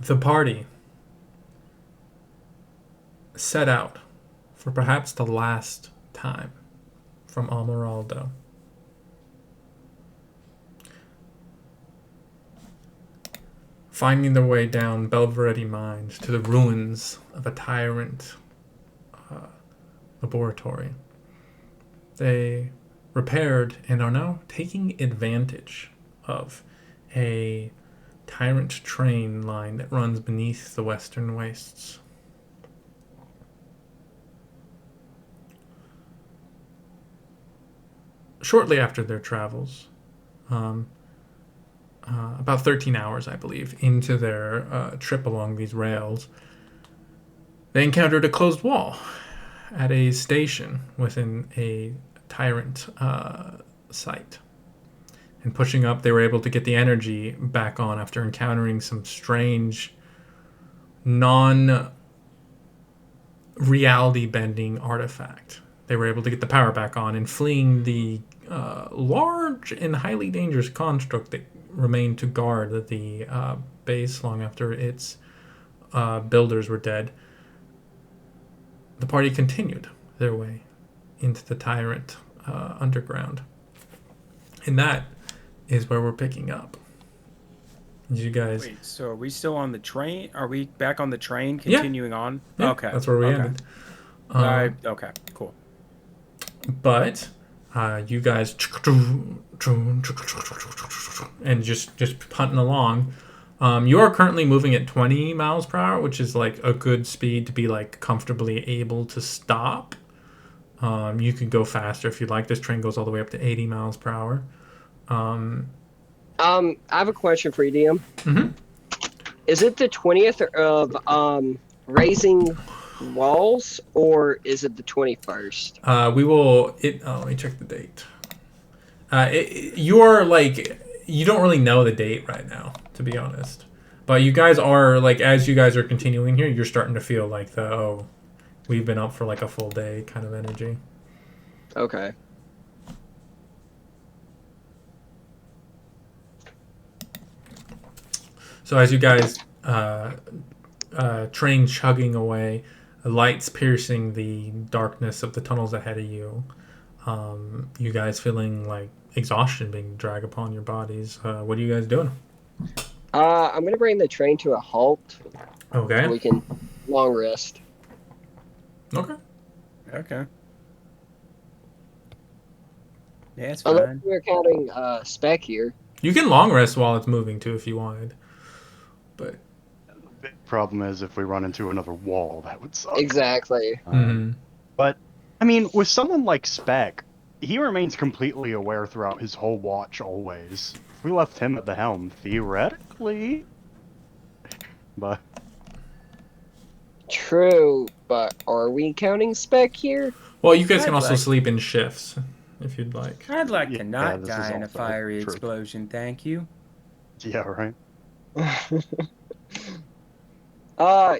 The party set out for perhaps the last time from Almeraldo. Finding their way down Belveretti Mines to the ruins of a tyrant laboratory. They repaired and are now taking advantage of a tyrant train line that runs beneath the western wastes. Shortly after their travels, about 13 hours, I believe, into their trip along these rails, they encountered a closed wall at a station within a tyrant site. And pushing up, they were able to get the energy back on after encountering some strange, non reality bending artifact. They were able to get the power back on and fleeing the large and highly dangerous construct that remained to guard the base long after its builders were dead. The party continued their way into the tyrant underground. And that is where we're picking up. You guys... Wait, so are we still on the train? Are we back on the train continuing on? Yeah, okay. That's where we ended. Okay, cool. But you guys and just hunting along. You are currently moving at 20 miles per hour, which is like a good speed to be like comfortably able to stop. You can go faster if you'd like. This train goes all the way up to 80 miles per hour. I have a question for you, DM. Mm-hmm. Is it the 20th of raising walls, or is it the 21st? We will. Let me check the date. You're like, you don't really know the date right now, to be honest. But you guys are like, as you guys are continuing here, you're starting to feel like we've been up for like a full day kind of energy. Okay. So as you guys train chugging away, lights piercing the darkness of the tunnels ahead of you, you guys feeling like exhaustion being dragged upon your bodies. What are you guys doing? I'm gonna bring the train to a halt. Okay. So we can long rest. Okay. Okay. Yeah, it's Unless fine. we're counting spec here. You can long rest while it's moving too if you wanted. But The big problem is if we run into another wall, that would suck. Exactly. But, I mean, with someone like Spec, he remains completely aware throughout his whole watch always. If we left him at the helm, theoretically... But... True, but are we counting spec here? well, you guys can I'd also like- sleep in shifts if you'd like. I'd like Yeah, to not this is die in a also fiery true. explosion, thank you. Yeah, right?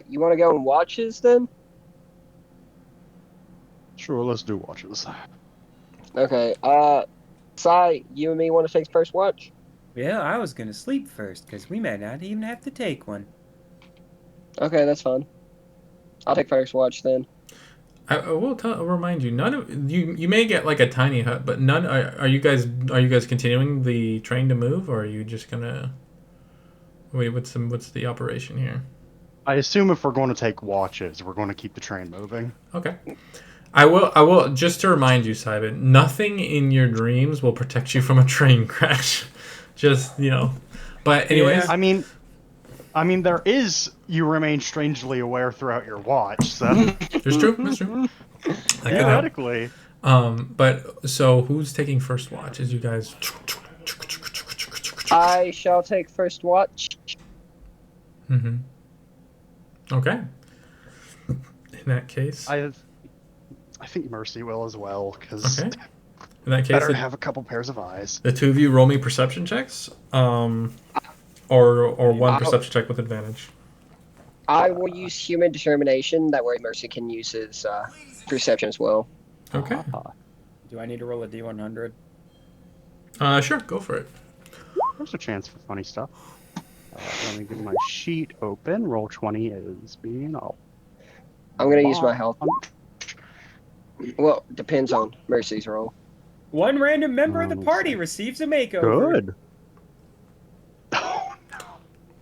You want to go in watches then? Sure, let's do watches. Okay. Sai, you and me want to take first watch? Well, I was gonna sleep first, because we may not even have to take one. Okay, that's fine. I'll take first watch then. I will remind you, none of you. You may get like a tiny hut, but none. Are you guys continuing the train to move, or are you just gonna wait? What's the operation here? I assume if we're going to take watches, we're going to keep the train moving. Okay. I will just to remind you, Simon, nothing in your dreams will protect you from a train crash. Just, But anyways, Yeah. I mean, there is. You remain strangely aware throughout your watch, so it's true. It's true. I can help. theoretically, But so who's taking first watch? As you guys. I shall take first watch. Mm-hmm. Okay. In that case. I think Mercy will as well, because Okay. In that case, better to have a couple pairs of eyes. the two of you roll me perception checks, or one perception check with advantage. I will use human determination. That way Mercy can use his perception as well. Okay. Do I need to roll a D100? Sure, go for it. There's a chance for funny stuff. Let me get my sheet open. Roll 20 is being all. I'm gonna use my health. Well, depends on Mercy's roll. One random member of the Let's party see. receives a makeover. Good.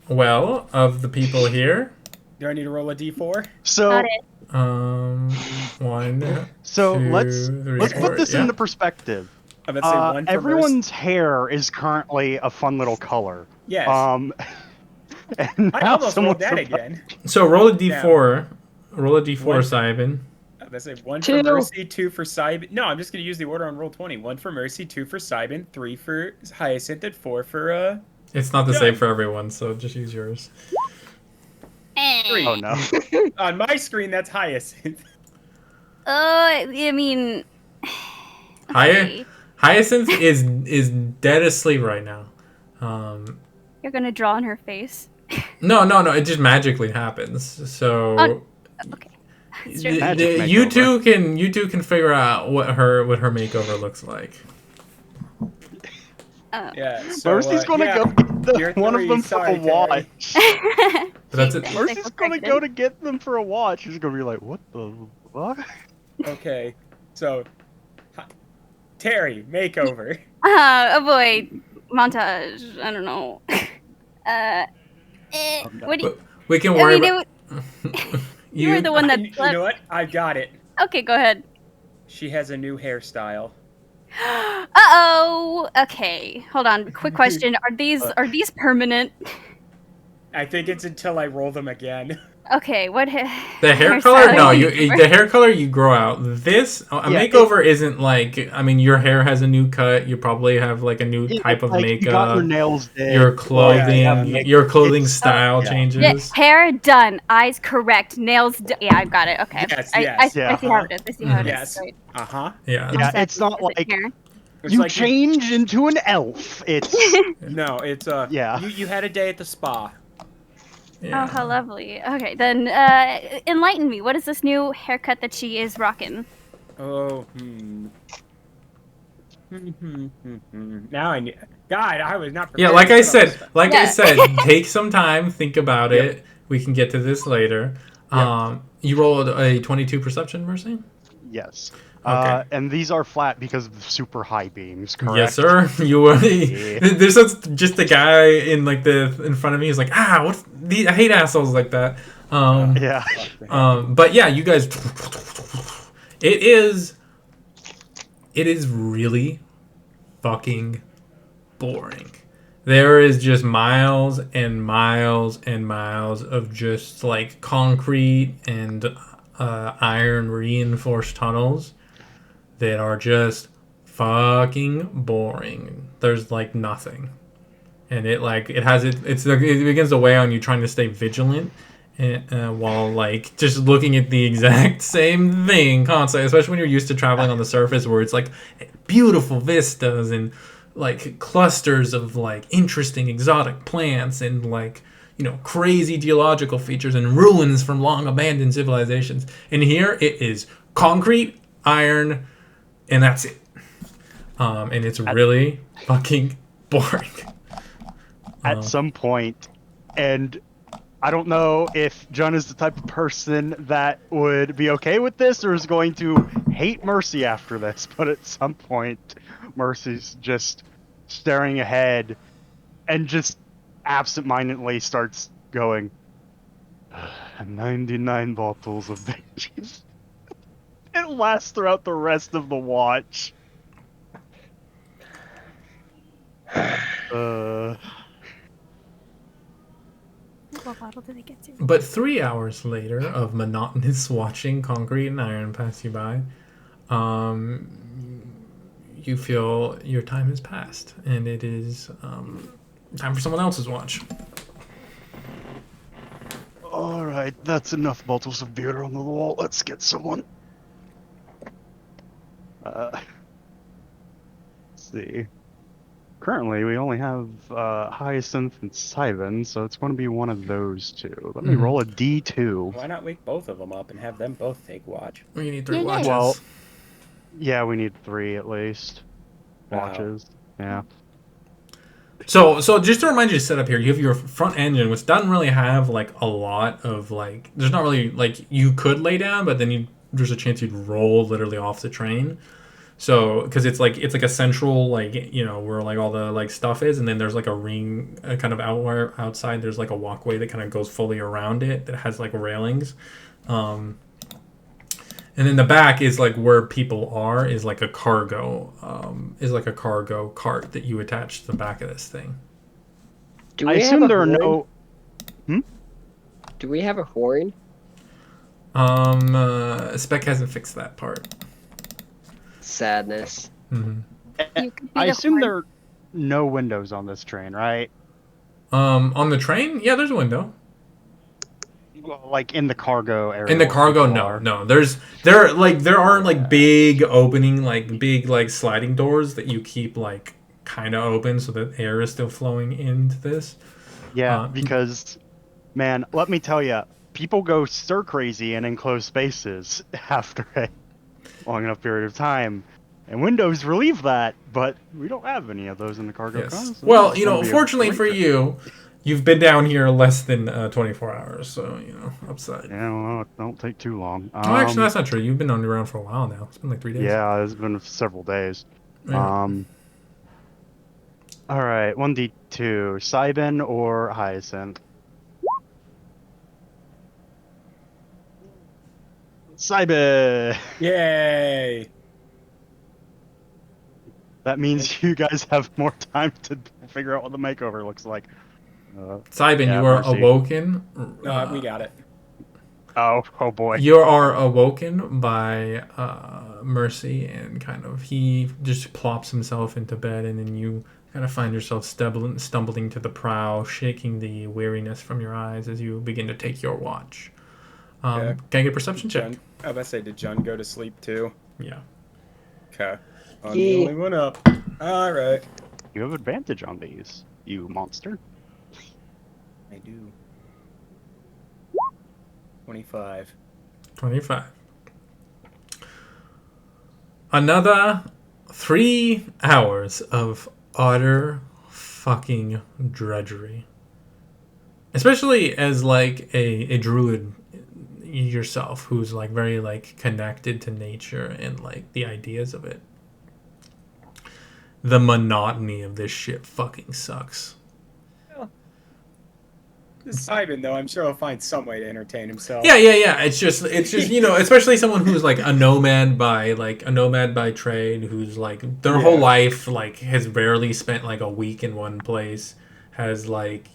Well, of the people here, Do I need to roll a d4? So, Got it. one, so two, let's three, put four, this yeah. into perspective. I'm going to say one for Everyone's hair is currently a fun little color. Yes. And I now almost rolled someone's that about- again. So roll a d4. Roll a d4, One. Simon. I'm going to say one Two. for Mercy, two for Cybin. No, I'm just going to use the order on roll 20. One for Mercy, two for Cybin, three for Hyacinth, and four for It's not the Done. same for everyone, so just use yours. Three. Oh no. On my screen, that's Hyacinth. I mean, okay. Hyacinth is dead asleep right now. You're gonna draw on her face. No, it just magically happens. So Okay. Sure. Magic you makeover. two can figure out what her makeover looks like. Oh. Yeah. So, Mercy's gonna yeah, go get you're one of three, them for sorry, a watch. But that's it. Jesus. Mercy's gonna go to get them for a watch. She's gonna be like, what the fuck? Okay. So, Terry, makeover. Oh boy, montage. I don't know. What do you? We can I worry mean, about. you were the one that You slept. know what? I got it. Okay, go ahead. She has a new hairstyle. Uh-oh. Okay, hold on. Quick question: Are these permanent? I think it's until I roll them again. Okay, what? The hair color? No, the hair color you grow out. This makeover isn't like. I mean, your hair has a new cut. You probably have like a new type of like, makeup. You got your nails did. Your clothing, yeah. your clothing It's- style yeah. changes. Yeah, hair done, eyes correct, nails. Yeah, I've got it. Okay. Yes, I yes. see how it is. I see how it is. Yes. Right. Uh-huh. Yeah. Yeah, Upset it's not because of like hair. It's you like change into an elf. It's No, it's Yeah. You had a day at the spa. Yeah. Oh, how lovely. Okay, then enlighten me. What is this new haircut that she is rocking? Oh, Now I need. God, I was not Yeah, prepared. like for I some of said, this stuff. take some time, think about it. We can get to this later. You rolled a 22 perception, Mercy? yes. Okay. And these are flat because of the super high beams, correct? Yes, sir. You were Yeah. There's just a guy in like in front of me. He's like, I hate assholes like that. Yeah. But yeah, you guys. It is really fucking boring. There is just miles and miles and miles of just like concrete and iron reinforced tunnels that are just fucking boring. There's like nothing, and it begins to weigh on you trying to stay vigilant. While like just looking at the exact same thing constantly, especially when you're used to traveling on the surface where it's like beautiful vistas and like clusters of like interesting exotic plants and like, you know, crazy geological features and ruins from long abandoned civilizations. And here it is concrete, iron, and that's it. And it's really fucking boring. At some point, and I don't know if John is the type of person that would be okay with this or is going to hate Mercy after this, but at some point, Mercy's just staring ahead and just absentmindedly starts going, 99 bottles of bitches. It lasts throughout the rest of the watch. What bottle did they get to? But 3 hours later of monotonous watching concrete and iron pass you by, you feel your time has passed, and it is time for someone else's watch. Alright, that's enough bottles of beer on the wall. Let's get someone. Let's see. Currently, we only have Hyacinth and Syvan, so it's going to be one of those two. Let me roll a D2. Why not wake both of them up and have them both take watch? We need 3 Yeah, yeah. watches. Well, yeah, we need 3 at least. Wow. Watches. Yeah. So just to remind you to set up here, you have your front engine, which doesn't really have like a lot of like. There's not really like you could lay down, but then there's a chance you'd roll literally off the train. So because it's like a central like where like all the like stuff is, and then there's like a ring kind of outside. There's like a walkway that kind of goes fully around it that has like railings. And then the back is like where people are is like a cargo cart that you attach to the back of this thing. Do I we have assume a there are horn? no. Do we have a horn? Spec hasn't fixed that part. Sadness. Mm-hmm. You could be I the assume horn. there are no windows on this train, right? On the train, yeah, there's a window. Well, like in the cargo area. In the where cargo, people no, are. no. There are like big opening, like big like sliding doors that you keep like kind of open so that air is still flowing into this. Yeah, because, man, let me tell you, people go stir crazy in enclosed spaces after a long enough period of time, and Windows relieve that. But we don't have any of those in the cargo Yes. console. Well, It's gonna be a fortunately great for trip. you, you've been down here less than 24 hours, so upside. Yeah, well, it don't take too long. Oh, actually, that's not true. You've been on around for a while now. It's been like 3 days. Yeah, it's been several days. Yeah. All right, 1d2, Cybin or Hyacinth? Cybin! Yay! That means you guys have more time to figure out what the makeover looks like. Cybin, Yeah, you are Mercy. awoken. No, we got it. Oh boy. You are awoken by Mercy, and kind of he just plops himself into bed, and then you kind of find yourself stumbling to the prow, shaking the weariness from your eyes as you begin to take your watch. Yeah. Can I get a perception check? John, I was about to say, did John go to sleep too? Yeah. Okay. I'm Yeah. the only one up. All right. You have advantage on these, you monster. I do. 25. 25. Another 3 hours of utter fucking drudgery. Especially as like a druid yourself who's like very like connected to nature and like the ideas of it. The monotony of this shit fucking sucks. This Simon, though, I'm sure he'll find some way to entertain himself. Yeah. It's just especially someone who's like a nomad by trade, who's like their whole life like has barely spent like a week in one place, has like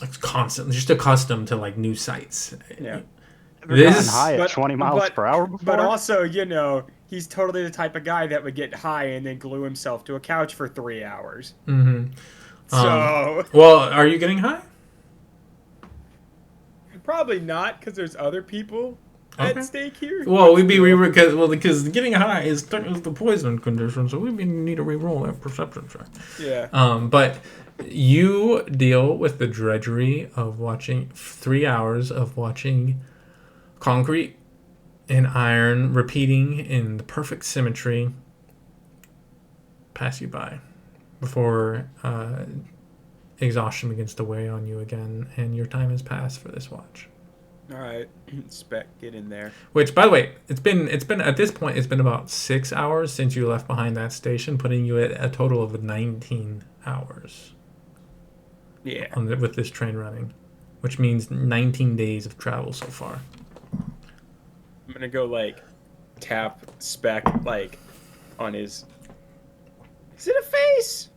it's constantly just accustomed to like new sights. Yeah. Ever This- gotten high at 20 miles per hour before? But also, he's totally the type of guy that would get high and then glue himself to a couch for 3 hours. Mm-hmm. So Well, are you getting high? probably not, because there's other people Okay. at stake here. Well, because getting high is the poison condition, so we need to re-roll that perception check. Yeah. But you deal with the drudgery of watching 3 hours of watching concrete and iron repeating in the perfect symmetry pass you by before exhaustion begins to weigh on you again, and your time has passed for this watch. All right. Spec, get in there. Which, by the way, it's been at this point it's been about 6 hours since you left behind that station, putting you at a total of 19 hours. Yeah. With this train running, which means 19 days of travel so far. I'm gonna go tap Spec on his. Is it a face?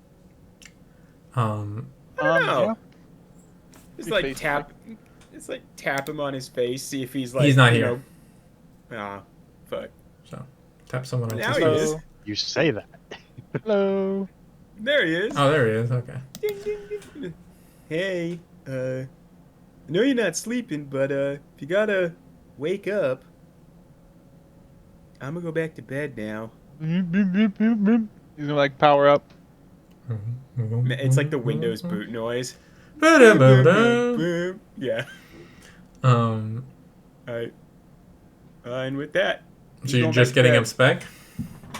I don't know. Yeah. It's Your face tap. It's tap him on his face, see if he's He's not here. Ah, fuck. So tap someone else's Now he face. is. You say that. Hello. There he is. Oh, there he is. Okay. Ding, ding, ding. Hey, I know you're not sleeping, but if you gotta wake up, I'm gonna go back to bed now. He's gonna power up. It's like the Windows boot noise. Ba-da-ba-da. Yeah. Um. Alright. And with that. So you're just getting up spec.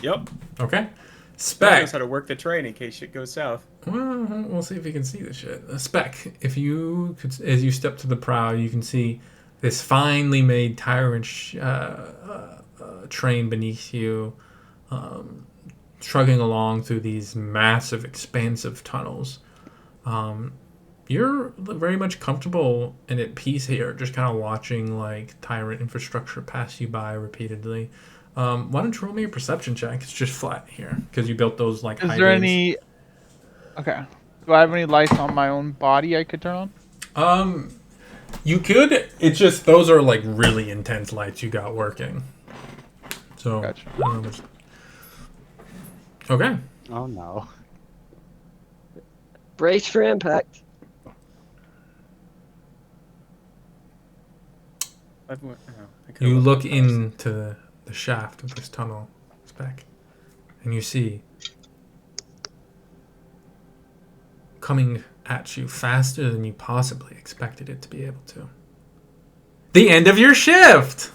Yep. Okay. Spec knows Spec. how to work the train in case shit goes south. Well, we'll see if you can see the shit. Spec. If you could, as you step to the prow, you can see this finely made tyrant train beneath you, shrugging along through these massive, expansive tunnels. You're very much comfortable and at peace here, just kind of watching like tyrant infrastructure pass you by repeatedly. Why don't you roll me a perception check? It's just flat here because you built those like. Is high there bays. any? Okay. Do I have any lights on my own body I could turn on? You could. It's just those are like really intense lights you got working. So. Gotcha. Okay. Oh no. Brace for impact. You look into the shaft of this tunnel, Spec, and you see coming at you faster than you possibly expected it to be able to. The end of your shift!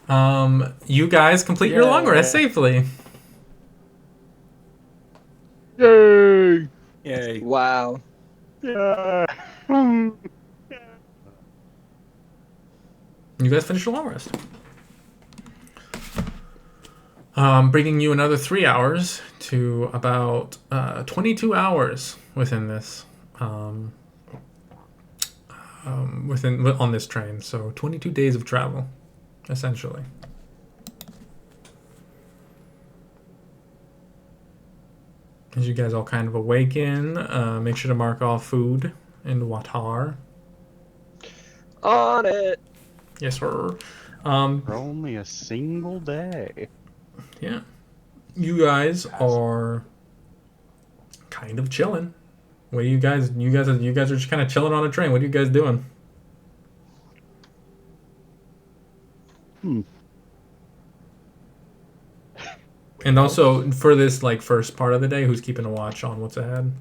You guys complete your long rest safely. Yay! Yay. Wow. Yeah. You guys finish your long rest. Bringing you another 3 hours to about 22 hours within this. On this train. So 22 days of travel, essentially. As you guys all kind of awaken, make sure to mark off food and water. On it. Yes, sir. For only a single day. Yeah. You guys are kind of chilling. What do you guys are just kind of chilling on a train. What are you guys doing? And also for this like first part of the day, who's keeping a watch on what's ahead?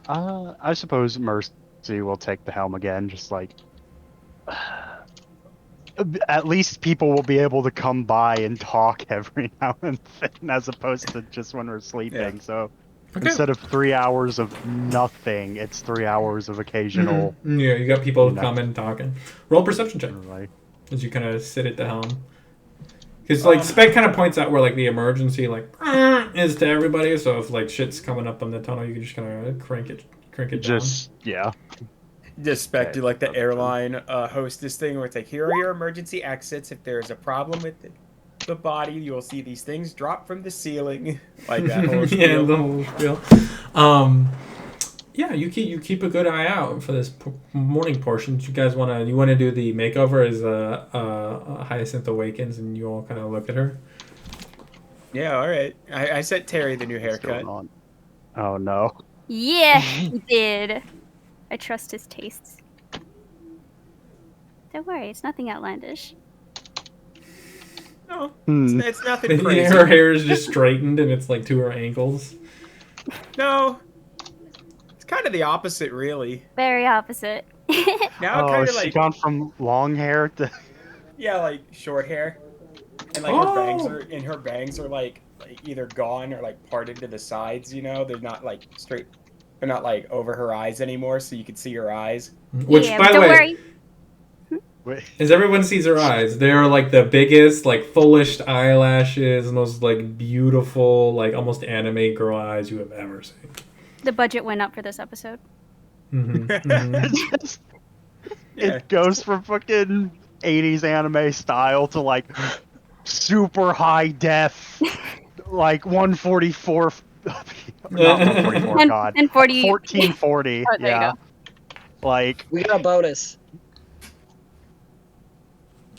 I suppose Mercy will take the helm again, just like at least people will be able to come by and talk every now and then, as opposed to just when we're sleeping. Yeah. So Okay. instead of 3 hours of nothing, it's 3 hours of occasional. Yeah, you got people No. coming, talking. Roll a perception check Like, as you kind of sit at the helm. Because like Spec kind of points out where like the emergency like is to everybody. So if like shit's coming up on the tunnel, you can just kind of crank it down. just yeah. Just Spec do like the Okay. airline hostess thing where it's like, here are your emergency exits. If there's a problem with the body, you'll see these things drop from the ceiling. Like that whole Yeah, spiel. the whole spiel. Yeah, you keep a good eye out for this morning portion. You guys wanna do the makeover as Hyacinth awakens and you all kind of look at her. Yeah, all right. I sent Terry the new What's going haircut. on? Oh no. Yeah, he did. I trust his tastes. Don't worry, it's nothing outlandish. No, Hmm. it's nothing crazy. Her hair is just straightened and it's like to her ankles. No, it's kind of the opposite, really. Very opposite. Now, Oh, kind of she like gone from long hair to like short hair, and like her bangs are like either gone or like parted to the sides. You know, they're not like straight. They're not like over her eyes anymore, so you can see her eyes. Which, yeah, by the don't way, worry. Wait. as everyone sees her eyes, they are like the biggest, like fullish eyelashes, and those like beautiful, like almost anime girl eyes you have ever seen. The budget went up for this episode. Just- Yeah. It goes from fucking 80s anime style to like super high def, like 144. Not 144, And- God. and 40 1440. Oh, there you Yeah. Like, We got a bonus.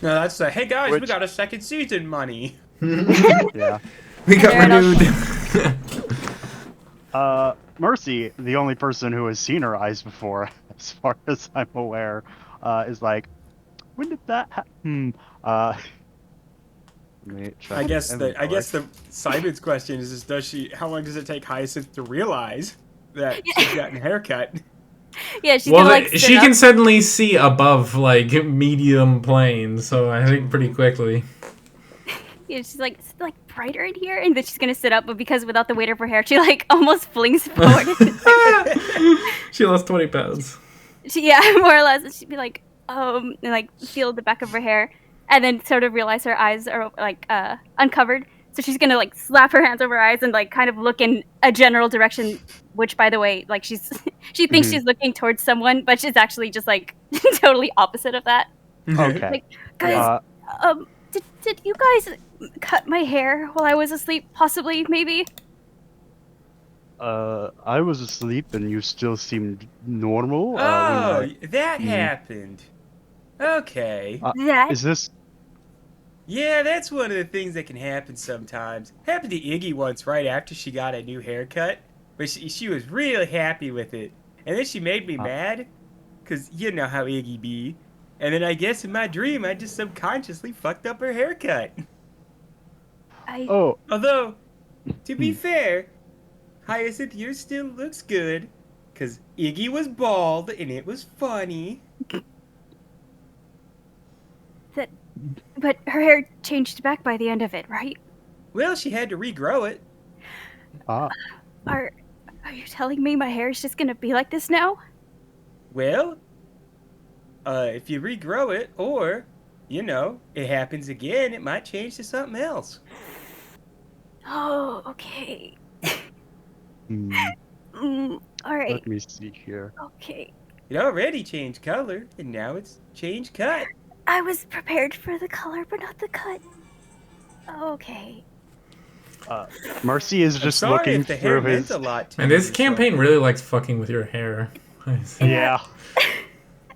No, that's the hey guys, we Which- got a second season money. yeah. We got Fair enough. renewed. Mercy, the only person who has seen her eyes before, as far as I'm aware, is like, when did that happen? Let me check I guess inventory. the Simon's question is how long does it take Hyacinth to realize that she's gotten a haircut? Yeah, she's Well, gonna like sit she up. can suddenly see above like medium planes, so I think pretty quickly. Yeah, she's like, "Is it, like, brighter in here?" And then she's gonna sit up, but because without the weight of her hair, she like almost flings forward. She lost 20 pounds. Yeah, more or less. And she'd be like, and like feel the back of her hair, and then sort of realize her eyes are like uncovered. So she's gonna like slap her hands over her eyes and like kind of look in a general direction. Which, by the way, like she thinks she's looking towards someone, but she's actually just like totally opposite of that. Okay. Like, guys, did you guys cut my hair while I was asleep? Possibly, maybe. I was asleep and you still seemed normal. That happened. Okay. That Is this? Yeah, that's one of the things that can happen sometimes. Happened to Iggy once right after she got a new haircut. But she was really happy with it. And then she made me mad. Because you know how Iggy be. And then I guess in my dream, I just subconsciously fucked up her haircut. Oh. Although, to be fair, Hyacinth, yours still looks good. Because Iggy was bald and it was funny. But her hair changed back by the end of it, right? Well, she had to regrow it. Are you telling me my hair is just gonna be like this now? Well, if you regrow it, or, you know, it happens again, it might change to something else. Oh, okay. All right. Let me see here. Okay. It already changed color, and now it's changed cut. I was prepared for the color, but not the cut. Okay. Mercy is just Sorry looking if the hair through meant his. a lot to And you this or campaign something. really likes fucking with your hair. Yeah.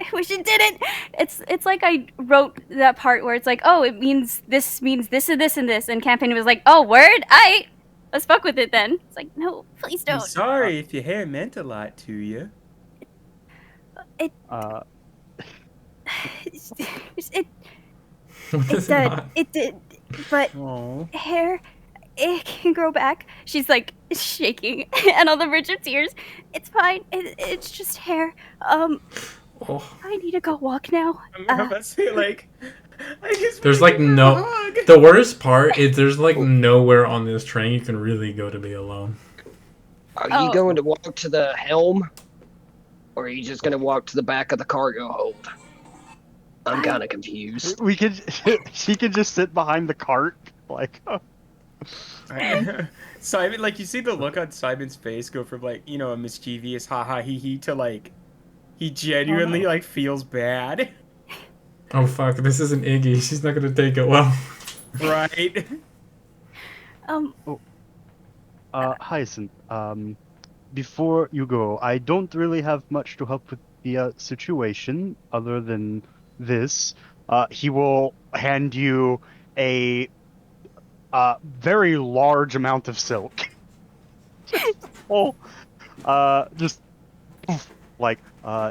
I wish it didn't. It's like I wrote that part where it's like, oh, it means this and this and this, and campaign was like, oh, word, let's fuck with it then. It's like, no, please I'm don't. sorry if your hair meant a lot to you. It What does it not? it did, but Oh. hair, it can grow back. She's like shaking and on the verge of tears. It's fine. It's just hair. Oh. I need to go walk now. I'm about to say, like, I just There's wanna like give her a no. hug. The worst part is there's like nowhere on this train you can really go to be alone. Are you going to walk to the helm? Or are you just going to walk to the back of the cargo hold? I'm kind of confused. She could just sit behind the cart, like. Simon, like, you see the look on Simon's face go from, like, you know, a mischievous ha-ha hee-hee to, like, he genuinely, like, feels bad. Oh fuck, this isn't Iggy. She's not gonna take it well. Right? Hyacinth, before you go, I don't really have much to help with the situation other than this. He will hand you a very large amount of silk. Just poof, like,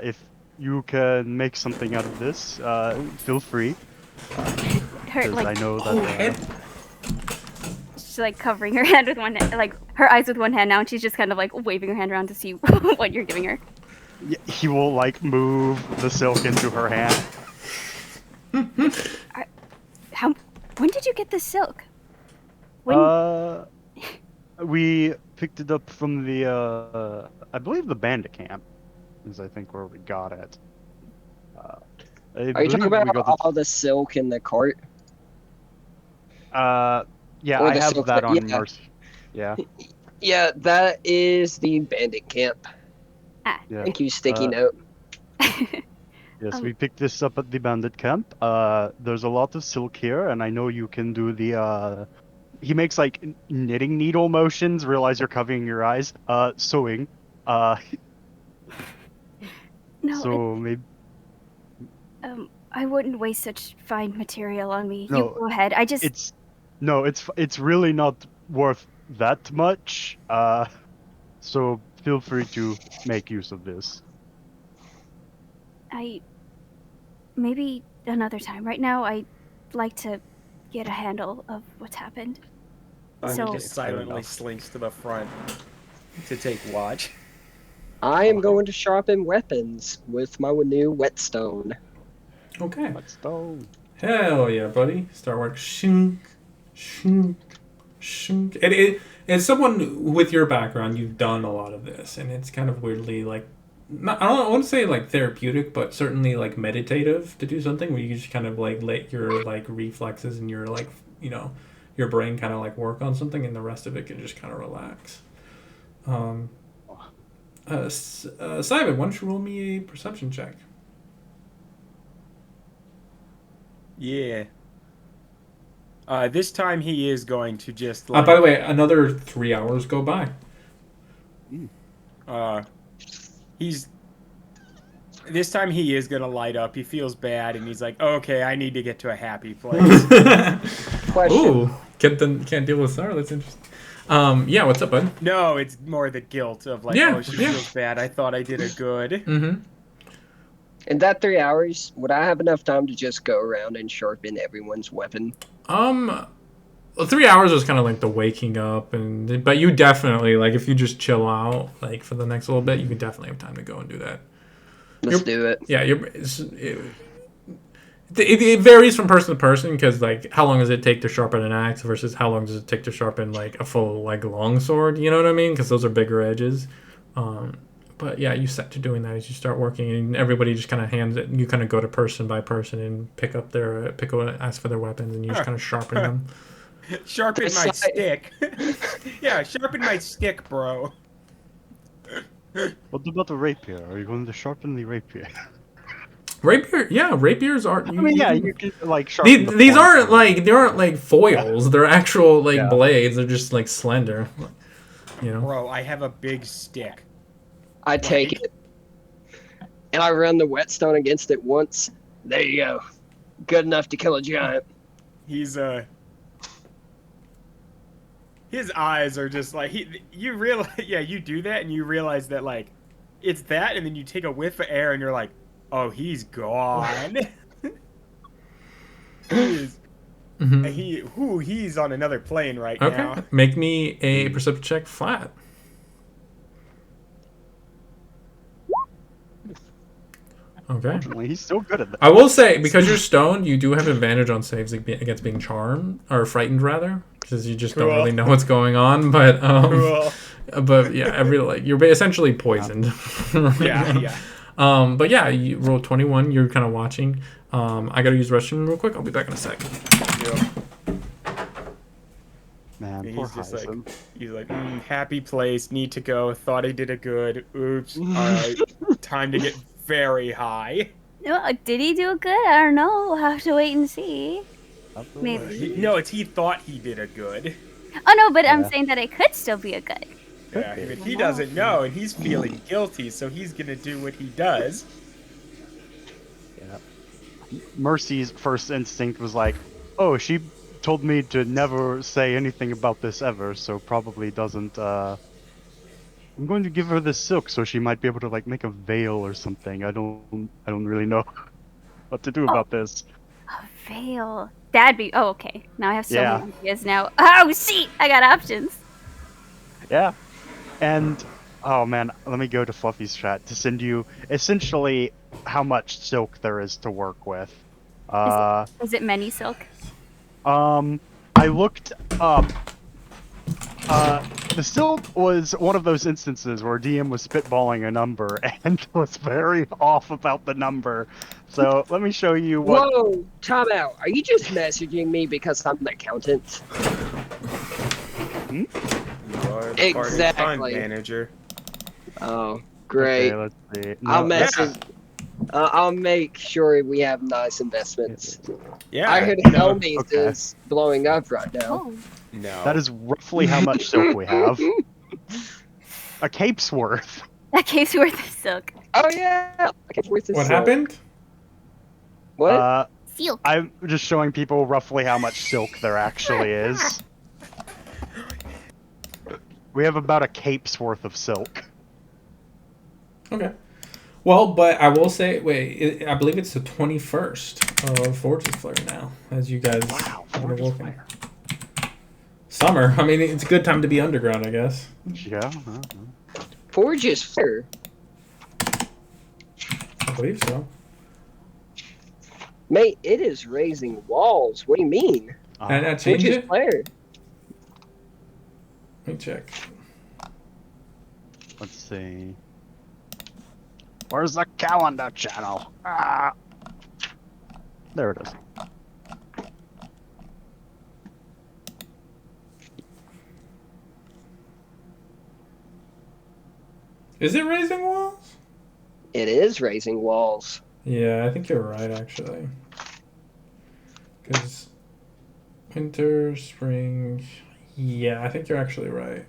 if you can make something out of this, feel free. Her, 'Cause like, I know that. she's like covering her hand with one hand, like her eyes with one hand now, and she's just kind of like waving her hand around to see what you're giving her. He will like move the silk into her hand. When did you get the silk? When? We picked it up from the I believe the bandit camp is I think where we got it. Are you talking about all the silk in the cart? Yeah, Or I the have silk that that- on yeah. Mercy. Yeah. Yeah, that is the bandit camp. Yeah. Thank you, sticky note. Yes, we picked this up at the bandit camp. There's a lot of silk here, and I know you can do the he makes like knitting needle motions. Realize you're covering your eyes. Sewing. No, So maybe. I wouldn't waste such fine material on me. No, You go ahead. I just. It's really not worth that much. So feel free to make use of this. Maybe another time. Right now, I'd like to get a handle of what's happened. Simon So- just silently enough. slinks to the front to take watch. I am going to sharpen weapons with my new whetstone. Okay. Let's go. Hell yeah, buddy. Start work. Shink, Shunk, shunk. As someone with your background, you've done a lot of this, and it's kind of weirdly like, not, I don't want to say like therapeutic, but certainly like meditative to do something where you just kind of like let your like reflexes and your like, you know, your brain kind of like work on something, and the rest of it can just kind of relax. Simon, why don't you roll me a perception check? Yeah. This time he is going to just By the way, another 3 hours go by. This time he is gonna light up. He feels bad, and he's like, "Okay, I need to get to a happy place." Question. Ooh, can't deal with sorrow. That's interesting. Yeah, what's up, bud? No, it's more the guilt of like, Yeah, "Oh, she yeah. feels bad. I thought I did a good." Mm-hmm. In that 3 hours, would I have enough time to just go around and sharpen everyone's weapon? Well, 3 hours was kind of like the waking up, but you definitely like if you just chill out like for the next little bit, you can definitely have time to go and do that. Let's do it. Yeah, it varies from person to person because like how long does it take to sharpen an axe versus how long does it take to sharpen like a full like long sword? You know what I mean? Because those are bigger edges. But yeah, you set to doing that as you start working, and everybody just kind of hands it. You kind of go to person by person and ask for their weapons, and you just kind of sharpen them. Sharpen my stick. Yeah, sharpen my stick, bro. What about the rapier? Are you going to sharpen the rapier? Rapiers aren't. You can like sharpen. These aren't like foils. They're actual blades. They're just like slender. You know. Bro, I have a big stick. I take it, and I run the whetstone against it once. There you go. Good enough to kill a giant. His eyes are just like you realize, yeah, you do that and you realize that like it's that, and then you take a whiff of air and you're like, oh, he's gone. He's on another plane right now. Okay, make me a perception check flat. Okay. He's so good at that. I will say, because you're stoned, you do have an advantage on saves against being charmed, or frightened rather, because you just don't really know what's going on. But but yeah, you're essentially poisoned. Yeah. But yeah, you roll 21. You're kind of watching. I gotta use the restroom real quick. I'll be back in a sec. Man, poor Hyson. He's like, happy place, need to go. Thought I did a good. Oops. All right, time to get very high. No, did he do good? I don't know. We'll have to wait and see. Maybe. He thought he did a good. Oh no, but I'm saying that it could still be a good. Yeah, but he doesn't know, and he's feeling guilty, so he's gonna do what he does. Yeah. Mercy's first instinct was like, oh, she told me to never say anything about this ever, so probably doesn't, I'm going to give her this silk so she might be able to like make a veil or something. I don't really know what to do about this. A veil. That'd be okay. Now I have so many ideas now. Oh see, I got options. Yeah. And oh man, let me go to Fluffy's chat to send you essentially how much silk there is to work with. Is it many silk? I looked up. The silk was one of those instances where DM was spitballing a number and was very off about the number. So let me show you what. Whoa, time out. Are you just messaging me because I'm an accountant? You are the Exactly. fund manager. Oh, great. Okay, let's see. No, I'll message. I'll make sure we have nice investments. Yeah. I heard Helmies is blowing up right now. Oh. No. That is roughly how much silk we have. A cape's worth. A case worth of silk. Oh yeah. What happened? What? Silk. I'm just showing people roughly how much silk there actually is. We have about a cape's worth of silk. Okay. Well, but I will say, I believe it's the 21st of Forge's Flare now, as you guys are working. Summer. I mean, it's a good time to be underground, I guess. Yeah. Forge's Flare. I believe so. Mate, it is raising walls. What do you mean? And I change Which is it? player? Let me check. Let's see. Where's the calendar channel? Ah. There it is. Is it Raising Walls? It is Raising Walls. Yeah, I think you're right, actually. Because winter, spring... Yeah, I think you're actually right.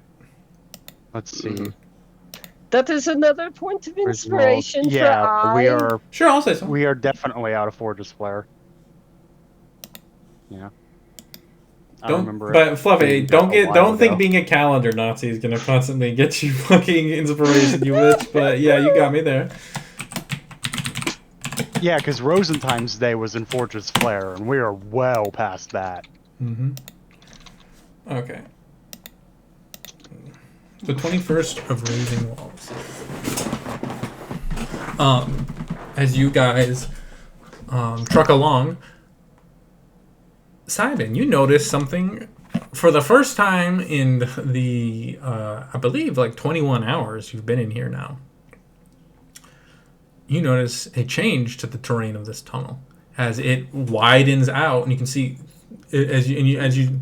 Let's see. Mhm. That is another point of Raising Walls. inspiration for Yeah, we I. are. Sure, I'll say so. We are definitely out of Forge's Flare. Yeah. I Don't, remember. but Fluffy, being done a while don't think ago. being a calendar Nazi is gonna constantly get you fucking inspiration, you bitch. But yeah, you got me there. Yeah, because Rosentime's Day was in Forge's Flare, and we are well past that. Mm-hmm. Okay. The 21st of Raising Walls. As you guys truck along, Simon, you notice something for the first time in the, I believe, like 21 hours you've been in here now. You notice a change to the terrain of this tunnel as it widens out, and you can see as you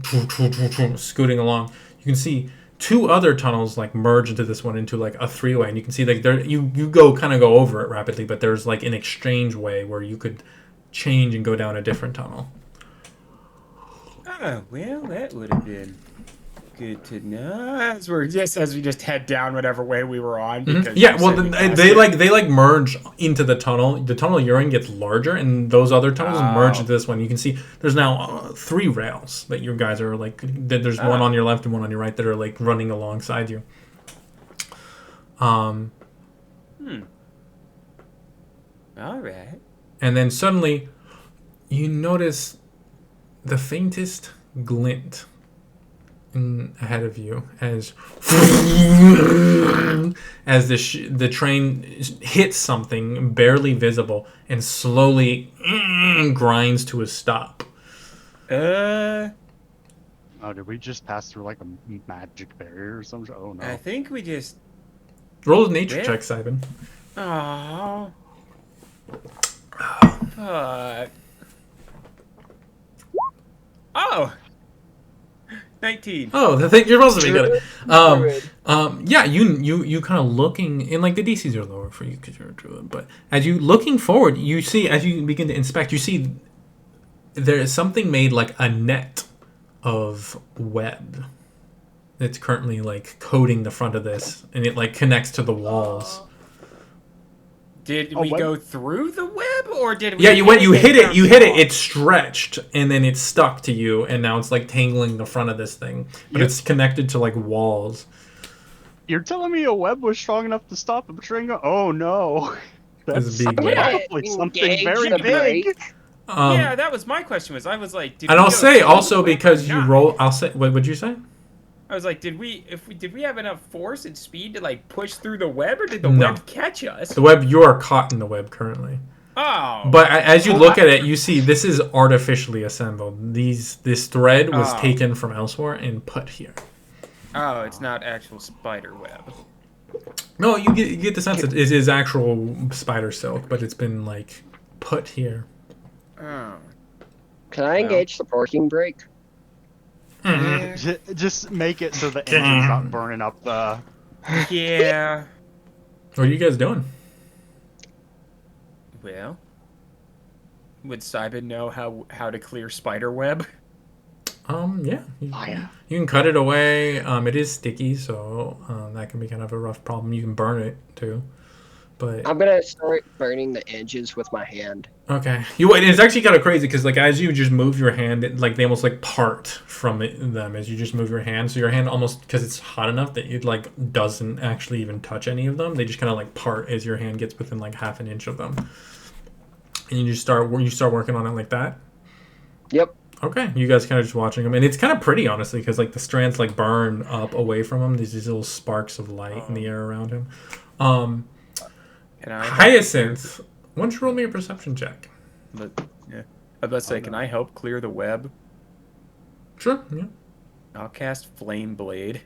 scooting along, you can see two other tunnels like merge into this one into like a three-way, and you can see like there you go over it rapidly, but there's like an exchange way where you could change and go down a different tunnel. Oh, well, that would have been good to know. As we just head down whatever way we were on. Because Yeah, well, they merge into the tunnel. The tunnel you're in gets larger, and those other tunnels merge into this one. You can see there's now 3 rails that you guys are like. There's one on your left and one on your right that are like running alongside you. All right. And then suddenly, you notice the faintest glint ahead of you as the train hits something barely visible and slowly grinds to a stop. Oh, did we just pass through like a magic barrier or something? Oh no. I think we just... Roll a nature check, Simon. Oh. Fuck. Oh. 19. Oh, I think you're supposed to be good. Yeah, you kind of looking, and like the DCs are lower for you because you're a druid. But as you looking forward, you see as you begin to inspect, you see there is something made like a net of web that's currently like coating the front of this, and it like connects to the walls. Did we go through the web, or did we? Yeah, you hit it. It stretched, and then it stuck to you, and now it's like tangling the front of this thing, but it's connected to like walls. You're telling me a web was strong enough to stop a train? Oh no, that's big probably something very big. Yeah, that was my question. I was like, and I'll say also because you roll. I'll say, what would you say? I was like, did we have enough force and speed to like push through the web, or did the web catch us? The web, you are caught in the web currently. Oh. But as you look at it, you see this is artificially assembled. This thread was taken from elsewhere and put here. Oh, it's not actual spider web. No, you get the sense that it is actual spider silk, but it's been like put here. Oh. Can I engage the parking brake? Just make it so the engine's not burning up the... Yeah. What are you guys doing? Well, would Simon know how to clear spider web? Yeah. You can cut it away. It is sticky, so that can be kind of a rough problem. You can burn it too. But I'm gonna start burning the edges with my hand. Okay. It's actually kind of crazy because like as you just move your hand, they almost like part from them as you just move your hand. So your hand almost, because it's hot enough that it like doesn't actually even touch any of them. They just kind of like part as your hand gets within like half an inch of them. And you just start working on it like that. Yep. Okay. You guys kind of just watching them, and it's kind of pretty honestly because like the strands like burn up away from him. These little sparks of light in the air around him. Hyacinth, why don't you roll me a perception check? Yeah. I was about to say, can I help clear the web? Sure. Yeah. I'll cast Flame Blade.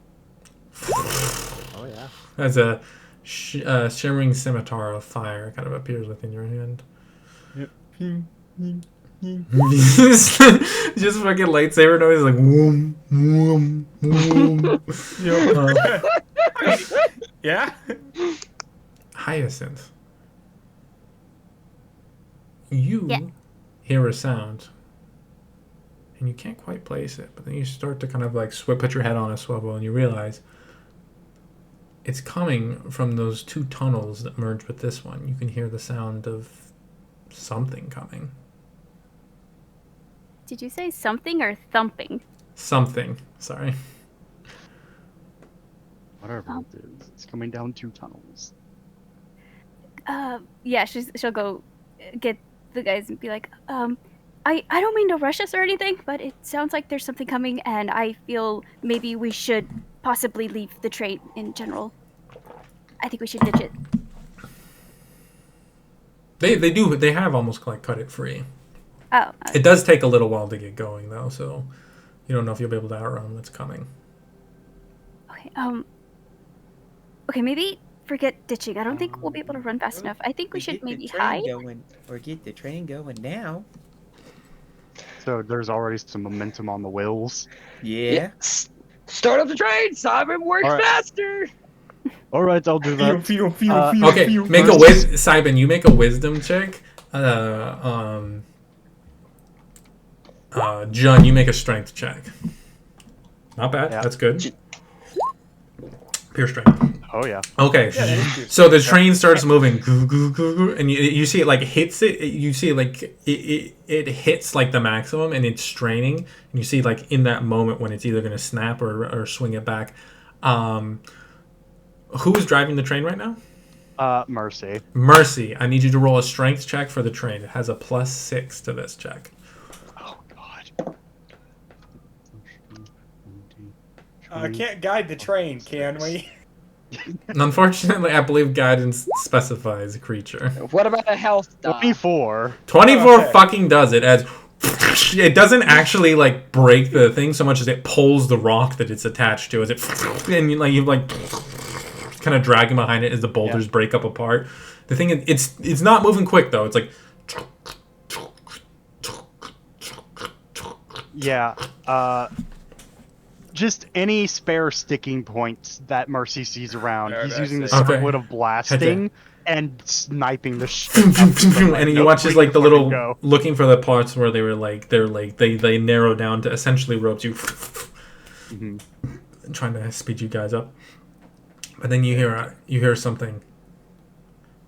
Oh yeah. As a shimmering scimitar of fire kind of appears within your hand. Yep. Just fucking lightsaber noise like whoom, whoom, whoom. Yeah. Hyacinth. You Yeah. hear a sound, and you can't quite place it, but then you start to kind of like put your head on a swivel, and you realize it's coming from those two tunnels that merge with this one. You can hear the sound of something coming. Did you say something or thumping? Something. Sorry. Whatever it is, it's coming down 2 tunnels. Yeah, she'll go get the guys and be like, I don't mean to rush us or anything, but it sounds like there's something coming, and I feel maybe we should possibly leave the train in general. I think we should ditch it. They have almost like cut it free. Oh. It does take a little while to get going though, so you don't know if you'll be able to outrun what's coming. Okay. Okay, maybe forget ditching. I don't think we'll be able to run fast enough. I think we should maybe hide. Or get the train going now. So there's already some momentum on the wheels. Yeah. Yes. Start up the train. Simon works All right. faster. All right, I'll do that. Okay, make a Simon, you make a wisdom check. John, you make a strength check. Not bad. Yeah. That's good. Pure strength. Oh yeah. Okay, so the train starts moving, and you see it like hits it. You see like it hits like the maximum, and it's straining. And you see like in that moment when it's either going to snap or swing it back. Who is driving the train right now? Mercy. Mercy. I need you to roll a strength check for the train. It has a +6 to this check. Oh god. Can't guide the train, can we? Unfortunately, I believe guidance specifies creature. What about a health die? 24. 24 Okay. fucking does it, as it doesn't actually like break the thing so much as it pulls the rock that it's attached to, as it and you like kind of dragging behind it as the boulders break up apart. The thing is, it's not moving quick though. It's like Yeah. Just any spare sticking points that Mercy sees around. Yeah, He's that's using the it. Okay. split of blasting and sniping the shit. and you watch just like the little looking for the parts where they narrow down to essentially ropes you, trying to speed you guys up. But then you hear something.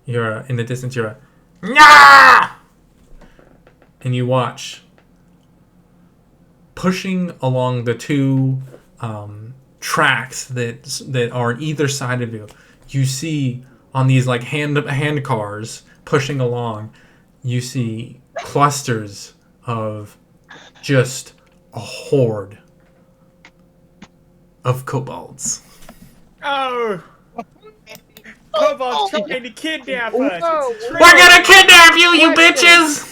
You hear in the distance. You hear a Nyah! And you watch pushing along the two tracks that are on either side of you. You see on these like hand cars pushing along. You see clusters of just a horde of kobolds. Oh! Kobolds trying to kidnap us! Whoa, It's a We're train. gonna kidnap you, you bitches!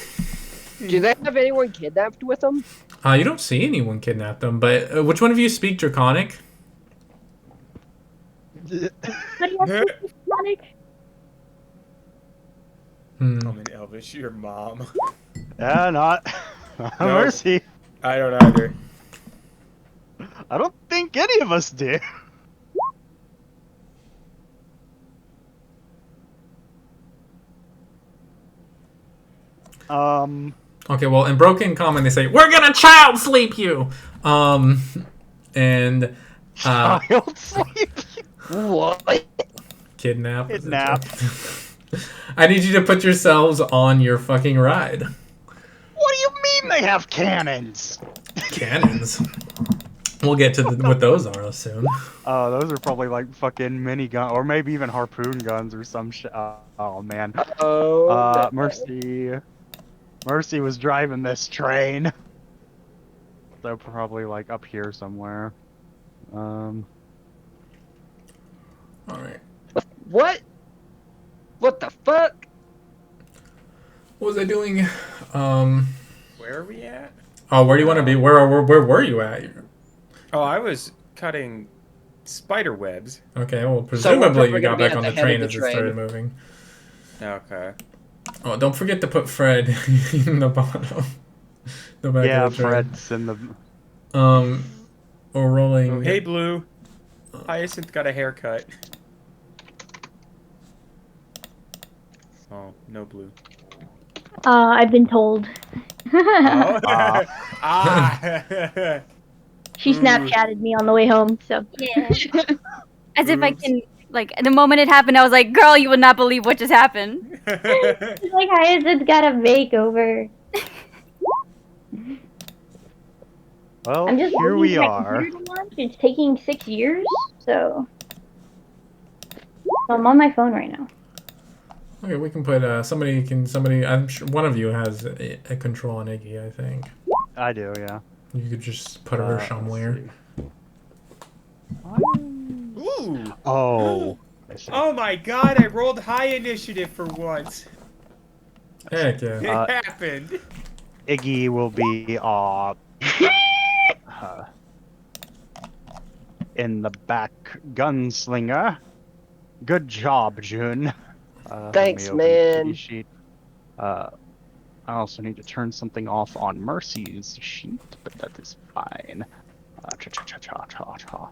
Do they have anyone kidnapped with them? You don't see anyone kidnap them, but which one of you speak Draconic? I'm an Elvish, your mom. Yeah, not Mercy. I don't either. I don't think any of us do. Okay, well, in Broken Common, they say, "We're gonna child sleep you!" And Child sleep. What? kidnap. Kidnap. I need you to put yourselves on your fucking ride. What do you mean they have cannons? Cannons. We'll get to what those are soon. Oh, those are probably like fucking minigun, or maybe even harpoon guns or some shit. Oh man. Oh. Mercy was driving this train. So probably like up here somewhere. All right. What? What the fuck? What was I doing? Where are we at? Oh, where do you want to be? Where were you at? Oh, I was cutting spider webs. Okay, well, So we're presumably probably you got gonna be back at on the the head of train the as it train. started moving. Okay. Oh, don't forget to put Fred in the bottom. The back Yeah, of the train. Fred's in the. We're rolling. Oh, hey, Blue. Hyacinth got a haircut. Oh, no Blue. I've been told. Oh. Ah. She Ooh. Snapchatted me on the way home, so. Yeah. As if I Oops. can, like, the moment it happened, I was like, girl, you would not believe what just happened. She's like, Hyacinth got a makeover. Well, I'm just here waiting we for my are. computer to launch. It's taking 6 years, so I'm on my phone right now. Okay, we can put somebody. I'm sure one of you has a control on Iggy. I think I do, yeah. you could just put her Let's somewhere. see. Ooh. Oh. I see. Oh my god, I rolled high initiative for once. Heck yeah. It happened. Iggy will be in the back gunslinger. Good job, June. Thanks, let me open the man. pity sheet. I also need to turn something off on Mercy's sheet, but that is fine. Cha-cha-cha-cha-cha-cha.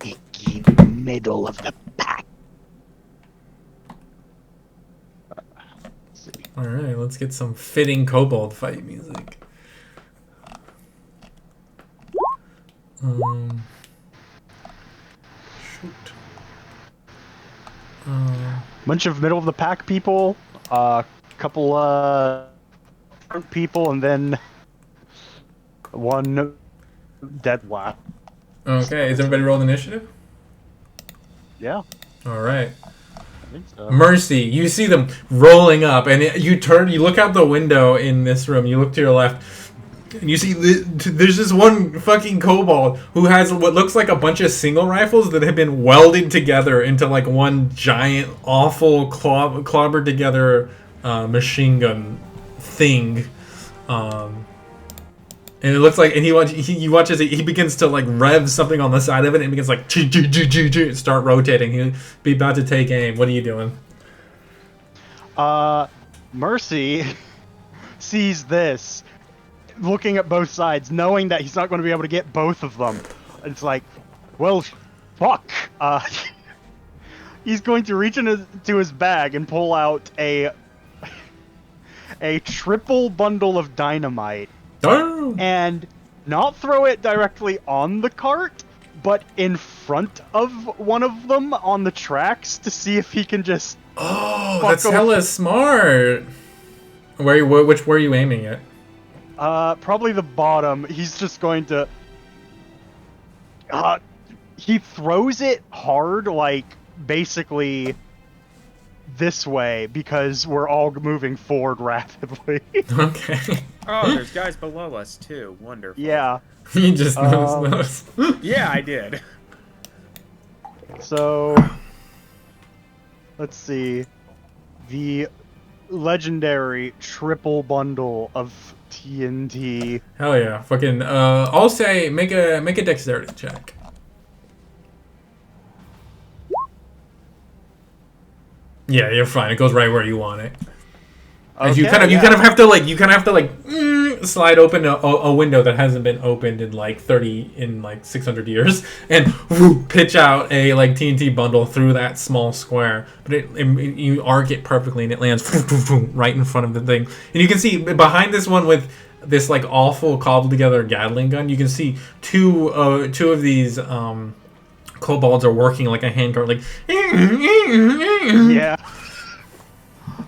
Iggy, middle of the pack. Let's see. All right, let's get some fitting kobold fight music. Shoot. Bunch of middle of the pack people, couple front people, and then one dead last. Okay, is everybody rolled initiative? Yeah, All right. I think so. Mercy, you see them rolling up, and you look out the window in this room, you look to your left, and you see there's this one fucking kobold who has what looks like a bunch of single rifles that have been welded together into like one giant, awful, clobbered together machine gun thing. And it looks like, and you watch as he begins to like rev something on the side of it, and it begins like start rotating. He'll be about to take aim. What are you doing? Mercy sees this, looking at both sides, knowing that he's not going to be able to get both of them. It's like, well, fuck. He's going to reach into his bag and pull out a triple bundle of dynamite. Oh! And not throw it directly on the cart, but in front of one of them on the tracks to see if he can just. Oh, that's hella smart. Which were you aiming at? Probably the bottom. He's just going to. He throws it hard, like basically this way, because we're all moving forward rapidly. Okay. Oh, there's guys below us too. Wonderful. Yeah. You just noticed those. Yeah, I did. So, let's see. The legendary triple bundle of TNT. Hell yeah. Fucking, I'll say make a dexterity check. Yeah, you're fine. It goes right where you want it. As you kind of have to slide open a window that hasn't been opened in like 600 years, and pitch out a like TNT bundle through that small square. But you arc it perfectly, and it lands right in front of the thing. And you can see behind this one with this like awful cobbled together Gatling gun, you can see two of these kobolds are working like a handcart, like. Yeah.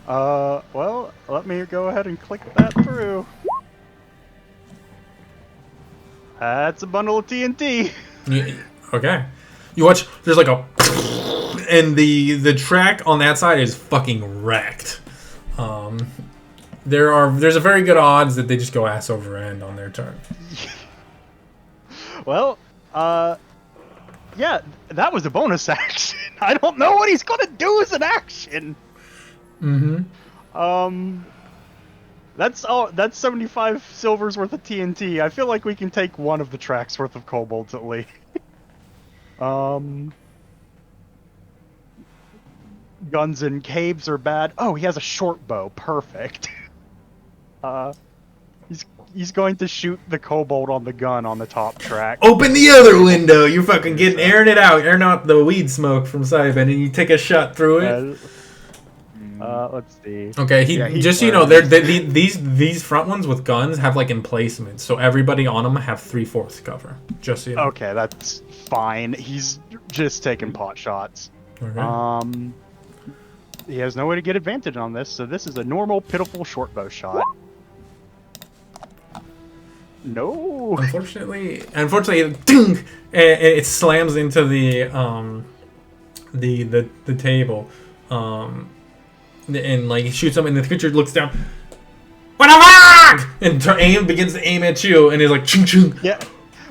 Well, let me go ahead and click that through. That's a bundle of TNT. Okay. You watch, there's like a... And the track on that side is fucking wrecked. There's a very good odds that they just go ass over end on their turn. Well, yeah, that was a bonus action. I don't know what he's gonna do as an action. Mm-hmm. That's 75 silvers worth of TNT. I feel like we can take one of the tracks worth of kobolds at least. Guns in caves are bad. Oh, he has a short bow. Perfect. He's going to shoot the kobold on the gun on the top track. Open the other window. You're fucking airing it out. Airing out the weed smoke from Simon, and you take a shot through it. Let's see. Okay, just so you know, these front ones with guns have like emplacements, so everybody on them have 3/4 cover. Just so you know. Okay, that's fine. He's just taking pot shots. Okay. He has no way to get advantage on this, so this is a normal, pitiful short bow shot. No. Unfortunately, ding, and it slams into the table, and like he shoots him, and the creature looks down. What the fuck? And begins to aim at you, and he's like, chung chung. Yeah.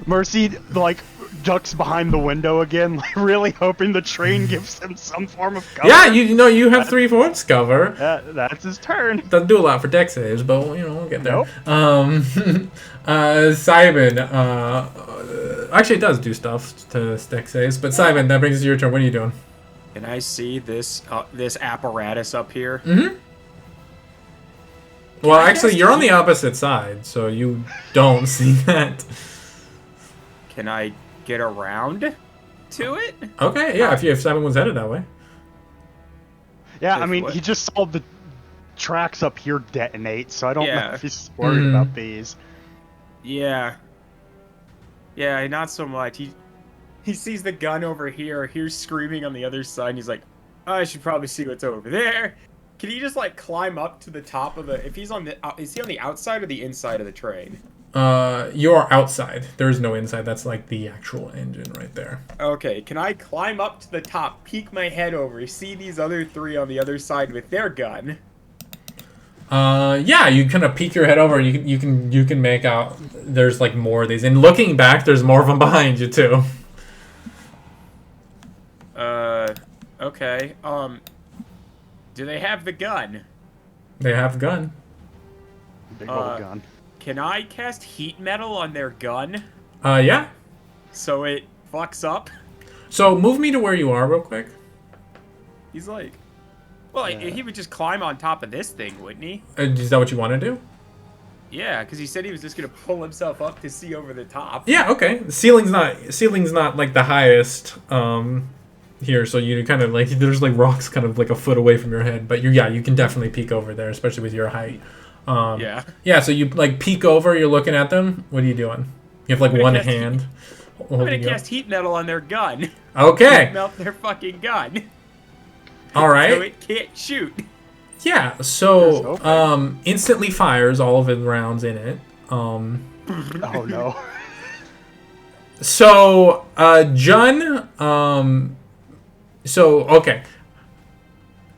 Mercy like ducks behind the window again, like really hoping the train gives him some form of cover. Yeah, you have 3/4 cover. That's his turn. Doesn't do a lot for deck saves, but we'll get there. Nope. Simon, actually it does do stuff to deck saves, but Simon, that brings us to your turn. What are you doing? Can I see this apparatus up here? Mm-hmm. Well, actually, you're on the opposite side, so you don't see that. Can I get around to it? Okay, yeah, if Simon was headed that way. Yeah, I mean, he just saw the tracks up here detonate, so I don't know if he's worried Mm-hmm. about these. Yeah, not so much. He sees the gun over here, hears screaming on the other side, and he's like, I should probably see what's over there. Can he just like climb up to the top of the? If he's on the, is he on the outside or the inside of the train? You're outside. There's no inside. That's like the actual engine right there. Okay, can I climb up to the top, peek my head over, see these other three on the other side with their gun? Yeah, you kind of peek your head over. You can make out there's like more of these. And looking back, there's more of them behind you too. Okay. Do they have the gun? They have the gun. Big old gun. Can I cast heat metal on their gun? Yeah. So it fucks up? So move me to where you are real quick. He's like... Well, he would just climb on top of this thing, wouldn't he? Is that what you want to do? Yeah, because he said he was just going to pull himself up to see over the top. Yeah, okay. The ceiling's not like the highest here, so you kind of like there's like rocks kind of like a foot away from your head, but you can definitely peek over there, especially with your height. Yeah, so you like peek over, you're looking at them. What are you doing? You have like one hand. I'm gonna cast heat metal on their gun. Okay. Melt their fucking gun. All right. So it can't shoot. Yeah. So instantly fires all of the rounds in it. Oh no. So Jun. So okay.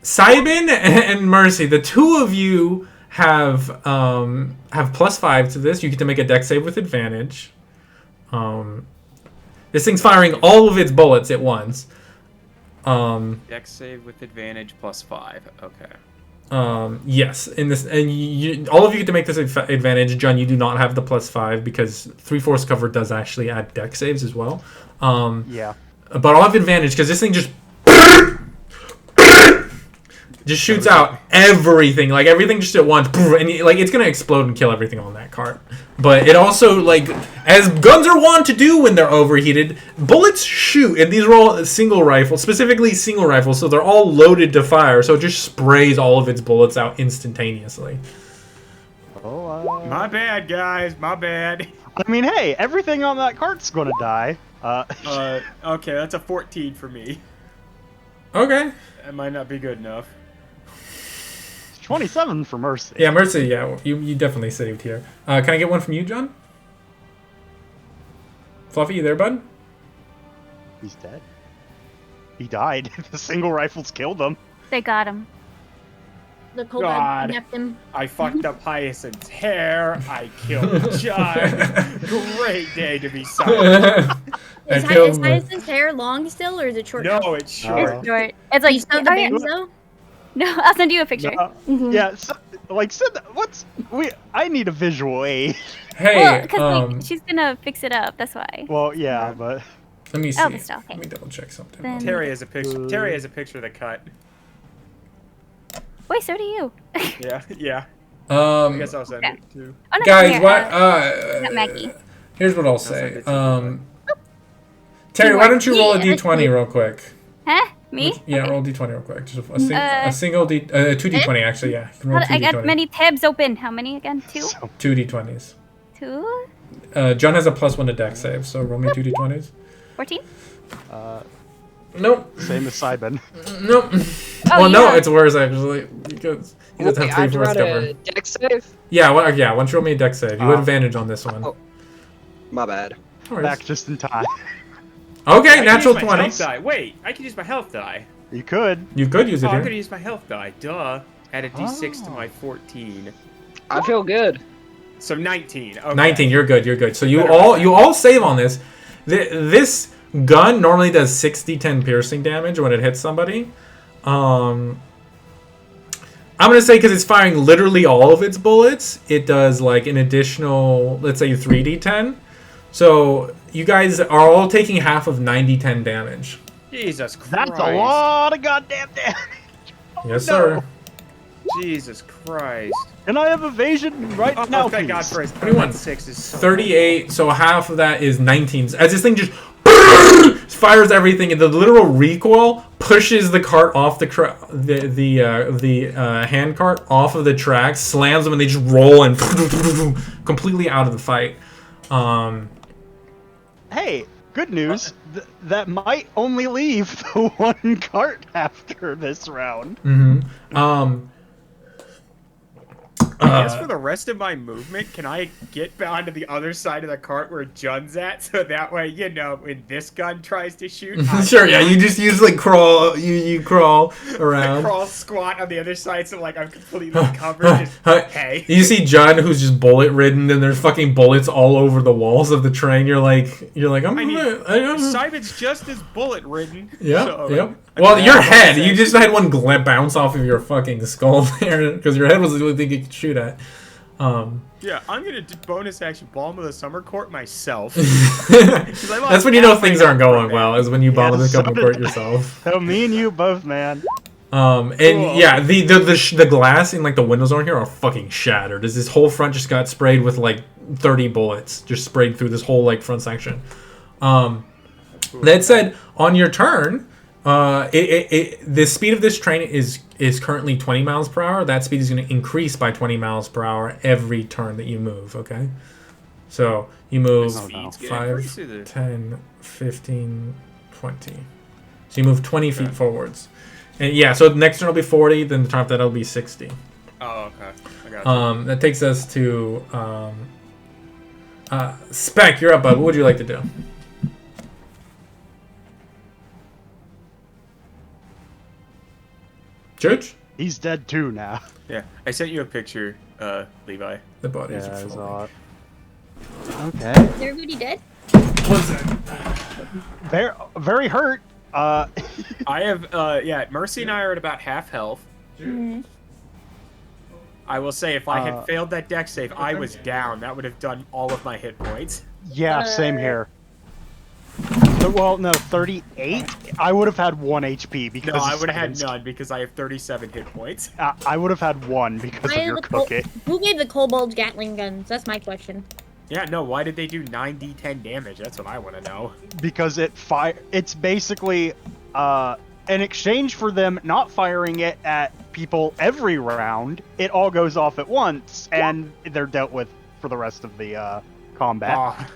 Simon and Mercy, the two of you have +5 to this. You get to make a dex save with advantage. This thing's firing all of its bullets at once. Dex save with advantage +5. Okay. Yes, in this, and all of you get to make this advantage. John, you do not have the +5 because 3/4 cover does actually add dex saves as well. Yeah. But I'll have advantage because this thing just shoots out everything, like everything just at once, and it's gonna explode and kill everything on that cart. But it also, like, as guns are wont to do when they're overheated, bullets shoot, and these are all single rifles, specifically single rifles, so they're all loaded to fire, so it just sprays all of its bullets out instantaneously. Oh, my bad, guys. My bad. I mean, hey, everything on that cart's gonna die. Okay, that's a 14 for me. Okay. That might not be good enough. 27 for Mercy. Yeah, Mercy, yeah, you definitely saved here. Can I get one from you, John? Fluffy, you there, bud? He's dead. He died. The single rifles killed him. They got him. The kobold God. kidnapped him. I fucked up Hyacinth's hair. I killed John. Great day to be silent. Is Hyacinth's hair long still, or is it short? No, it's short. It's short. It's like You still have the bangs though? No, I'll send you a picture. Mhm. Yeah, so, like, send that, I need a visual aid. Hey, Well, because she's gonna fix it up. That's why. Well, yeah, but... let me see. Oh, the stuff. Okay. Let me double check something. Then- Terry has a picture. Terry has a picture of the cut. Wait, so do you. Yeah, yeah. I Um, guess I'll send it too. Oh, no, guys, here, what? got Maggie. Here's what I'll send say. it to you, Terry, why don't you Yeah, roll a let's d20 do- real quick? Huh? Me? Yeah, Okay. roll d20 real quick. Just a single d, 2d20 actually. Yeah, you can roll I 2d20. got many tabs open. How many again? 2? 2d20s. 2? John has a +1 to dex save, so roll me 2d20s. 14? Nope. Same as Simon. Nope. Oh, well, no, yeah. it's worse actually because he doesn't Wait, I have have to 3/4 run cover. a dex save? Yeah, well, yeah. Once you roll me a dex save, you have advantage on this one. Oh. My bad. No worries. Back just in time. Okay, I can natural use my 20. health die. Wait, I can use my health die. You could. You could use it Oh, I'm here. gonna use my health die. Duh. Add a d6 to my 14. I feel good. So 19. Okay. 19. You're good. You're good. So you Better all save on this. This gun normally does 60-10 piercing damage when it hits somebody. I'm gonna say because it's firing literally all of its bullets, it does like an additional, let's say 3d10. So you guys are all taking half of 90-10 damage. Jesus Christ. That's a lot of goddamn damage. Yes, no. sir. Jesus Christ. And I have evasion right Oh, now, thank please. God for his 21. 6 is so 38. So half of that is 19. As this thing just fires everything, and the literal recoil pushes the cart off the hand cart off of the tracks, slams them, and they just roll and completely out of the fight. Hey, good news. That might only leave the one cart after this round. As for the rest of my movement, can I get onto the other side of the cart where Jun's at? So that way, you know, when this gun tries to shoot, Sure, yeah, you just usually crawl. You crawl around. I crawl squat on the other side, so like I'm completely covered. Just, hey. You see John, who's just bullet ridden, and there's fucking bullets all over the walls of the train. You're like, Simon's just as bullet ridden. Yeah, so, yep. Well, your head, you just had one bounce off of your fucking skull there, because your head was the only thing you could shoot at. Yeah, I'm gonna do bonus action Balm of the Summer Court myself. That's when you know things aren't going well, is when you bomb the so Summer Court yourself. So me and you both, man. And Cool. yeah, the glass in like the windows on here are fucking shattered. As this whole front just got sprayed with like 30 bullets, just sprayed through this whole like front section. That said, on your turn, the speed of this train is currently 20 miles per hour. That speed is going to increase by 20 miles per hour every turn that you move. Okay, so you move Speed's getting 5, increased. 10, 15, 20. So you move 20 feet forwards. And yeah, so the next turn will be 40, then the turn after that will be 60. Oh, okay. I got you. That takes us to Spec, you're up, bud. What would you like to do? Judge? He's dead too now. Yeah, I sent you a picture, Levi. The bodies Yeah, are I full. saw it. Okay. Is everybody dead? What's that? Very, very hurt. I have, yeah, Mercy and I are at about half health. Mhm. I will say, if I had failed that deck save, I was down. That would have done all of my hit points. Yeah, same here. Well, no, 38. I would have had 1 HP because No, of I would have had Simon's- none because I have 37 hit points. I would have had 1 because Why of your are the col- cookie. Who gave the kobolds Gatling guns? That's my question. Yeah, no, why did they do 9d10 damage? That's what I want to know. Because it's basically in exchange for them not firing it at people every round, it all goes off at once and they're dealt with for the rest of the combat. Ah.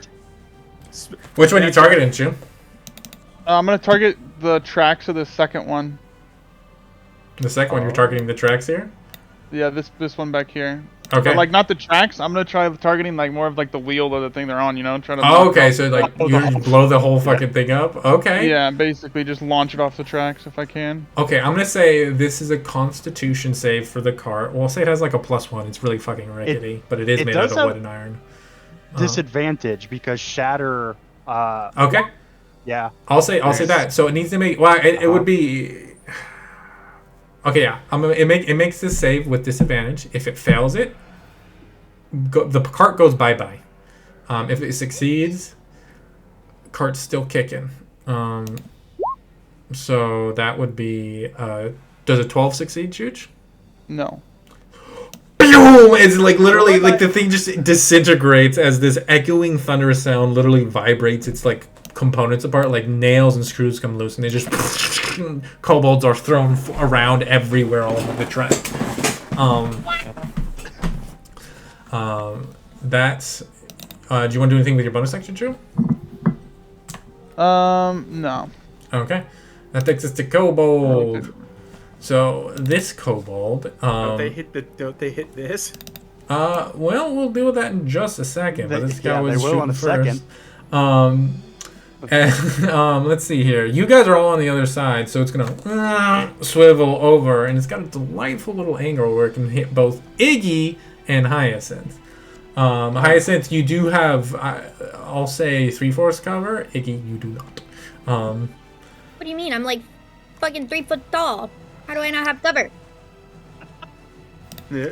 Which one are you targeting, Chu? I'm gonna target the tracks of the second one. The second one, you're targeting the tracks here? Yeah, this one back here. Okay. But like not the tracks. I'm gonna try targeting like more of like the wheel of the thing they're on. You know, try to. Oh, knock okay, off- so like you blow the whole fucking thing up? Okay. Yeah, basically just launch it off the tracks if I can. Okay, I'm gonna say this is a Constitution save for the cart. Well, I'll say it has like a +1. It's really fucking rickety, but it is it made out does of have- wood and iron. Disadvantage because shatter. Okay, Yeah. I'll say that. So it needs to make. Well, it would be. Okay, yeah. It makes this save with disadvantage. If it fails it, the cart goes bye-bye. If it succeeds, cart's still kicking. So that would be... does a 12 succeed, Chooch? No. Boom! It's like literally, like the thing just disintegrates as this echoing thunderous sound literally vibrates its like components apart. Like nails and screws come loose, and they just kobolds are thrown around everywhere all over the track. That's. Do you want to do anything with your bonus action, Drew? No. Okay, that takes us to kobold. So this kobold. Don't they hit this? Well, we'll deal with that in just a second. But this guy was they will in a shooting first. second. Let's see here. You guys are all on the other side, so it's gonna swivel over, and it's got a delightful little angle where it can hit both Iggy and Hyacinth. Hyacinth, you do have, I'll say 3/4 cover. Iggy, you do not. What do you mean? I'm like fucking 3 foot tall. How do I not have cover? Yeah.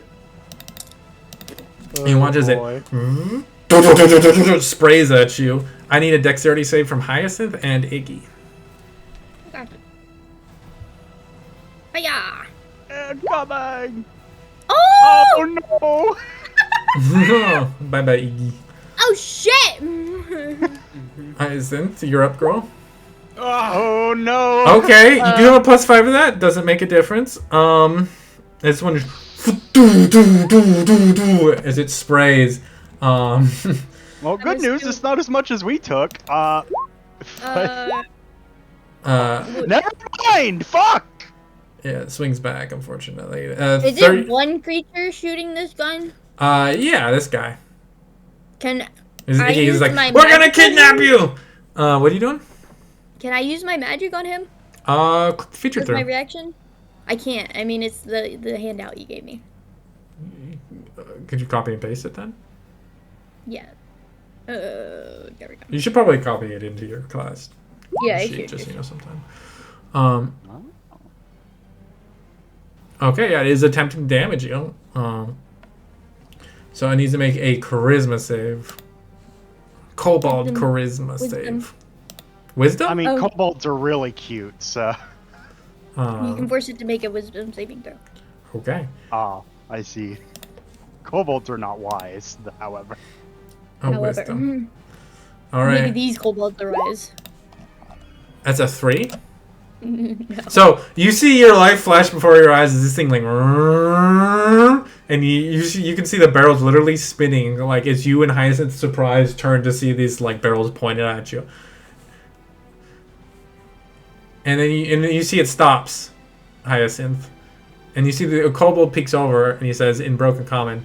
He watches it. Sprays at you. I need a dexterity save from Hyacinth and Iggy. Okay. Hiya! Incoming! Oh! Oh no! Bye bye, Iggy. Oh shit! Hyacinth, you're up, girl. Oh no! Okay, you do have a +5 of that. Doesn't make a difference. This one as it sprays. Well, good news. It's not as much as we took. Never Never mind. Fuck. Yeah, it swings back. Unfortunately. Is it one creature shooting this gun? Yeah, this guy. Can He's like, we're gonna kidnap you. What are you doing? Can I use my magic on him? Feature With through. my reaction? I can't. I mean, it's the handout you gave me. Could you copy and paste it then? Yeah. There we go. You should probably copy it into your class. Yeah, I sheet, should. just sometime. Okay, yeah, it is attempting to damage you. So it needs to make a charisma save. Kobold charisma save. Wisdom? I mean, kobolds are really cute, so. You can force it to make a wisdom saving throw. Okay. Ah, I see. Kobolds are not wise, however. Wisdom. All right. Maybe these kobolds are wise. That's a 3? No. So you see your life flash before your eyes as this thing like, and you can see the barrels literally spinning, like it's you and Hyacinth surprised turn to see these like barrels pointed at you, and then you see it stops, Hyacinth, and you see the kobold peeks over and he says in broken common,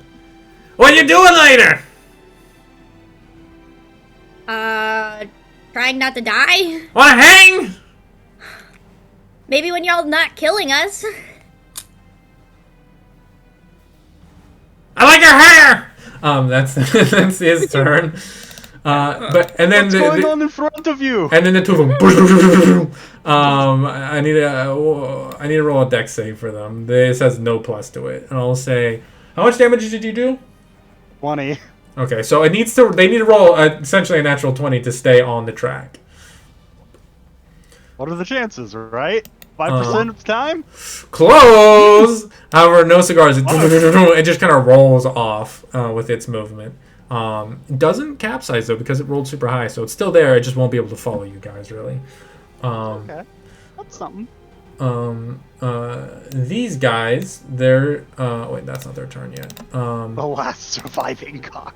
"What you doing later?" Trying not to die. Wanna hang? Maybe when y'all not killing us. I like your hair. That's that's his turn. And then What's going on in front of you? And then the two of them. I need to roll a dex save for them. This has no plus to it, and I'll say, how much damage did you do? 20. Okay, so they need to roll essentially a natural 20 to stay on the track. What are the chances, right? 5% of the time? Close! However, no cigars. It just kind of rolls off with its movement. It doesn't capsize, though, because it rolled super high, so it's still there. It just won't be able to follow you guys, really. Okay. That's something. These guys, they're... wait, that's not their turn yet. The last surviving god.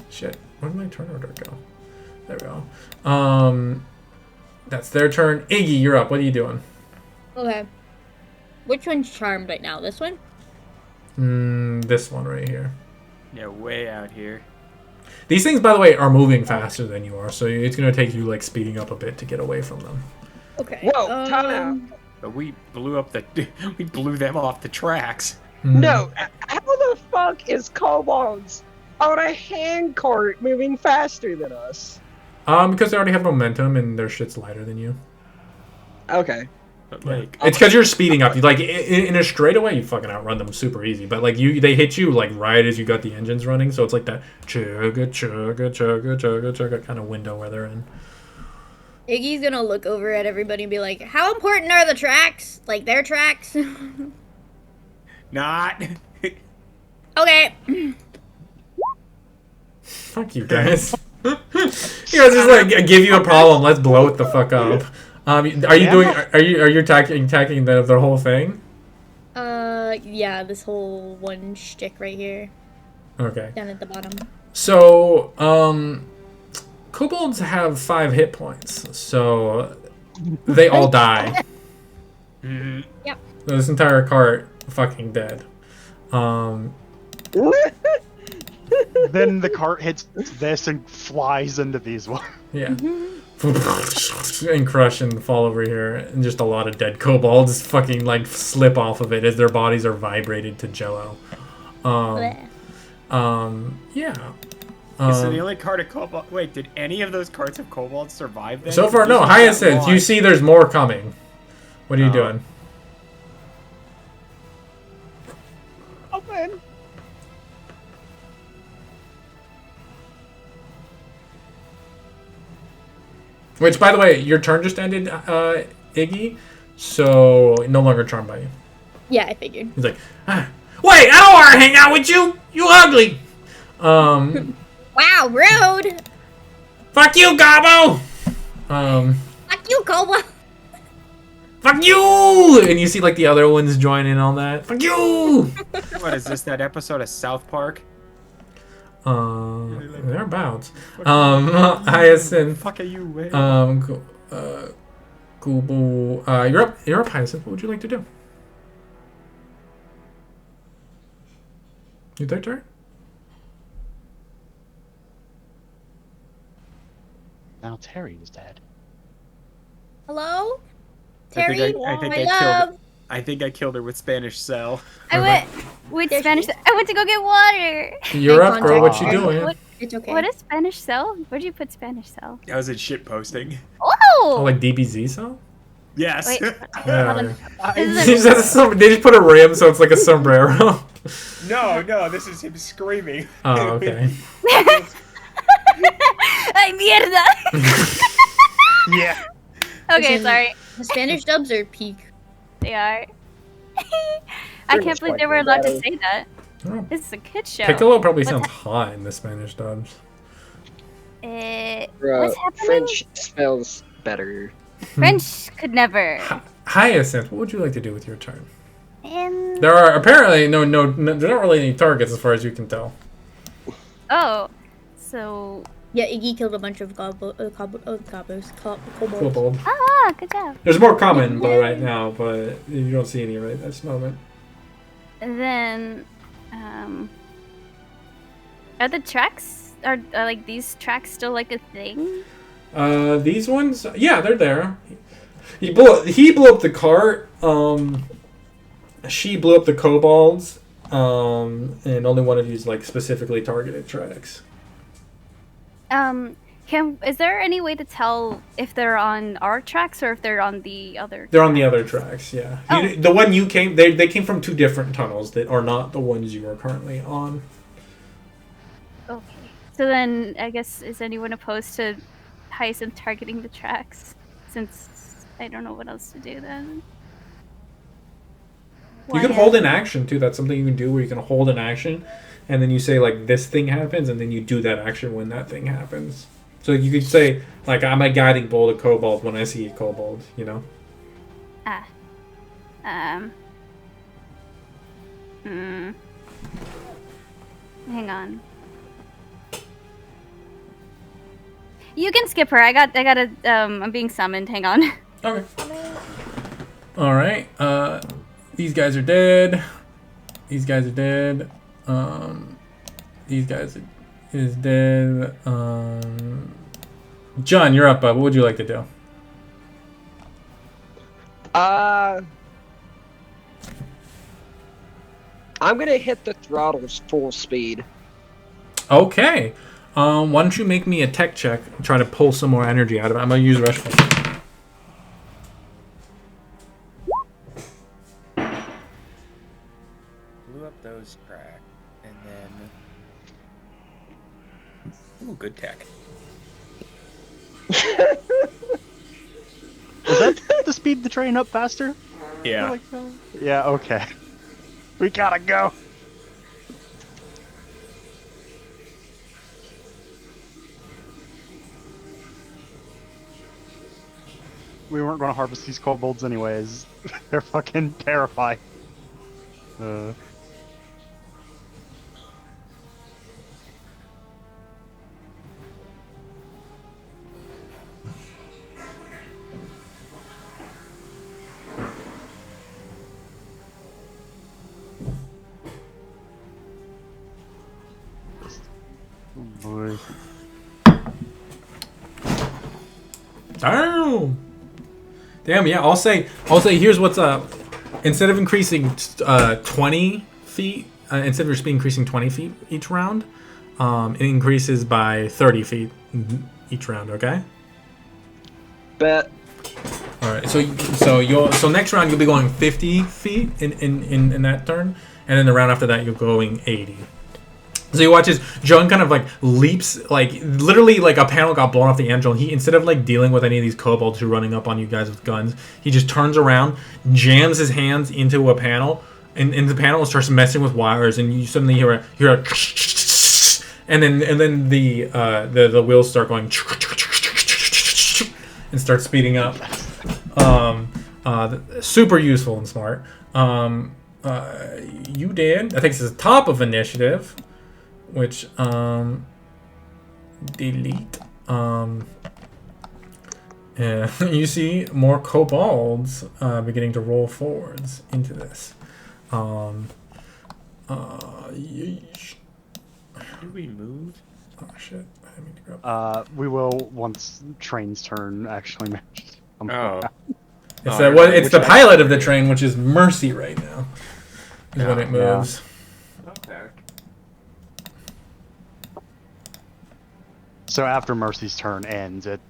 Shit. Where did my turn order go? There we go. That's their turn. Iggy, you're up. What are you doing? Okay. Which one's charmed right now? This one? This one right here. Yeah, way out here. These things, by the way, are moving faster than you are, so it's going to take you, like, speeding up a bit to get away from them. Okay. Whoa, time out. But we blew them off the tracks. No, how the fuck is kobolds on a hand cart moving faster than us? Because they already have momentum and their shit's lighter than you. Okay. Like, it's because you're speeding up. Like in a straightaway, you fucking outrun them super easy. But like they hit you like right as you got the engines running, so it's like that chugga chugga chugga chugga chugga kind of window where they're in. Iggy's gonna look over at everybody and be like, "How important are the tracks? Like their tracks?" not. Okay. Fuck you guys. You guys just like give you a problem. Let's blow it the fuck up. Are you doing? Are you attacking the whole thing? Yeah, this whole one shtick right here. Okay. Down at the bottom. So, kobolds have 5 hit points, so they all die. Yep. This entire cart fucking dead. Then the cart hits this and flies into these ones. Yeah. And crush and fall over here, and just a lot of dead kobolds fucking like slip off of it as their bodies are vibrated to jello. Yeah. So the only cart of kobold. Wait, did any of those carts of kobolds survive? Then? So far, no. Hyacinth, you see, there's more coming. What are you doing? Oh man. Which, by the way, your turn just ended, Iggy, so no longer charmed by you. Yeah, I figured. He's like, wait, I don't want to hang out with you. You ugly. Wow, rude. Fuck you, Gobbo. Fuck you, Cobra. Fuck you. And you see like the other ones join in on that. Fuck you. What is this? That episode of South Park? Thereabouts. Hyacinth. Fuck are you? Google. You're up, Hyacinth. What would you like to do? Your third turn? Now Terry is dead. Hello? Terry? I think I killed her with Spanish cell. I went with Spanish. I went to go get water. You're up, girl. What you doing? It's okay. What is Spanish cell? Where'd you put Spanish cell? I was in shit posting. Oh, Oh! like DBZ cell? Yes. Wait. Yeah. This is They just put a rim, so it's like a sombrero. No, this is him screaming. Oh, okay. Ay, mierda! Yeah. Okay, sorry. The Spanish dubs are peak. They are. I can't believe they were allowed to say that. Oh. This is a kid show. Piccolo probably What's sounds hot in the Spanish dubs. What's happening? French smells better. French could never. Hyacinth, what would you like to do with your turn? There are apparently no, there's not really any targets as far as you can tell. Oh, so. Yeah, Iggy killed a bunch of kobolds. Kobold. Ah, good job. There's more coming, but right now, but you don't see any right at this moment. And then, are the tracks are like these tracks still like a thing? These ones, yeah, they're there. He blew up the cart. She blew up the kobolds. And only one of you's like specifically targeted tracks. Is there any way to tell if they're on our tracks or if they're on the other? They're on the other tracks, yeah. Oh. The one you came, they came from 2 different tunnels that are not the ones you are currently on. Okay. So then, I guess, is anyone opposed to Hyacinth targeting the tracks? Since I don't know what else to do then. You can hold an action too. That's something you can do where you can hold an action, and then you say like this thing happens, and then you do that action when that thing happens. So you could say like I'm a guiding bolt of kobold when I see a kobold. You know. Hang on. You can skip her. I'm being summoned. Hang on. Okay. All right. These guys are dead. These guys are dead. These guys is dead. John, you're up. What would you like to do? I'm gonna hit the throttles full speed. Okay. Why don't you make me a tech check and try to pull some more energy out of it? I'm gonna use rush. up those tracks, and then... Ooh, good tech. Was that to speed the train up faster? Yeah. Yeah, okay. We gotta go. We weren't gonna harvest these kobolds anyways. They're fucking terrifying. Oh boy. Damn, yeah, I'll say here's what's up. Instead of increasing 20 feet, instead of your speed increasing 20 feet each round, it increases by 30 feet each round, okay? Bet. Alright, so next round you'll be going 50 feet in that turn, and then the round after that you're going 80. So you watch as John kind of like leaps, like literally like a panel got blown off the angel, and he, instead of like dealing with any of these kobolds who are running up on you guys with guns, he just turns around, jams his hands into a panel, and the panel and starts messing with wires, and you suddenly hear a and then the wheels start going and start speeding up. Super useful and smart. You did. I think this is the top of initiative. Which delete. And you see more kobolds beginning to roll forwards into this. Yeesh. Did we move? Oh shit! I didn't mean to grab. We will once train's turn actually matches. Oh. It's the pilot of the train, which is Mercy right now. Is when it moves. Okay. So after Mercy's turn ends, it...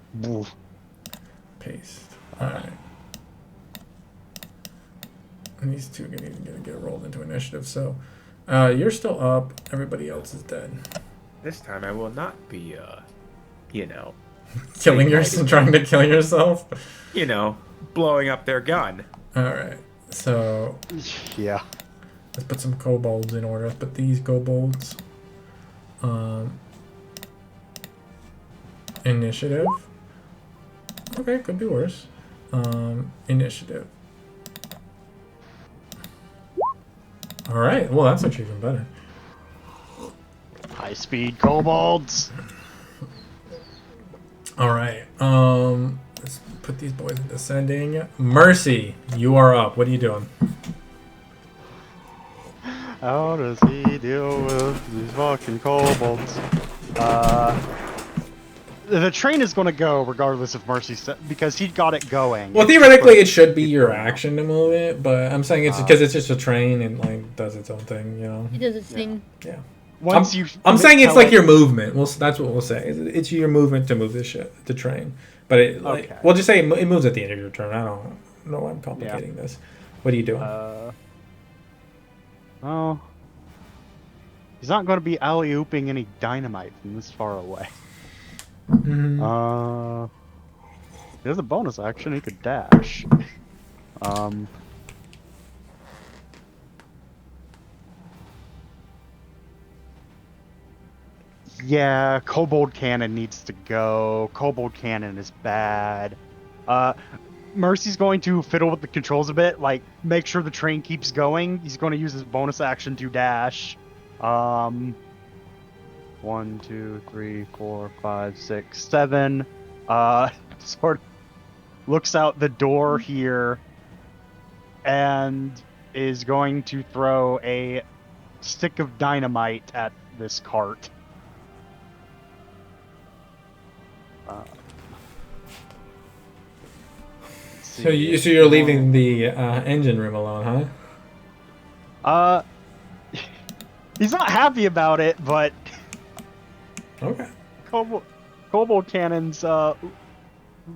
Paste. Alright. And these two are gonna get rolled into initiative, so... you're still up, everybody else is dead. This time I will not be, you know... Killing yourself? Trying to kill yourself? You know, blowing up their gun. Alright, so... Yeah. Let's put some kobolds in order. Let's put these kobolds. Initiative. Okay, could be worse. Initiative. Alright, well that's actually even better. High speed kobolds. Alright, let's put these boys in descending. Mercy, you are up. What are you doing? How does he deal with these fucking kobolds? The train is going to go regardless of Mercy, because he got it going. Well, theoretically, it should be your action to move it, but I'm saying it's because it's just a train and like does its own thing, you know. It does its thing. Yeah. I'm saying it's like your movement. Well, that's what we'll say. It's your movement to move this shit, the train. But it, like, okay. We'll just say it moves at the end of your turn. I don't know why I'm complicating this. What are you doing? Oh, he's not going to be alley-ooping any dynamite from this far away. Mm-hmm. There's a bonus action. He could dash. Yeah, Kobold Cannon needs to go. Kobold Cannon is bad. Mercy's going to fiddle with the controls a bit, like make sure the train keeps going. He's going to use his bonus action to dash. 1, 2, 3, 4, 5, 6, 7. Sort of looks out the door here and is going to throw a stick of dynamite at this cart. So you're leaving the engine room alone, huh? He's not happy about it, but okay. Kobold Cannon's a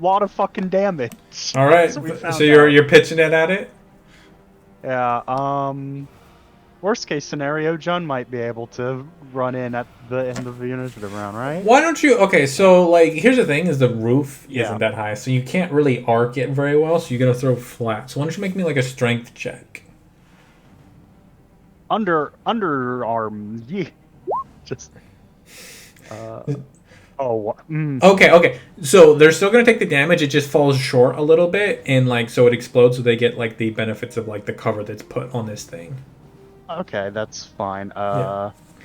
lot of fucking damage. All right. So you're pitching it at it. Yeah. Worst case scenario, John might be able to run in at the end of the initiative round, right? Why don't you? Okay, so like, here's the thing: is the roof Yeah. isn't that high, so you can't really arc it very well. So you're gonna throw flat. So why don't you make me like a strength check? Underarm. Yeah. Just. Okay. So they're still gonna take the damage. It just falls short a little bit, and like so it explodes. So they get like the benefits of like the cover that's put on this thing. Okay, that's fine.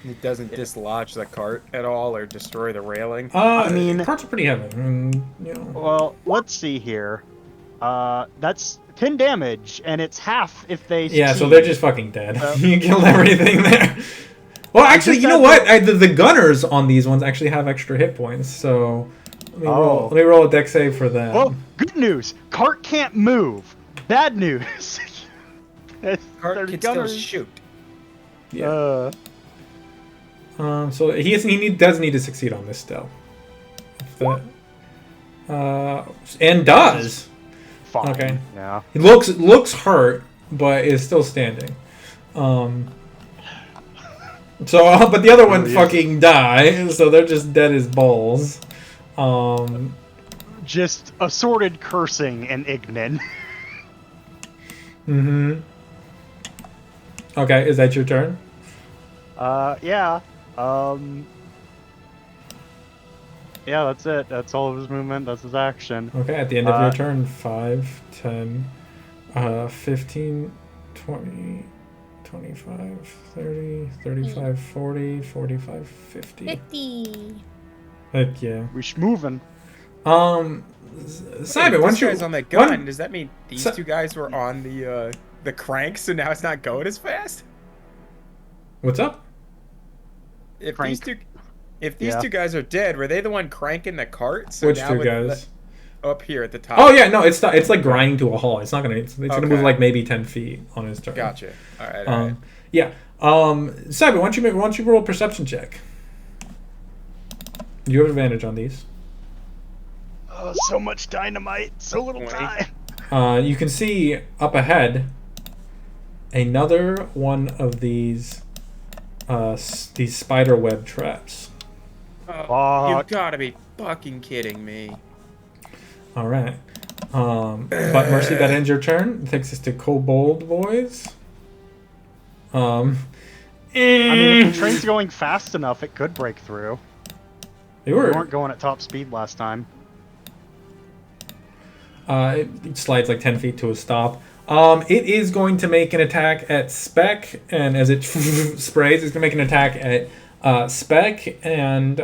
It doesn't dislodge the cart at all or destroy the railing. I mean, carts are pretty heavy. Well, let's see here. That's 10 damage, and it's half if they succeed. Yeah, so they're just fucking dead. You killed everything there. Well, actually, you know what? The gunners on these ones actually have extra hit points, so let me roll a dex save for them. Well, good news. Cart can't move. Bad news. Cart can still shoot. Yeah. So he does need to succeed on this still. And does. Fine. Okay. Yeah. He looks hurt, but is still standing. So, but the other one fucking dies, so they're just dead as balls. Just assorted cursing and ignin. Mm-hmm. Okay, is that your turn? Yeah. Yeah, that's it. That's all of his movement. That's his action. Okay, at the end of your turn, 5, 10, 15, 20, 25, 30, 35, 40, 45, 50. 50. Heck yeah. We're moving. Simon, once you're on the gun, does that mean these two guys were on the crank, so now it's not going as fast? What's up? If these two guys are dead, were they the one cranking the cart? So Which now two guys? Up here at the top. Oh yeah, no, it's not. It's like grinding to a halt. It's not gonna. It's gonna move like maybe 10 feet on his turn. Gotcha. All right. Yeah. Simon, why don't you roll a perception check? You have advantage on these. Oh, so much dynamite, so little time. You can see up ahead another one of these spider web traps. You gotta be fucking kidding me. All right. But Mercy, that ends your turn. It takes us to kobold boys. I mean, if the train's going fast enough, it could break through. We weren't going at top speed last time. It slides like 10 feet to a stop. It is going to make an attack at Spec, and as it sprays, it's going to make an attack at Spec and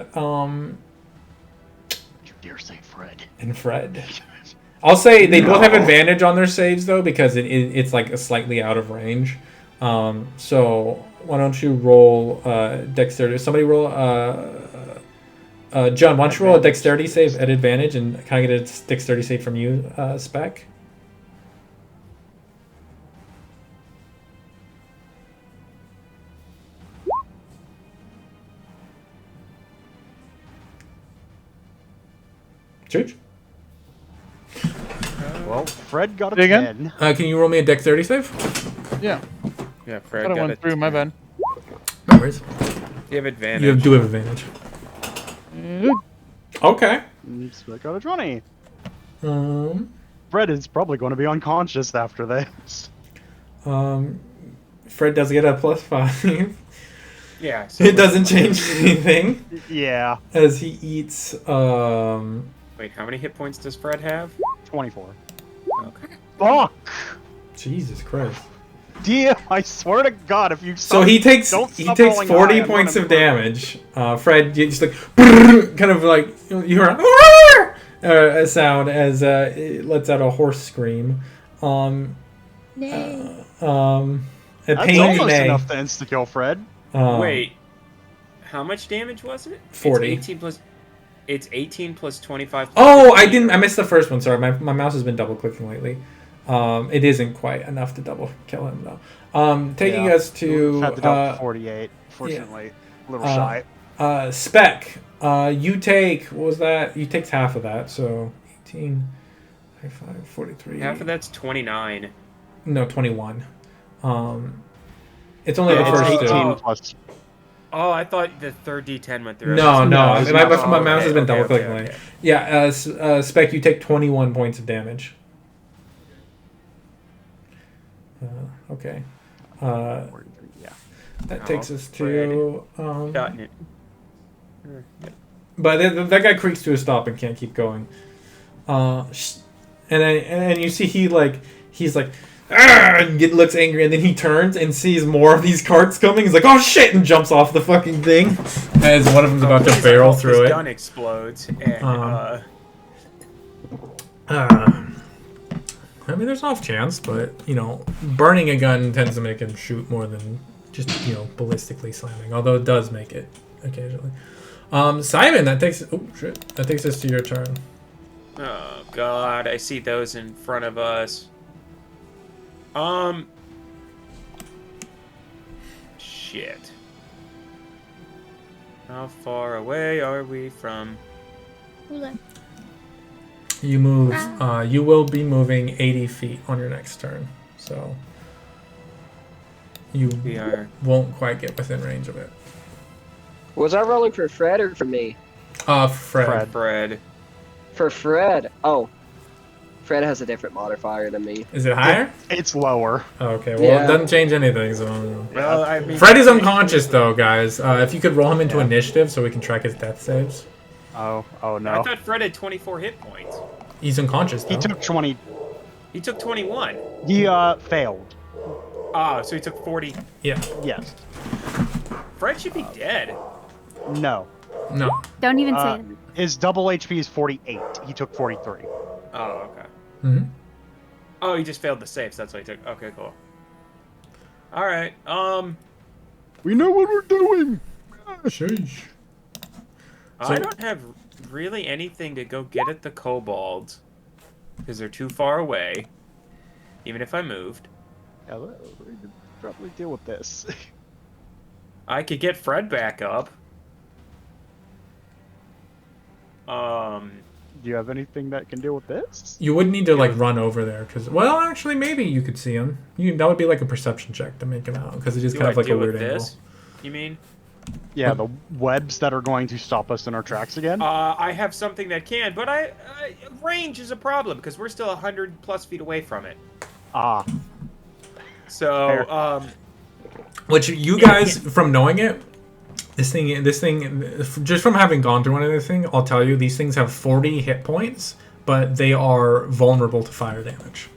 You dare say Fred. And Fred. I'll say they both have advantage on their saves though, because it's like slightly out of range. So why don't you roll dexterity? Somebody roll John, why don't you roll a dexterity save at advantage, and can I get a dexterity save from you, Spec? Church? Well, Fred got a 10. Can you roll me a dexterity save? Yeah. Yeah, Fred got went through, my bad. No worries. You have advantage. You do have advantage. Okay. Spec got a 20. Fred is probably going to be unconscious after this. Fred does get a +5. Yeah. So it doesn't change anything. Yeah. As he eats. Wait, how many hit points does Fred have? 24. Okay. Fuck! Jesus Christ. Damn, I swear to God, if you So he takes 40 points of damage. Fred, you just like kind of like you hear a sound as it lets out a horse scream. A That's pain almost neigh. enough to insta-kill Fred. Wait, how much damage was it? 40. It's 18 plus 25. Oh, I missed the first one. Sorry, my mouse has been double clicking lately. It isn't quite enough to double kill him though. Taking us to had to double 48. Fortunately, a little shy. Spec. You take, what was that? You take half of that, so 18, 25, 43. Half of that's 29. No, 21. It's only the It's first 18 two. plus. Oh, I thought the third D10 went through. No, No, no. it's My, not. my mouse has been Okay, double clicking. okay. Yeah, Spec, you take 21 points of damage. Okay. Yeah. That takes us to. Gotten it. But that guy creaks to a stop and can't keep going. And then you see he's like, "Argh!" and looks angry, and then he turns and sees more of these carts coming. He's like, "Oh shit!" and jumps off the fucking thing as one of them's about to barrel through his it. gun explodes, and I mean, there's an off chance, but burning a gun tends to make him shoot more than just ballistically slamming. Although it does make it occasionally. Simon, that takes us to your turn. oh god, I see those in front of us. Shit. How far away are we from? You move. You will be moving 80 feet on your next turn, so you won't quite get within range of it. Was I rolling for Fred or for me? Fred. For Fred. Oh. Fred has a different modifier than me. Is it higher? It's lower. Okay, well, Yeah. it doesn't change anything, so... Well, I mean, Fred is unconscious, though, guys. If you could roll him into initiative so we can track his death saves. Oh no. I thought Fred had 24 hit points. He's unconscious, though. He took 20. He took 21. He failed. Oh, so he took 40. Yeah. Yes. Fred should be dead. No. No. Don't even say that. His double HP is 48. He took 43. Oh, okay. Mm-hmm. Oh, he just failed the save, so that's why he took... Okay, cool. Alright, We know what we're doing. Sheesh. I don't have really anything to go get at the kobolds. Because they're too far away. Even if I moved. Yeah, we could probably deal with this. I could get Fred back up. Do you have anything that can deal with this? You would need to, run over there, because... Well, actually, maybe you could see him. That would be like a perception check to make him out, because it is kind of like a weird angle. You mean? Yeah, the webs that are going to stop us in our tracks again? I have something that can, but range is a problem, because we're still 100 plus feet away from it. Ah. So, Which you guys, from knowing it, this thing, just from having gone through one of this thing, I'll tell you, these things have 40 hit points, but they are vulnerable to fire damage.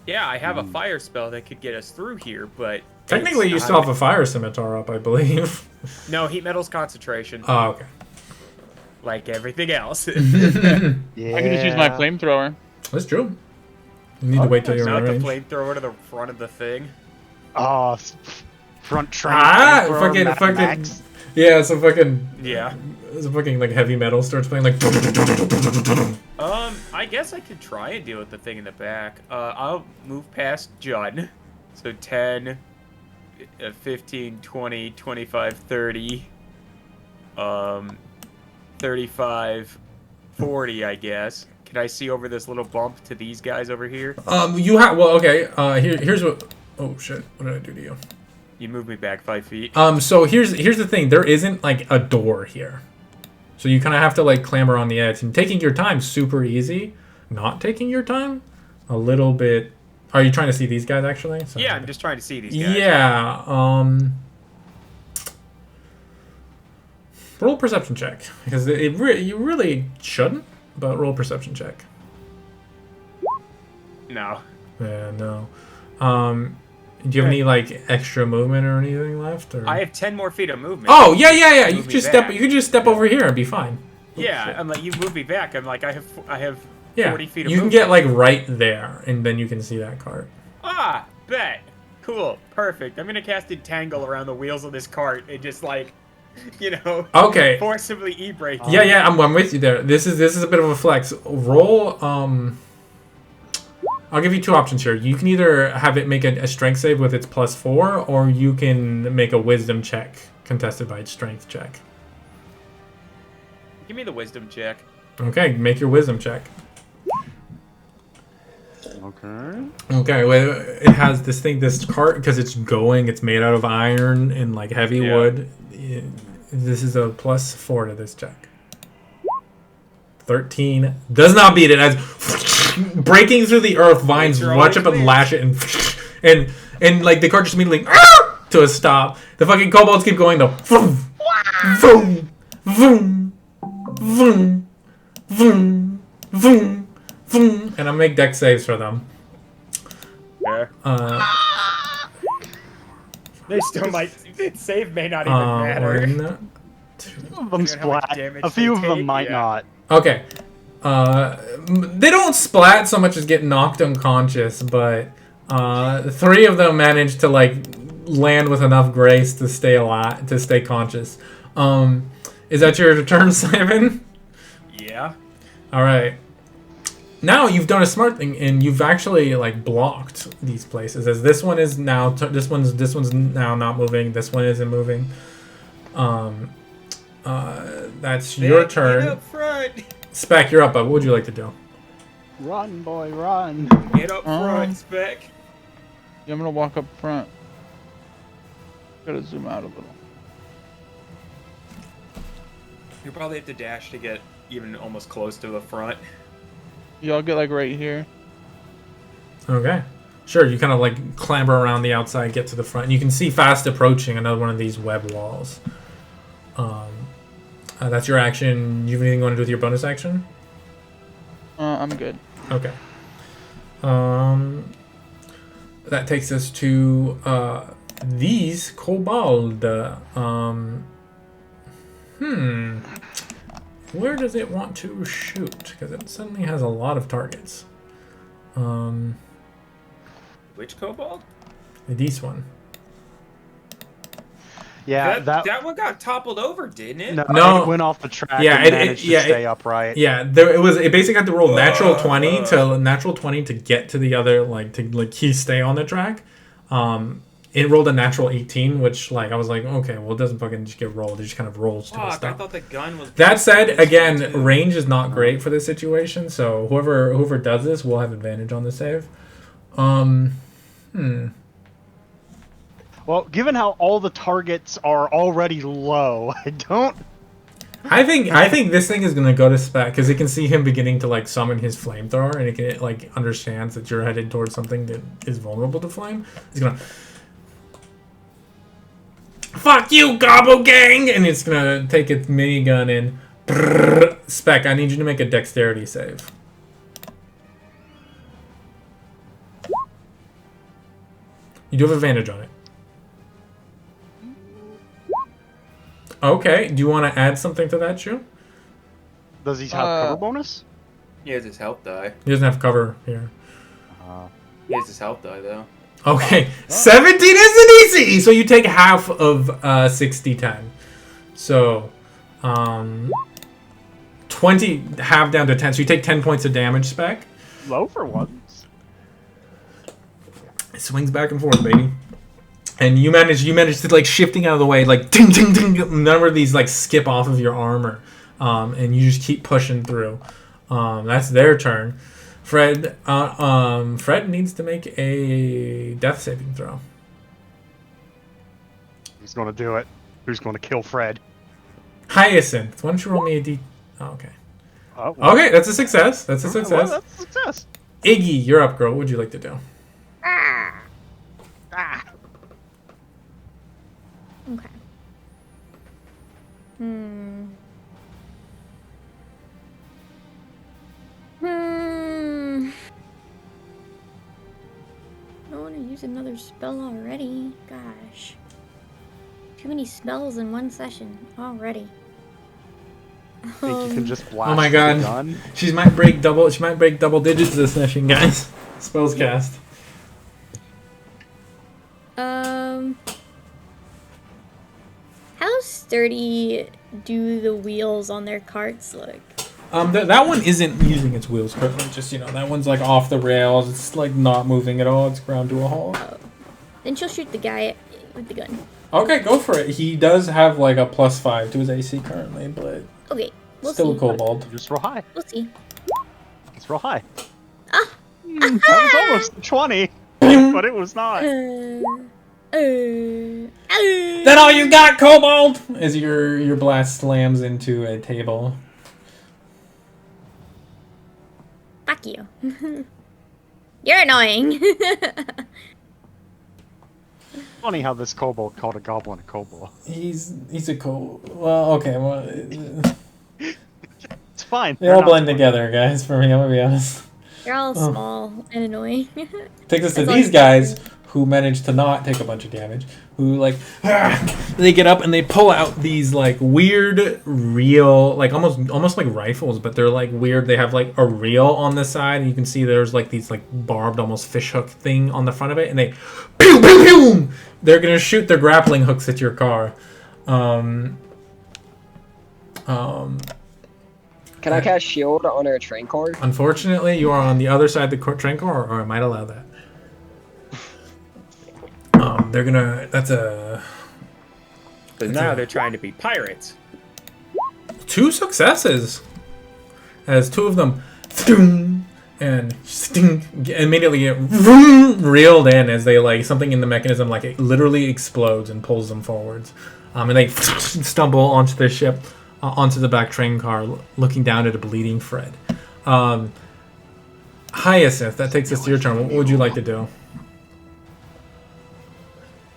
yeah, I have a fire spell that could get us through here, but... Technically, you still have a fire scimitar up, I believe. No, heat metal's concentration. Oh, okay. Like everything else. Yeah. I can just use my flamethrower. That's true. You need to wait till you're in Not the range. flamethrower to the front of the thing. Oh, front train. Fucking. Yeah, so fucking. Yeah. It's fucking heavy metal starts playing like. I guess I could try and deal with the thing in the back. I'll move past Judd. So 10, 15, 20, 25, 30, 35, 40, I guess. Can I see over this little bump to these guys over here? You have. Well, okay. Here's what. Oh shit! What did I do to you? You moved me back 5 feet. So here's the thing. There isn't a door here, so you kind of have to clamber on the edge. And taking your time, super easy. Not taking your time, a little bit. Are you trying to see these guys actually? So, yeah, I'm just trying to see these guys. Yeah. Roll a perception check because you really shouldn't, but roll a perception check. No. Yeah, no. Do you have any extra movement or anything left? Or? I have 10 more feet of movement. Oh yeah. You Move could me just back. You could just step over here and be fine. Yeah, I'm like, you move me back. I'm like, I have Yeah, 40 feet of you can movement. get right there, and then you can see that cart. Ah, bet. Cool, perfect. I'm gonna cast Entangle around the wheels of this cart and just Okay. forcibly e-brake. Yeah, I'm with you there. This is a bit of a flex. Roll. I'll give you two options here. You can either have it make a strength save with its +4, or you can make a wisdom check contested by its strength check. Give me the wisdom check. Okay, make your wisdom check. Okay. Okay, well, it has this cart, because it's made out of iron and like heavy wood. This is a +4 to this check. 13 does not beat it, as breaking through the earth, vines rush up and lash it, and like the cart just immediately to a stop. The fucking kobolds keep going though. Vroom, vroom, vroom, vroom, vroom, vroom, vroom, and I make dex saves for them. Yeah. They still might. Save may not even matter. Some of them splat. A few of them might not. Okay. They don't splat so much as get knocked unconscious, but 3 of them manage to like land with enough grace to stay alive, to stay conscious. Is that your turn, Simon? Yeah. All right. Now you've done a smart thing, and you've actually like blocked these places. As this one is now, this one's now not moving. This one isn't moving. That's your turn. Get up front. Spec, you're up. What would you like to do? Run, boy, run. Get up front, Spec. Yeah, I'm gonna walk up front. Gotta zoom out a little. You probably have to dash to get even almost close to the front. Y'all get like right here. Okay. Sure, you kind of like clamber around the outside, get to the front, and you can see fast approaching another one of these web walls. That's your action. You have anything you want to do with your bonus action? I'm good. Okay. That takes us to these kobold. Where does it want to shoot? Because it suddenly has a lot of targets. Which kobold? This one. Yeah, that one got toppled over, didn't it? No, it went off the track. Yeah, and managed to stay upright. Yeah, it basically had to roll natural 20 to get to the other, like he stay on the track. It rolled a natural 18, which like I was like, okay, well it doesn't fucking just get rolled; it just kind of rolls to a stop. I thought the gun was. That said, again, range is not great for this situation, so whoever does this will have advantage on the save. Well, given how all the targets are already low, I think this thing is gonna go to Spec because it can see him beginning to like summon his flamethrower, and it like understands that you're headed towards something that is vulnerable to flame. He's gonna. Fuck you, Gobble Gang! And it's gonna take its minigun and... Spec, I need you to make a dexterity save. You do have advantage on it. Okay, do you want to add something to that, Shu? Does he have cover bonus? He has his health die. He doesn't have cover here. He has his health die, though. Okay, 17 isn't easy! So you take half of 60-10. So, 20 half down to 10. So you take 10 points of damage, Spec. Low for once. It swings back and forth, baby. And you manage to like shifting out of the way, like ding ding ding. None of these like skip off of your armor, and you just keep pushing through. That's their turn. Fred needs to make a death saving throw. Who's going to do it? Who's going to kill Fred? Hyacinth, why don't you roll me a d... Oh, okay. Oh, well. Okay, that's a success. That's a success. Well, that's a success. Iggy, you're up, girl. What would you like to do? Okay. I don't want to use another spell already. Gosh. Too many spells in one session already. I think you can just blast oh my the god. gun. She might break double digits this session, guys. Spells cast. How sturdy do the wheels on their carts look? That one isn't using its wheels currently. Just, that one's like off the rails. It's like not moving at all. It's ground to a halt. Oh. Then she'll shoot the guy with the gun. Okay, go for it. He does have like a +5 to his AC currently, but okay, we'll still see. a kobold. Just roll high. We'll see. Let's roll high. Ah, That was almost a 20, but it was not. Then all you got, kobold, as your blast slams into a table. Fuck you. You're annoying. Funny how this kobold called a goblin a kobold. He's a kobold. Well, okay, well, It's fine. they all blend together, guys. For me, I'm gonna be honest. You're all small and annoying. Takes us to these guys who manage to not take a bunch of damage. Who like they get up and they pull out these like weird reel, like almost like rifles, but they're like weird. They have like a reel on the side, and you can see there's like these like barbed, almost fishhook thing on the front of it, and they pew pew pew. They're gonna shoot their grappling hooks at your car. Can I cast shield on our train car? Unfortunately, you are on the other side of the train car, or I might allow that. They're gonna. So now they're trying to be pirates. 2 successes. As 2 of them, and immediately get reeled in as they like something in the mechanism like it literally explodes and pulls them forwards, and they stumble onto the ship, onto the back train car, looking down at a bleeding Fred. Hyacinth, that takes us to your turn. What would you like to do?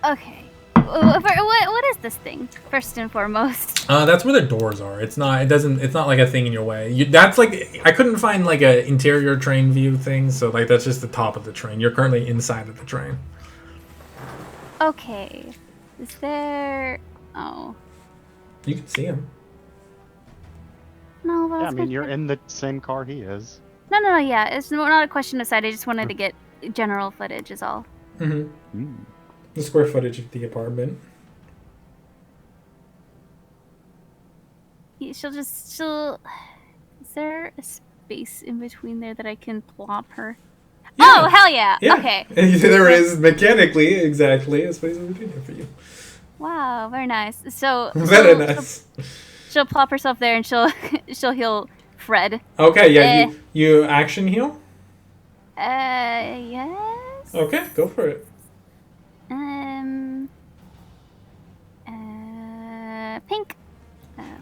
Okay. What is this thing? First and foremost. That's where the doors are. It's not. It's not like a thing in your way. That's like I couldn't find like a interior train view thing. So like that's just the top of the train. You're currently inside of the train. Okay. Is there? Oh. You can see him. No, Yeah, I mean you're in the same car he is. No. Yeah, it's not a question of sight. I just wanted to get general footage. Is all. Mm-hmm. The square footage of the apartment. She'll. Is there a space in between there that I can plop her? Yeah. Oh, hell yeah. Okay. There is mechanically exactly a space in between there for you. Wow, very nice. So very nice. She'll plop herself there and she'll heal Fred. Okay, yeah. You action heal? Yes. Okay, go for it. Pink.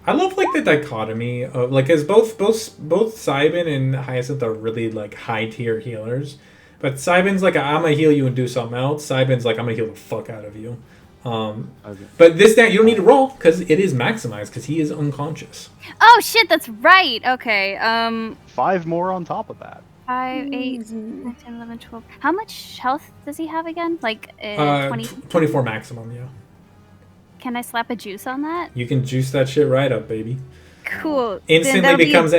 I love like the dichotomy of like as both Cybin and Hyacinth are really like high tier healers, but Cybin's like I'm gonna heal you and do something else. Cybin's like I'm gonna heal the fuck out of you. Okay. But this you don't need to roll because it is maximized because he is unconscious. Oh shit, that's right. Okay. 5 more on top of that. 5, 8, 9, 10, 11, 12. How much health does he have again? Like 20. 24 maximum, yeah. Can I slap a juice on that? You can juice that shit right up, baby. Cool. Instantly becomes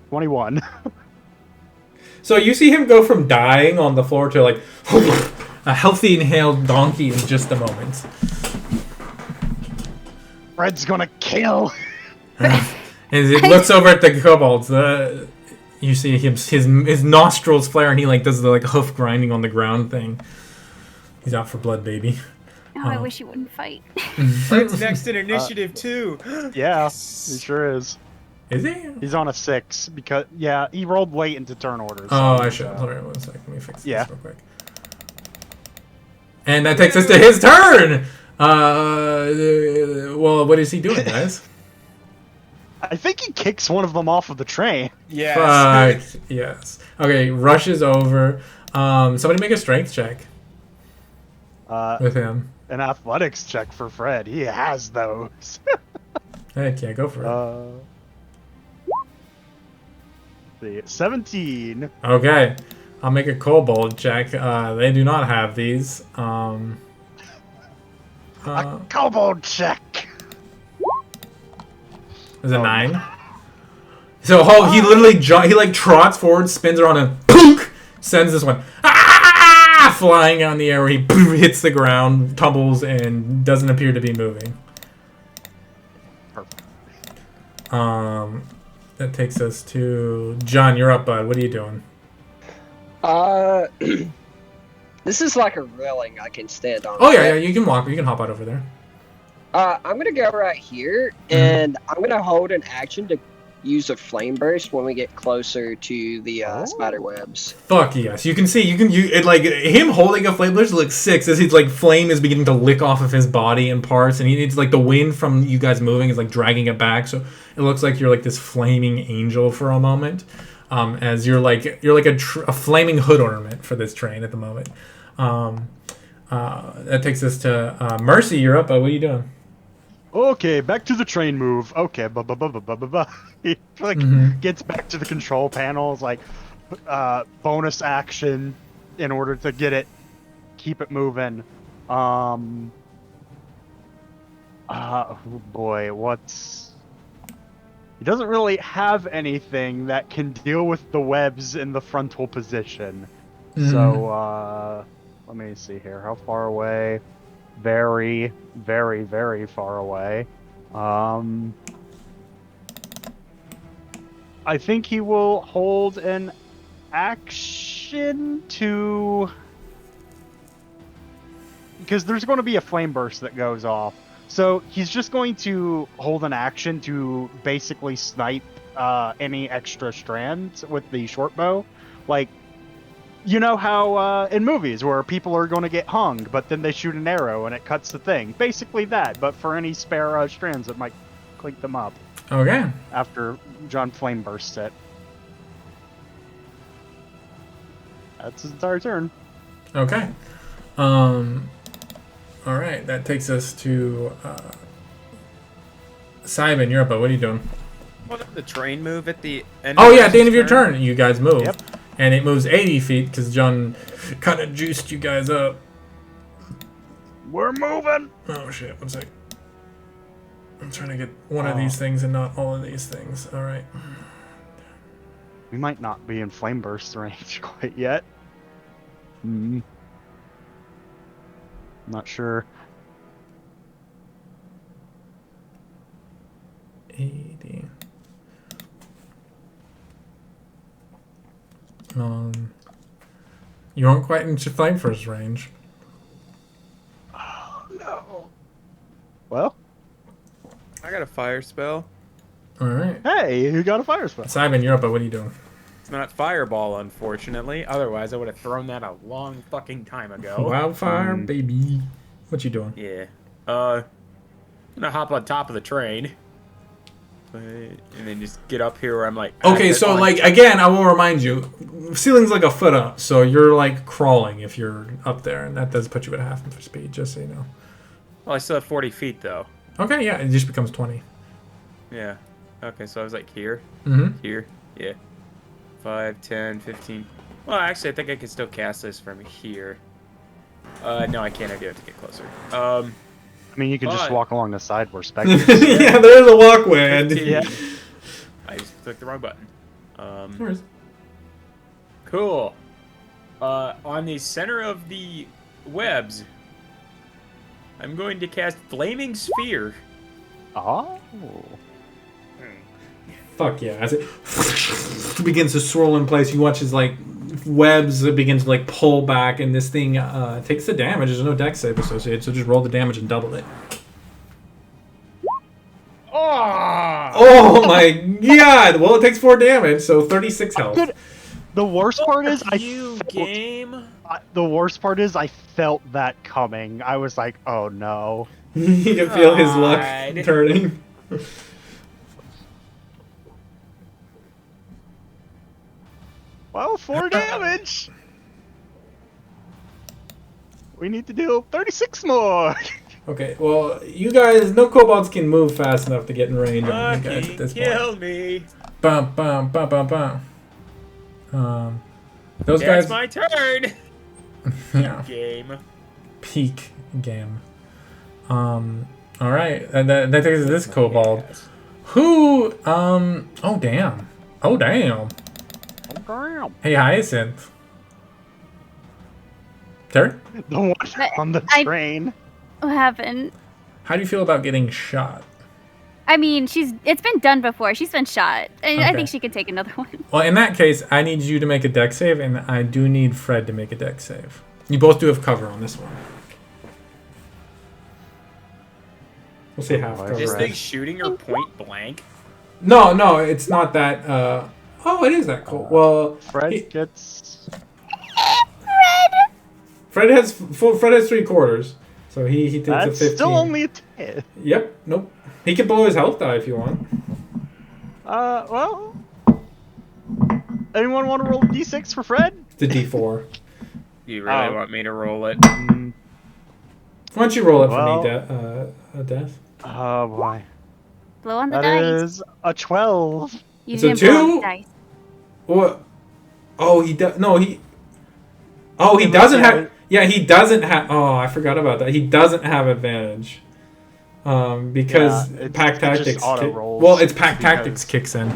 21. So you see him go from dying on the floor to like a healthy inhaled donkey in just a moment. Fred's gonna kill. As he looks over at the kobolds, you see his nostrils flare and he like does the like hoof grinding on the ground thing. He's out for blood, baby. Oh, I wish he wouldn't fight. Fred's next in initiative too. Yeah, he sure is. Is he? He's on a 6 because he rolled late into turn orders. Oh, I should. Hold on 1 second. Let me fix this real quick. And that takes us to his turn. Well, what is he doing, guys? I think he kicks one of them off of the train. Yes. Fuck yes. Okay, rushes over. Somebody make a strength check. With him. An athletics check for Fred. He has those. Heck yeah, go for it. 17. Okay. I'll make a kobold check. They do not have these. A kobold check. Is it 9? So he literally he like trots forward, spins around and poof, sends this one flying out in the air where he hits the ground, tumbles, and doesn't appear to be moving. Perfect. That takes us to John. You're up, bud. What are you doing? This is like a railing I can stand on. Oh yeah, you can walk. You can hop out over there. I'm gonna go right here, and I'm gonna hold an action to use a flame burst when we get closer to the spider webs. Fuck yes. You can see, it, like, him holding a flame burst looks sick as his, like, flame is beginning to lick off of his body in parts, and he needs, like, the wind from you guys moving is, like, dragging it back, so it looks like you're, like, this flaming angel for a moment, as you're like a flaming hood ornament for this train at the moment. That takes us to Mercy. You're up. What are you doing? Okay, back to the train move. Okay, he gets back to the control panel. It's like bonus action in order to keep it moving. Oh boy, he doesn't really have anything that can deal with the webs in the frontal position. So let me see here. How far away? Very, very, very far away. I think he will hold an action because there's going to be a flame burst that goes off. So he's just going to hold an action to basically snipe any extra strands with the short bow. Like, you know how in movies where people are going to get hung, but then they shoot an arrow and it cuts the thing. Basically that, but for any spare strands that might clink them up. Okay. After John Flame bursts it. That's his entire turn. Okay. Alright, that takes us to Simon, you're up. What are you doing? What did the train move at the end? Oh yeah, at the end of your turn, you guys move. Yep. And it moves 80 feet because John kind of juiced you guys up. We're moving! Oh shit, one sec. I'm trying to get one of these things and not all of these things. Alright. We might not be in flame burst range quite yet. Not sure. 80. You aren't quite into flame first range. Oh no. Well, I got a fire spell. Alright. Hey, you got a fire spell. Simon, you're up. What are you doing? It's not fireball, unfortunately. Otherwise, I would have thrown that a long fucking time ago. Wildfire, baby. What you doing? Yeah. I'm gonna hop on top of the train. And then just get up here where I'm like... Okay, so, like, again, I will remind you, ceiling's like a foot up, so you're, like, crawling if you're up there, and that does put you at half of speed, just so you know. Well, I still have 40 feet, though. Okay, yeah, it just becomes 20. Yeah. Okay, so I was, like, here. Here. Yeah. 5, 10, 15... Well, actually, I think I can still cast this from here. No, I can't. I do have to get closer. I mean, you can just walk along the side where spectators. Yeah, there's a walkway. Yeah. I just clicked the wrong button. Cool. On the center of the webs, I'm going to cast Flaming Sphere. Oh. Fuck yeah. As it begins to swirl in place, you watch as, like, webs begin to, like, pull back, and this thing takes the damage. There's no dex save associated, so just roll the damage and double it. Oh my god! Well, it takes 4 damage, so 36 health. The worst part is The worst part is I felt that coming. I was like, oh no. You can feel his luck turning. Well, 4 damage. We need to do 36 more. Okay, well, you guys, no kobolds can move fast enough to get in range on you guys at this point. Kill me. Bum, bum, bum, bum, bum. Those That's guys. my turn. Yeah. Game. Peak game. All right, and that takes us to this kobold. Who? Oh damn. Oh damn. Hey, Hyacinth. Terry? The one on the train. What happened? How do you feel about getting shot? I mean, it's been done before. She's been shot. And I Okay. think she can take another one. Well, in that case, I need you to make a dex save, and I do need Fred to make a dex save. You both do have cover on this one. We'll say half cover. This thing's shooting her point blank. No, it's not that. Oh, it is that cold. Well, Fred gets. Fred has 3/4, so he takes a That's 15. still only a 10. Yep. Nope. He can blow his health die if you want. Well. Anyone want to roll a d6 for Fred? It's a d4. You really want me to roll it? Why don't you roll it Well, for me, Death? Oh boy. Blow on the That dice. is a 12. You It's a didn't blow on 2? the dice. What? Oh, he does. No, he. Oh, he doesn't have. Yeah, he doesn't have. Oh, I forgot about that. He doesn't have advantage. Because pack tactics. It's pack tactics kicks in.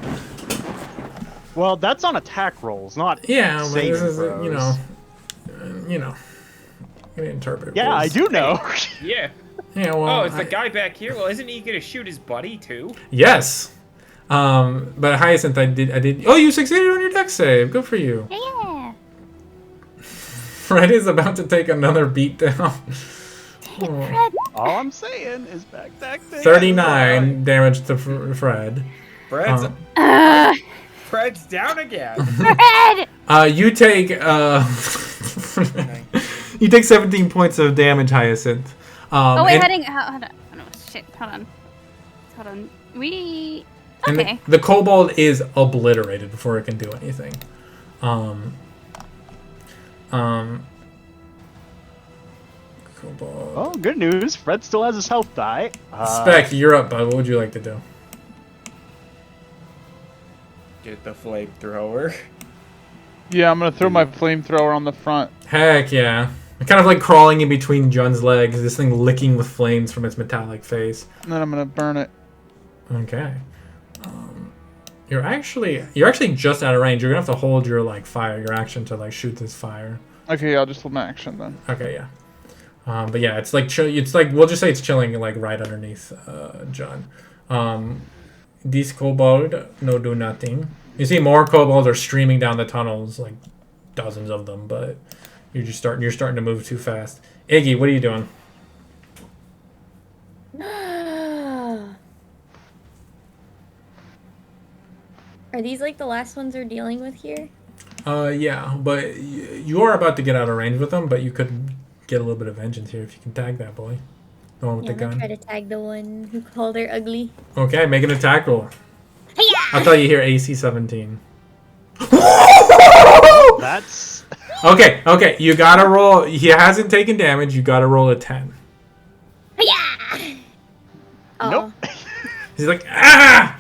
Well, that's on attack rolls, not Yeah, but saving this is throws. you know. You interpret it. Yeah, I do know. Yeah. Yeah, well. Oh, it's the guy back here. Well, isn't he gonna shoot his buddy too? Yes. But Hyacinth, I did. Oh, you succeeded on your dex save. Good for you. Yeah. Fred is about to take another beat down. All I'm saying is back tactics. 39 damage to Fred. Fred's down again. Fred! You take you take 17 points of damage, Hyacinth. Oh wait, and, hold on. Oh, shit, hold on. We. and Okay. the kobold is obliterated before it can do anything. Kobold. Oh, good news. Fred still has his health die. Spec, you're up, bud. What would you like to do? Get the flamethrower. Yeah, I'm gonna throw my flamethrower on the front. Heck yeah. Kind of like crawling in between Jun's legs, this thing licking with flames from its metallic face. And then I'm gonna burn it. Okay. You're actually just out of range. You're gonna have to hold your your action to shoot this fire. Okay, I'll just hold my action then. Okay, yeah. But yeah, it's like we'll just say it's chilling right underneath Jun. These kobold no do nothing. You see more kobolds are streaming down the tunnels, like dozens of them, but you're starting to move too fast. Iggy, what are you doing? Are these like the last ones we're dealing with here? Yeah, but you are about to get out of range with them, but you could get a little bit of vengeance here if you can tag that boy. The one with Yeah, the I'm gun. gonna try to tag the one who called her ugly. Okay, make an attack roll. Hi-ya! I thought you hear AC 17. That's Okay, you gotta roll. He hasn't taken damage. You gotta roll a 10. Hi-ya! Oh. Nope. He's like, ah!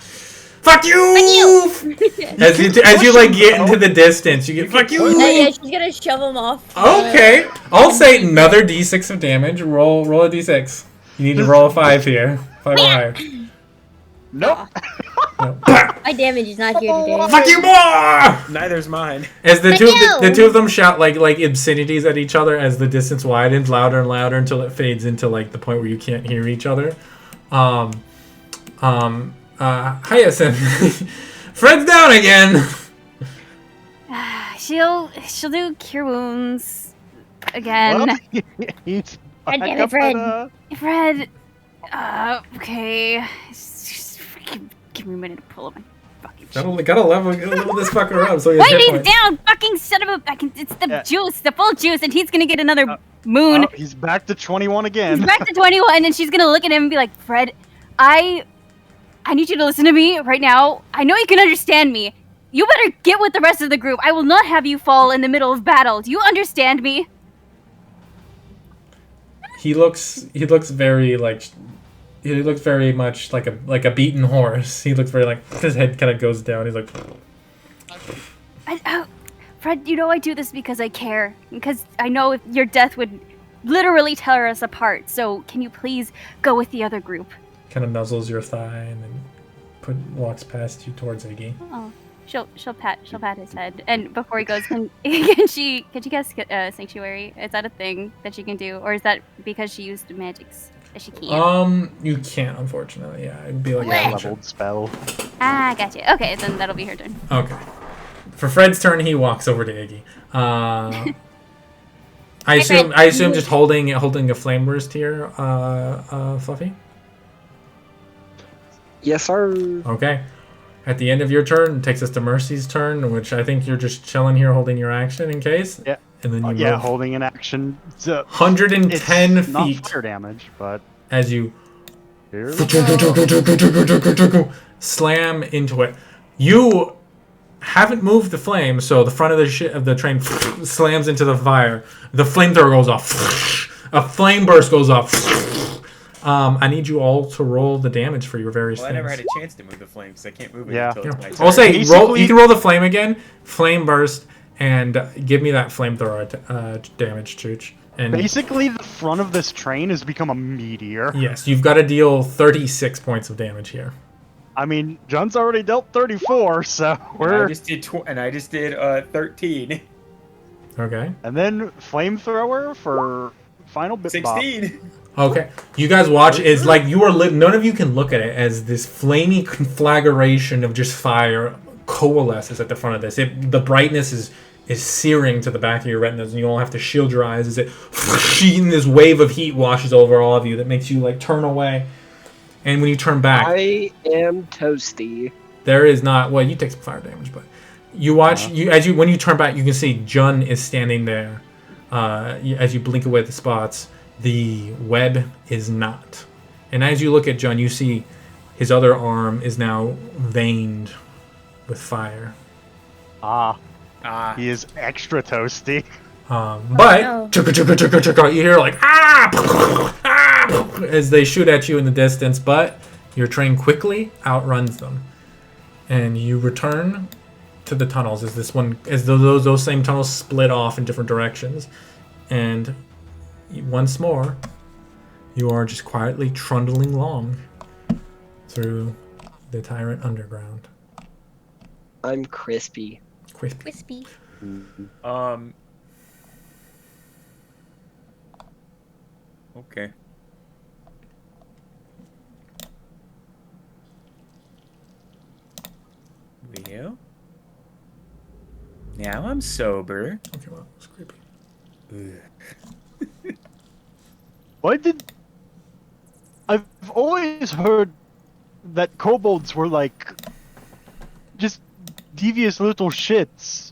Fuck you! Fuck you! As you get into the distance, you get fuck you. Yeah, she's gonna shove him off. Okay, I'll say another d6 of damage. Roll a d6. You need to roll a 5 here. 5 or higher. Nope. No. My damage is not here today. Fuck you more! Neither's mine. As the two of them shout like obscenities at each other as the distance widens louder and louder until it fades into the point where you can't hear each other. Hyacinth. Fred's down again. She'll do cure wounds again. Well, he's God damn it, back up Fred. at, Fred. Okay. Give me a minute to pull up my fucking shit. Gotta level this fucker up so he has Wait, hit he's points. down! Fucking son of a... It's the juice, the full juice, and he's gonna get another moon. Oh, he's back to 21 again. He's back to 21, and she's gonna look at him and be like, Fred, I need you to listen to me right now. I know you can understand me. You better get with the rest of the group. I will not have you fall in the middle of battle. Do you understand me? He looks very he looks very much like a beaten horse. He looks very his head kind of goes down. He's like, Fred, you know I do this because I care. Because I know your death would literally tear us apart. So can you please go with the other group? kind of nuzzles your thigh and then walks past you towards Iggy. Oh, she'll pat his head. And before he goes, can she cast Sanctuary? Is that a thing that she can do, or is that because she used magics that she can't? You can't, unfortunately. Yeah, it'd be like a a leveled spell. Ah, gotcha. Okay, then that'll be her turn. Okay. For Fred's turn, he walks over to Iggy. I assume just holding a flame burst here, Fluffy. Yes, sir. Okay. At the end of your turn, it takes us to Mercy's turn, which I think you're just chilling here holding your action in case. Yeah. And then you yeah, move holding an action. 110 it's feet. Not fire damage, but as you here we go. slam into it. You haven't moved the flame, so the front of the train slams into the fire. The flamethrower goes off. A flame burst goes off. I need you all to roll the damage for your various things. I never had a chance to move the flame because I can't move it until it's my turn. I'll say roll. You can roll the flame again, flame burst, and give me that flamethrower damage, Chooch. And basically, the front of this train has become a meteor. Yes, you've got to deal 36 points of damage here. I mean, John's already dealt 34, so we're. And I just did 13. Okay. And then flamethrower for final bit. 16. Okay, you guys watch. It's like you are. None of you can look at it as this flamey conflagration of just fire coalesces at the front of this. The brightness is searing to the back of your retinas, and you all have to shield your eyes as it this wave of heat washes over all of you that makes you like turn away. And when you turn back, I am toasty. There is not. Well, you take some fire damage, but you watch. When you turn back, you can see Jun is standing there. As you blink away the spots, the web is not. And as you look at Jun, you see his other arm is now veined with fire. He is extra toasty. But you hear like as they shoot at you in the distance, but your train quickly outruns them, and you return to the tunnels as those same tunnels split off in different directions, and once more you are just quietly trundling along through the Tyrant Underground. I'm crispy. Crispy. Okay. Well, now I'm sober. Okay, well, it's creepy. Why did... I've always heard that kobolds were like... just devious little shits.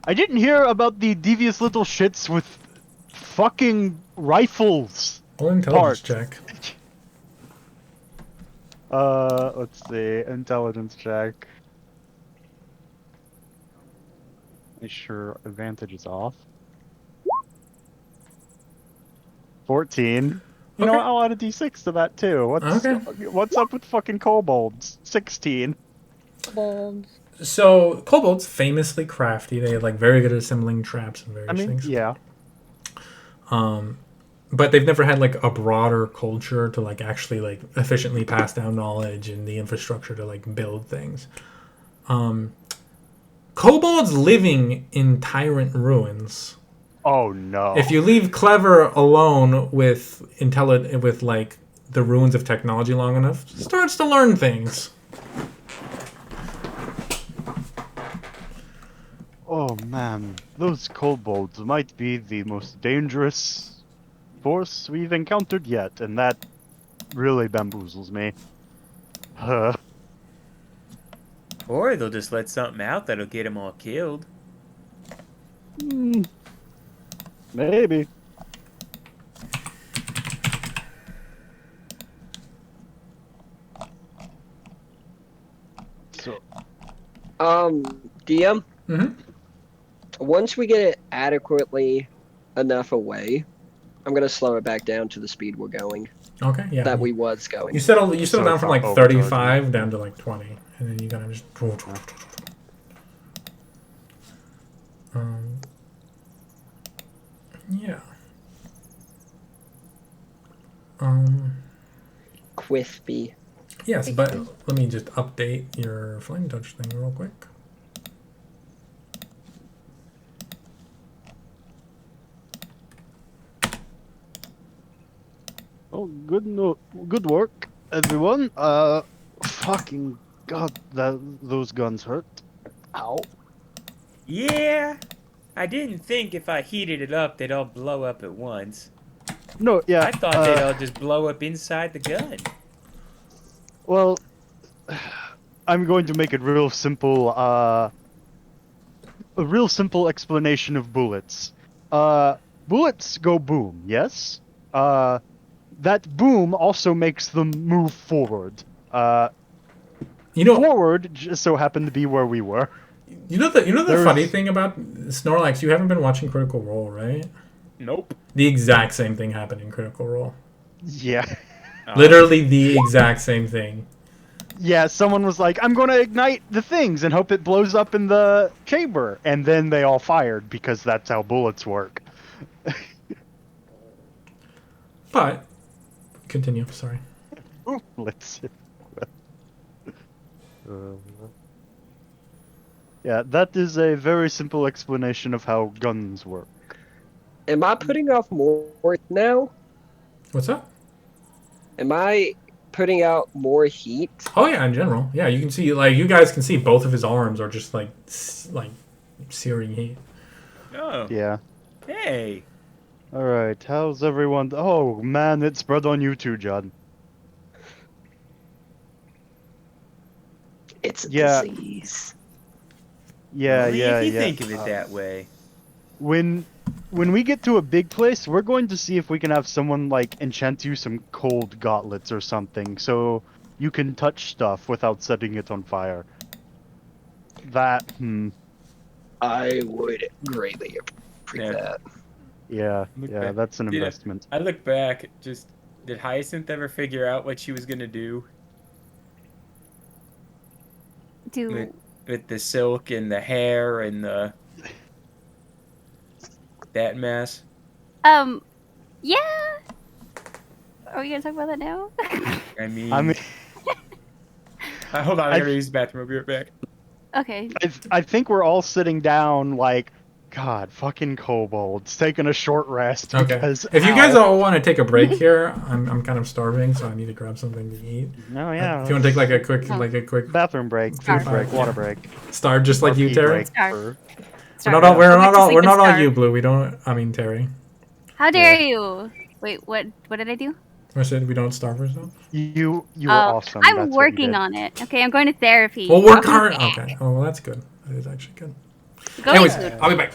I didn't hear about the devious little shits with fucking rifles. Roll intelligence check. Let's see. Intelligence check. Make sure advantage is off. 14. You know what? I'll add a d6 to that too. What's up with fucking kobolds? 16. Kobolds. So kobolds famously crafty. They're like very good at assembling traps and various things. Yeah. But they've never had like a broader culture to like actually like efficiently pass down knowledge and the infrastructure to like build things. Kobolds living in Tyrant ruins. Oh no! If you leave Clever alone with like the ruins of technology long enough, starts to learn things. Oh man, those kobolds might be the most dangerous force we've encountered yet, and that really bamboozles me. Or they'll just let something out that'll get them all killed. Maybe. So, DM? Mm-hmm. Once we get it adequately enough away, I'm gonna slow it back down to the speed we're going. Okay, yeah. That we was going. You settle down from like 35 down to like 20, and then you gotta just. Yeah. Quispy. Yes, but let me just update your flame touch thing real quick. Oh, good work, everyone. Fucking god, those guns hurt. Ow. Yeah, I didn't think if I heated it up, they'd all blow up at once. No, yeah. I thought they'd all just blow up inside the gun. Well, I'm going to make it real simple. A real simple explanation of bullets. Bullets go boom. Yes. That boom also makes them move forward. Forward just so happened to be where we were. You know the funny thing about Snorlax, you haven't been watching Critical Role, right? Nope. The exact same thing happened in Critical Role. Yeah. Literally the exact same thing. Yeah, someone was like, I'm going to ignite the things and hope it blows up in the chamber. And then they all fired because that's how bullets work. But, continue, sorry. Let's yeah, that is a very simple explanation of how guns work. Am I putting off more now? What's that? Am I putting out more heat? Oh yeah, in general. Yeah, you can see, like, you guys can see both of his arms are just, like searing heat. Oh. Yeah. Hey. Alright, how's everyone? Oh, man, it spread on you too, Judd. It's a disease. Yeah, Only yeah, if you yeah. think of it that way. When we get to a big place, we're going to see if we can have someone, like, enchant you some cold gauntlets or something, so you can touch stuff without setting it on fire. That, I would greatly appreciate that. Yeah, yeah, that's an investment. I look back, did Hyacinth ever figure out what she was gonna do? With the silk and the hair and that mess? Yeah. Are we gonna talk about that now? I mean... hold on, I gotta use the bathroom. I'll be right back. Okay. I think we're all sitting down like, God, fucking kobolds, taking a short rest. Okay. Because, if you guys all want to take a break here, I'm kind of starving, so I need to grab something to eat. No, yeah. If you want to take like a quick bathroom break, food break, water break. Starve just like you, Terry. Starve. We're not all you, Blue. We don't. I mean, Terry. How dare you? Wait, what did I do? I said we don't starve ourselves. You were awesome. I'm working on it. Okay, I'm going to therapy. Well, work hard. Okay. Oh, well, that's good. That is actually good. Anyways, I'll be back.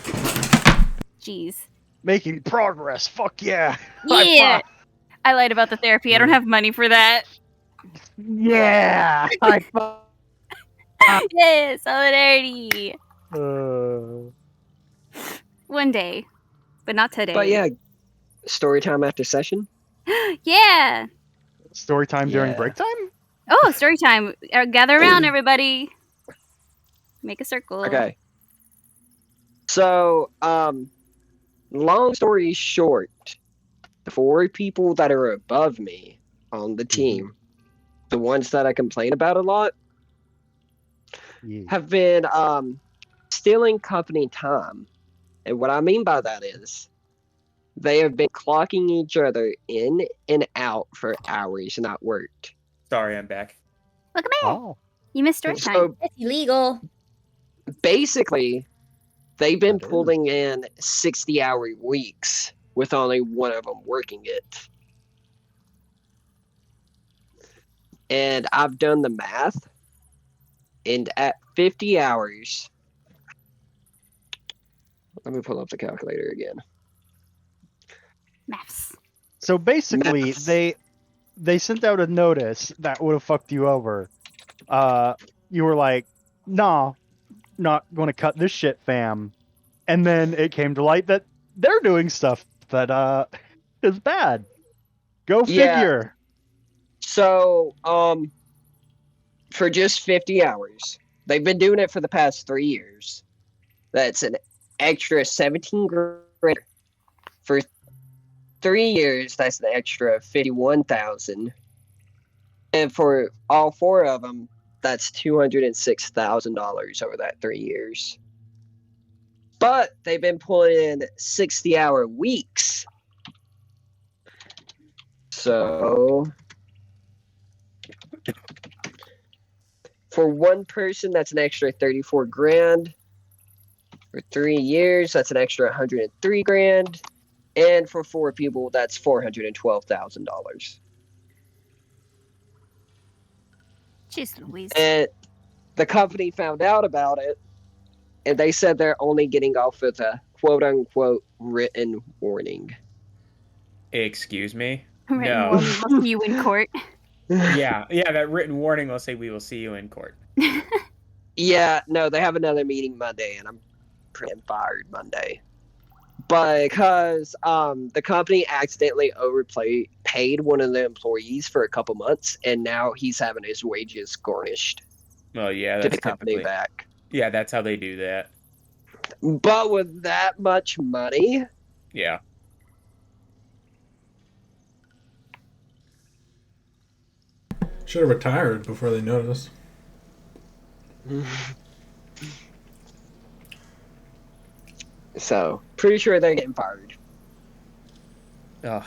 Jeez. Making progress. Fuck yeah. Yeah. I lied about the therapy. I don't have money for that. Yeah. Yeah, solidarity. One day, but not today. But yeah, story time after session. Yeah. Story time during break time? Oh, story time. Gather around, everybody. Make a circle. Okay. So, long story short, the 4 people that are above me on the team, the ones that I complain about a lot, have been stealing company time. And what I mean by that is they have been clocking each other in and out for hours not worked. Sorry, I'm back. Look at me. Oh. You missed story time. So That's illegal. basically, they've been pulling in 60-hour weeks with only one of them working it. And I've done the math, and at 50 hours, let me pull up the calculator again. Maths. So basically, Maths. they sent out a notice that would have fucked you over. You were like, nah, not going to cut this shit, fam. And then it came to light that they're doing stuff that is bad. Go figure. So, for just 50 hours, they've been doing it for the past 3 years. That's an extra 17 grand. For 3 years, that's an extra 51,000. And for all 4 of them, that's $206,000 over that 3 years. But they've been pulling in 60-hour weeks. So for one person, that's an extra 34 grand. For 3 years, that's an extra 103 grand. And for 4 people, that's $412,000. Jeez Louise. And the company found out about it, and they said they're only getting off with a quote-unquote written warning. Excuse me? Written No. warning, we'll see you in court. Yeah, that written warning will say we will see you in court. Yeah, no, they have another meeting Monday, and I'm pretty fired Monday. Because the company accidentally paid one of the employees for a couple months, and now he's having his wages garnished Well, yeah, to that's the company typically... back. Yeah, that's how they do that. But with that much money, Yeah. Should have retired before they noticed. So, pretty sure they're getting fired. Ugh.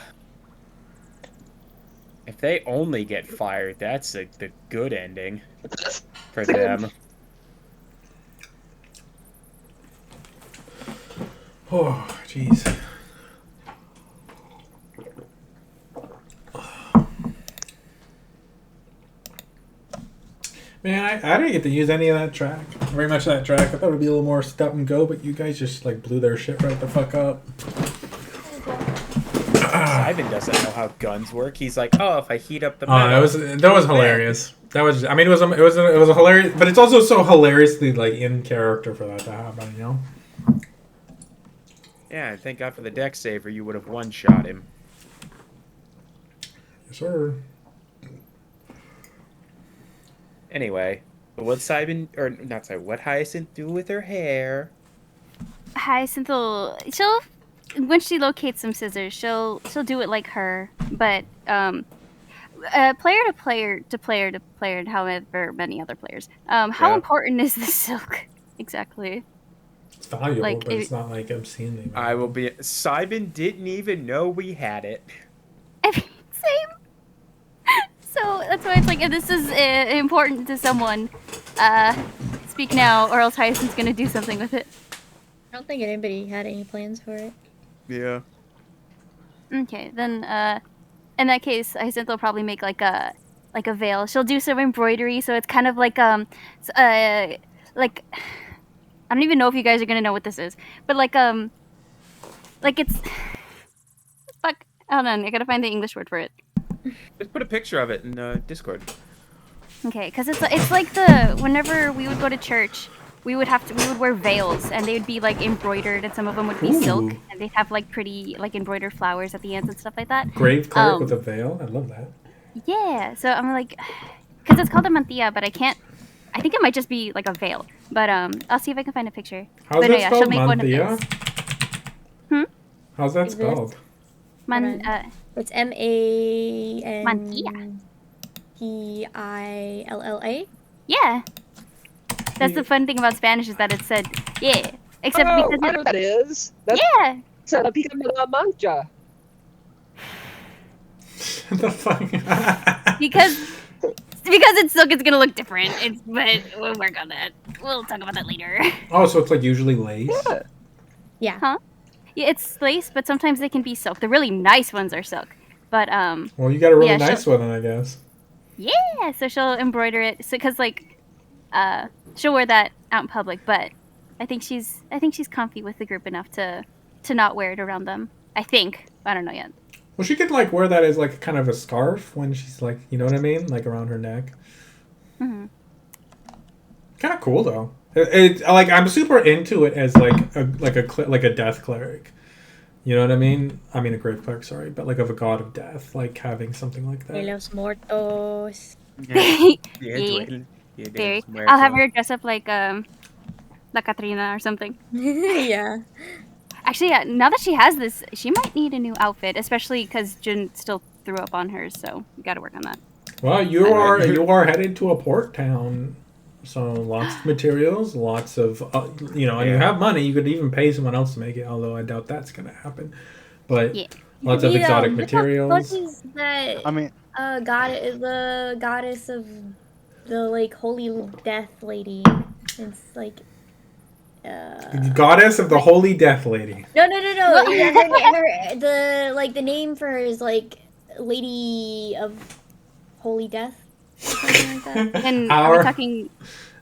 If they only get fired, that's the good ending for them. Oh, jeez. Man, I didn't get to use any of that track. Very much that track. I thought it would be a little more stop and go, but you guys just like blew their shit right the fuck up. Ivan doesn't know how guns work. He's like, oh, if I heat up the metal. That was hilarious. That was, I mean, it was a hilarious, but it's also so hilariously like in character for that to happen, you know? Yeah, thank God for the deck saver. You would have one-shot him. Yes, sir. Anyway, what Hyacinth do with her hair? Hyacinth she'll when she locates some scissors, she'll do it like her, but player to player to player to player, and however many other players. How important is the silk exactly? It's valuable, but it's not like obscenely valuable. Simon didn't even know we had it. I mean, same. So that's why it's like, if this is important to someone, speak now, or else Hyacinth's gonna do something with it. I don't think anybody had any plans for it. Yeah. Okay, then in that case, Hyacinth will probably make like a veil. She'll do some embroidery, so it's kind of like I don't even know if you guys are gonna know what this is, but like it's fuck. Hold on, I gotta find the English word for it. Just put a picture of it in Discord. Okay, because it's like whenever we would go to church, we would wear veils, and they would be like embroidered, and some of them would be silk, and they'd have like pretty like embroidered flowers at the ends and stuff like that. Grave cleric with a veil, I love that. Yeah, so I'm like, because it's called a mantilla, but I think it might just be like a veil. But I'll see if I can find a picture. How's but that yeah, spelled, she'll make mantilla? one of those. How's that spelled? It's MANTILLA. Yeah. That's the fun thing about Spanish, is that it said yeah. Except because I know what that is. That's yeah. Pica de la Mancha. The fuck? because it's silk, it's gonna look different. But we'll work on that. We'll talk about that later. Oh, so it's like usually lace? Yeah. Huh? Yeah, it's lace, but sometimes they can be silk. The really nice ones are silk. But well, you got a really nice one, I guess. Yeah, so she'll embroider it. So, cause like, she'll wear that out in public. But I think she's comfy with the group enough to not wear it around them. I think. I don't know yet. Well, she could like wear that as like kind of a scarf when she's like, you know what I mean, like around her neck. Mhm. Kind of cool though. It's like I'm super into it as like a death cleric. You know what I mean? I mean a grave cleric, sorry, but like of a god of death, like having something like that. De los muertos. Very. I'll have her dress up like La Catrina or something. Yeah. Actually, yeah, now that she has this, she might need a new outfit, especially because Jin still threw up on hers, so we got to work on that. Well, you are headed to a port town. So lots of materials, lots of, and you have money. You could even pay someone else to make it, although I doubt that's going to happen. But lots of exotic materials. What is that? I mean, the goddess of the like holy death lady. It's like. The goddess of the holy death lady. No. The name for her is like Lady of Holy Death. Something like that. And are we talking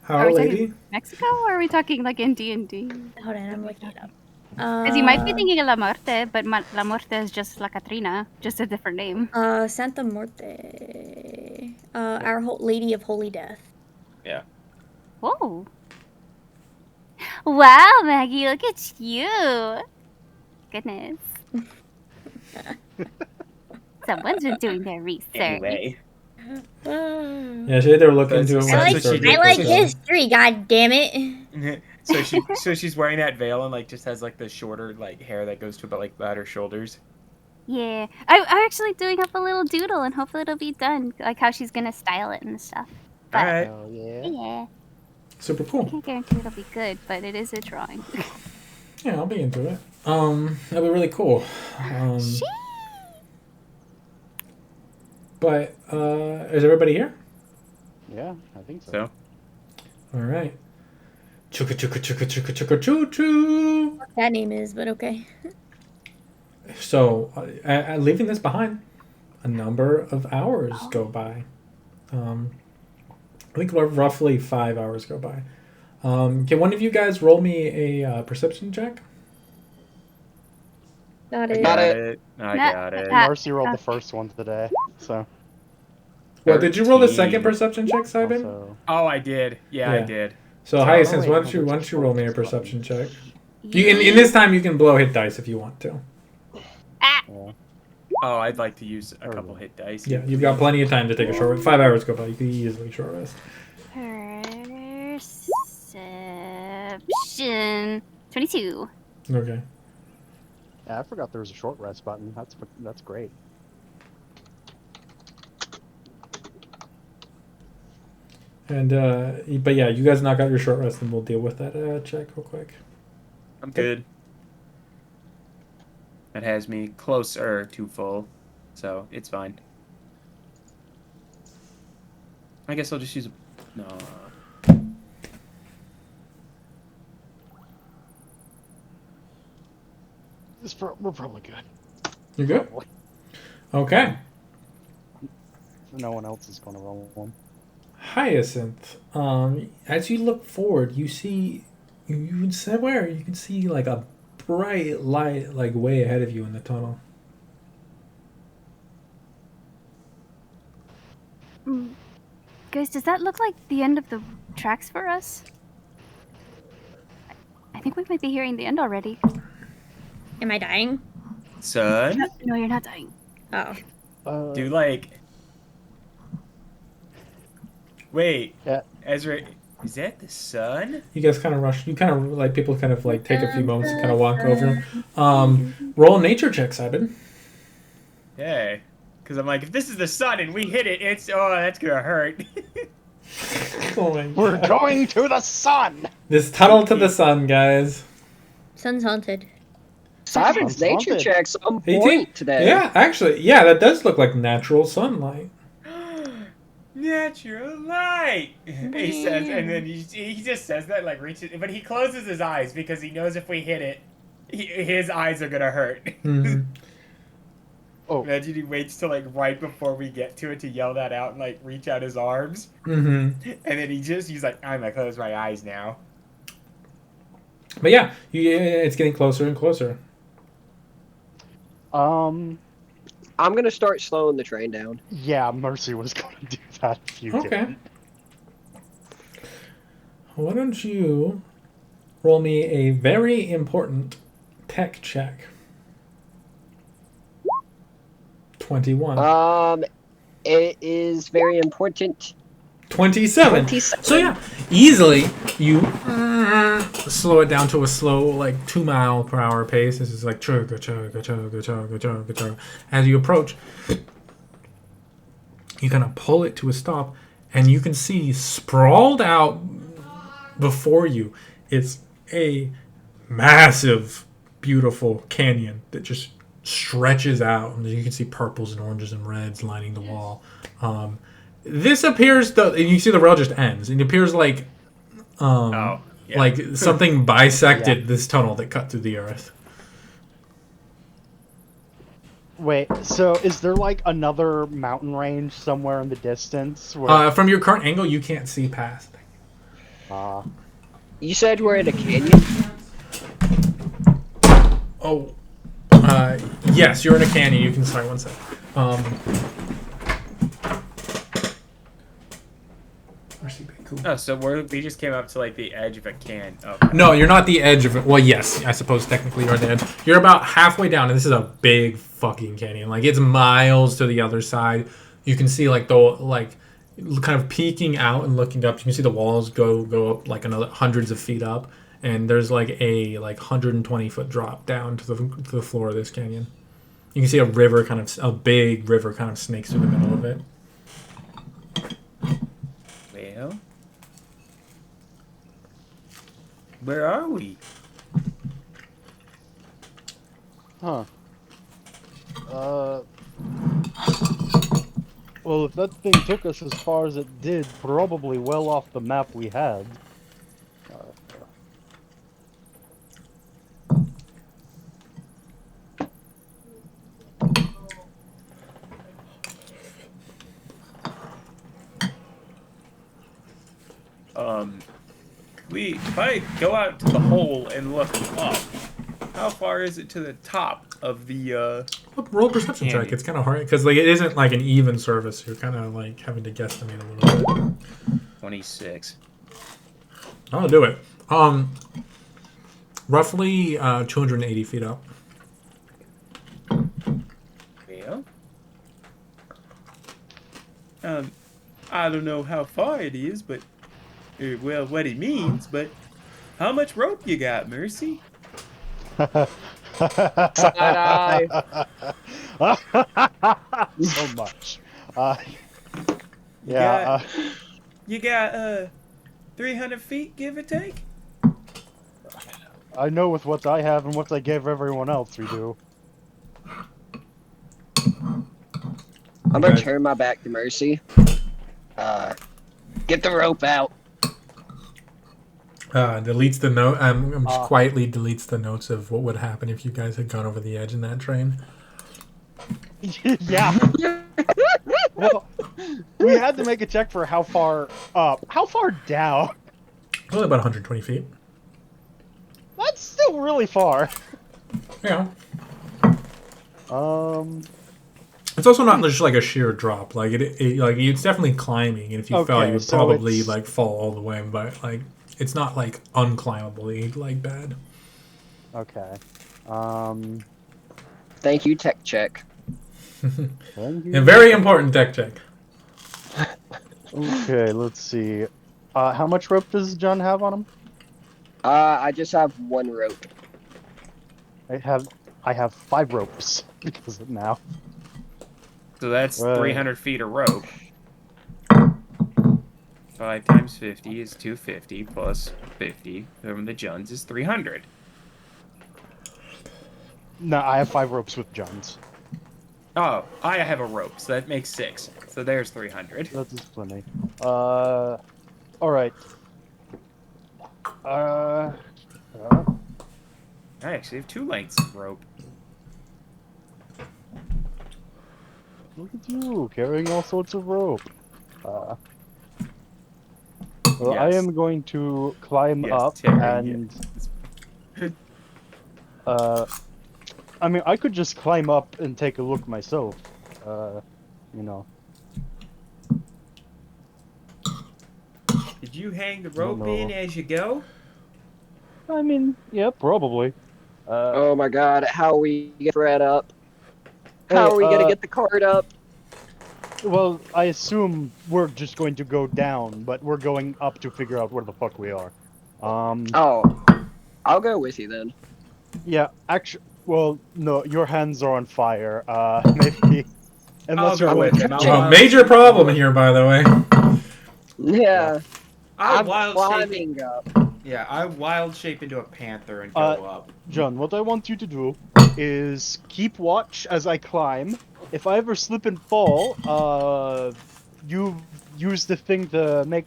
How, Are we lady? talking Mexico or are we talking like in D&D? Hold on, I'm looking it up. Because you might be thinking of La Muerte, but La Muerte is just La Catrina, just a different name. Santa Muerte. Our Lady of Holy Death. Yeah. Whoa. Wow, Maggie, look at you. Goodness. Someone's been doing their research. Anyway. Yeah, she had to look into it when I she like, started. I like history, god damn it. So she's wearing that veil and like just has like the shorter like hair that goes to about her shoulders. Yeah. I'm actually doing up a little doodle and hopefully it'll be done. Like how she's going to style it and stuff. But, All right. Oh, yeah. Yeah. Super I cool. can't guarantee it'll be good, but it is a drawing. Yeah, I'll be into it. That'll be really cool. But is everybody here? Yeah, I think so. So All right. Chugga chugga chugga chugga chugga choo choo. What that name is, but okay. So, leaving this behind, a number of hours go by. I think roughly 5 hours go by. Can one of you guys roll me a perception check? Got I it. got it. I got it. Marcy rolled the first one today, so. Well, did you roll the 13. second perception check, Simon? Also, Oh, I did. Yeah, I did. So, So- Hyacinth, Oh, why wait, don't you roll me a perception check? Yeah. In this time, you can blow hit dice if you want to. yeah. Oh, I'd like to use a couple hit dice. Yeah, you've got plenty of time to take a short rest. 5 hours go by. You can easily short rest. Perception 22. Okay. Yeah, I forgot there was a short rest button. That's great. And but yeah, you guys knock out your short rest, and we'll deal with that check real quick. I'm good. That has me closer to full, so it's fine. I guess I'll just use a... No. We're probably good. You're good. Probably. Okay. No one else is going to roll one. Hyacinth. As you look forward, you see, you can see like a bright light, like way ahead of you in the tunnel. Guys, does that look like the end of the tracks for us? I think we might be hearing the end already. Am I dying? Son? No, you're not dying. Oh. Do like... Wait. Yeah. Ezra, is that the sun? You guys kind of rush. You kind of like people kind of like take a few moments to kind of walk over. Roll a nature check, Simon. Yeah. Because I'm like, if this is the sun and we hit it, it's... Oh, that's going to hurt. Oh my We're God. going to the sun! This tunnel to the sun, guys. Sun's haunted. Simon's nature haunted. check's on 18? point today. Yeah, actually, yeah, that does look like natural sunlight. Natural light, he says, and then he just says that, like, reaches, but he closes his eyes because he knows if we hit it, his eyes are gonna hurt. Mm-hmm. Oh. Imagine he waits till, like, right before we get to it to yell that out and, like, reach out his arms, Mm-hmm. and then he's like, I'm gonna close my eyes now. But yeah, it's getting closer and closer. I'm gonna start slowing the train down. Yeah, Mercy was going to do that if you Okay. didn't. Why don't you roll me a very important tech check? 21. It is very important. 27. 27. So yeah, easily you slow it down to a slow, like 2 mile per hour pace. This is like chugga chugga chugga chugga chugga chugga. As you approach, you kind of pull it to a stop, and you can see sprawled out before you. It's a massive, beautiful canyon that just stretches out, and you can see purples and oranges and reds lining the wall. This appears, and you see the rail just ends. It appears like, like something bisected this tunnel that cut through the earth. Wait, so is there like another mountain range somewhere in the distance? Where... From your current angle, you can't see past. You said we're in a canyon? Oh, yes, you're in a canyon. You can sorry, one sec. Oh, so we just came up to like the edge of a can. Oh, no, you're not the edge of it. Well, yes, I suppose technically you're on the edge. You're about halfway down, and this is a big fucking canyon. Like it's miles to the other side. You can see like kind of peeking out and looking up. You can see the walls go up like another hundreds of feet up, and there's like a 120-foot drop down to the floor of this canyon. You can see a big river kind of snakes through the middle of it. Well, where are we? Huh. Well, if that thing took us as far as it did, probably well off the map we had. If I go out to the hole and look up, how far is it to the top of the, Roll perception check. It's kind of hard, because like it isn't like an even surface. You're kind of like having to guesstimate a little bit. 26. I'll do it. Roughly 280 feet up. Yeah. I don't know how far it is, but well, what it means, but how much rope you got, Mercy? Side-eye. So much. You got 300 feet, give or take? I know with what I have and what I gave everyone else, we do. I'm gonna turn my back to Mercy. Get the rope out. Deletes the note. Just quietly deletes the notes of what would happen if you guys had gone over the edge in that train. Yeah. Well, we had to make a check for how far up. How far down? Only about 120 feet. That's still really far. Yeah. It's also not just like a sheer drop. Like it's definitely climbing, and if you fell, you would probably like fall all the way. But like, it's not like unclimbably like bad. Okay. Thank you, tech check. A very important tech check. Okay, let's see. How much rope does John have on him? I just have one rope. I have 5 ropes because of now. So that's 300 feet of rope. 5 times 50 is 250 plus 50 from the Juns is 300. No, I have 5 ropes with John's. Oh, I have a rope, so that makes 6. So there's 300. That is plenty. Alright. I actually have 2 lengths of rope. Look at you, carrying all sorts of rope. Well, yes. I am going to climb up and... I mean, I could just climb up and take a look myself. You know. Did you hang the rope in as you go? I mean, yeah, probably. Oh my god, how are we get Fred up? How are we gonna get the cart up? Well, I assume we're just going to go down, but we're going up to figure out where the fuck we are. Oh, I'll go with you then. Yeah, actually, well, no, your hands are on fire. Maybe. Unless I'll go with him. Major problem here, by the way. Yeah. I'm wild climbing up. Yeah, I wild shape into a panther and go up. John, what I want you to do is keep watch as I climb. If I ever slip and fall, you use the thing to make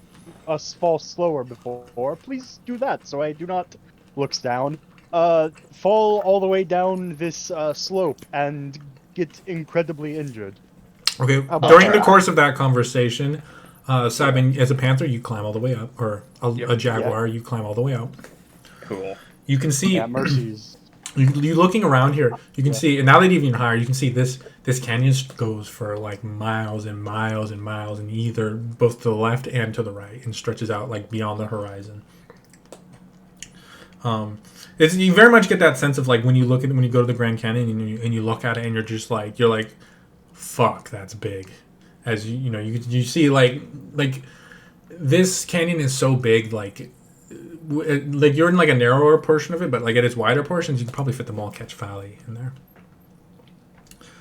us fall slower before. Please do that so I do not looks down. Fall all the way down this slope and get incredibly injured. Okay, during the course of that conversation, Sabin, as a panther, you climb all the way up, or a jaguar, you climb all the way up. Cool. You can see. Yeah, Mercy's. You looking around here, you can see, and now that even higher, you can see this canyon goes for like miles and miles and miles, in either both to the left and to the right, and stretches out like beyond the horizon. You very much get that sense of like when you go to the Grand Canyon and you look at it and you're like, fuck, that's big. As you see like this canyon is so big, like you're in like a narrower portion of it, but like at its wider portions, you can probably fit the Mulketch Valley in there.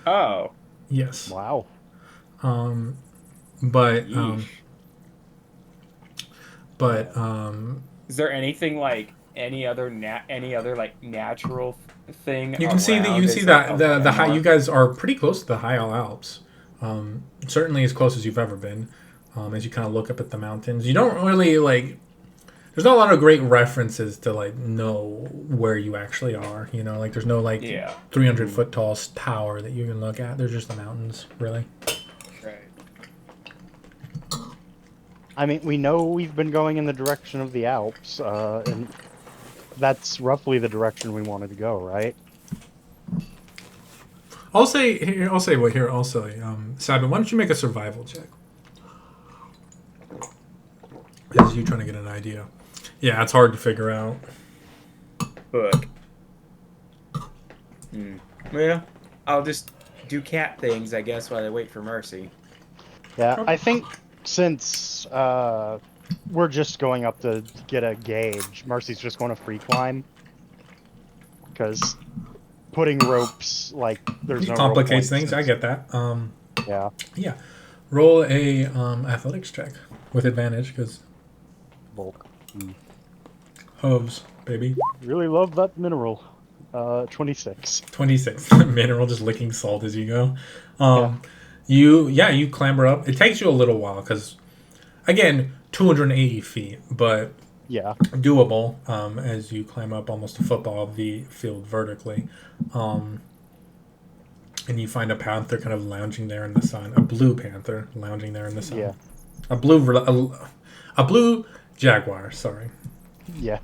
Oh. Yes. Wow. Is there anything like any other like natural thing? You can see that the high. You guys are pretty close to the High Alps. Certainly as close as you've ever been. As you kind of look up at the mountains, you don't really like. There's not a lot of great references to like know where you actually are. Like there's no like 300-foot tall tower that you can look at. There's just the mountains, really. Right. I mean, we know we've been going in the direction of the Alps, and that's roughly the direction we wanted to go, right? Sabin, why don't you make a survival check? As you trying to get an idea. Yeah, it's hard to figure out. Book. Well, I'll just do cat things, I guess, while I wait for Mercy. Yeah, I think since we're just going up to get a gauge, Mercy's just going to free climb. Because putting ropes, like, there's no complicates things, I get that. Yeah. Yeah. Roll a athletics check with advantage, because... Bulk. Hooves, baby. Really love that mineral. 26. 26. Mineral, just licking salt as you go. You clamber up. It takes you a little while because, again, 280 feet, but doable as you climb up almost a football of the field vertically. And you find a panther kind of lounging there in the sun. A blue panther lounging there in the sun. Yeah. A blue jaguar, sorry. Yeah.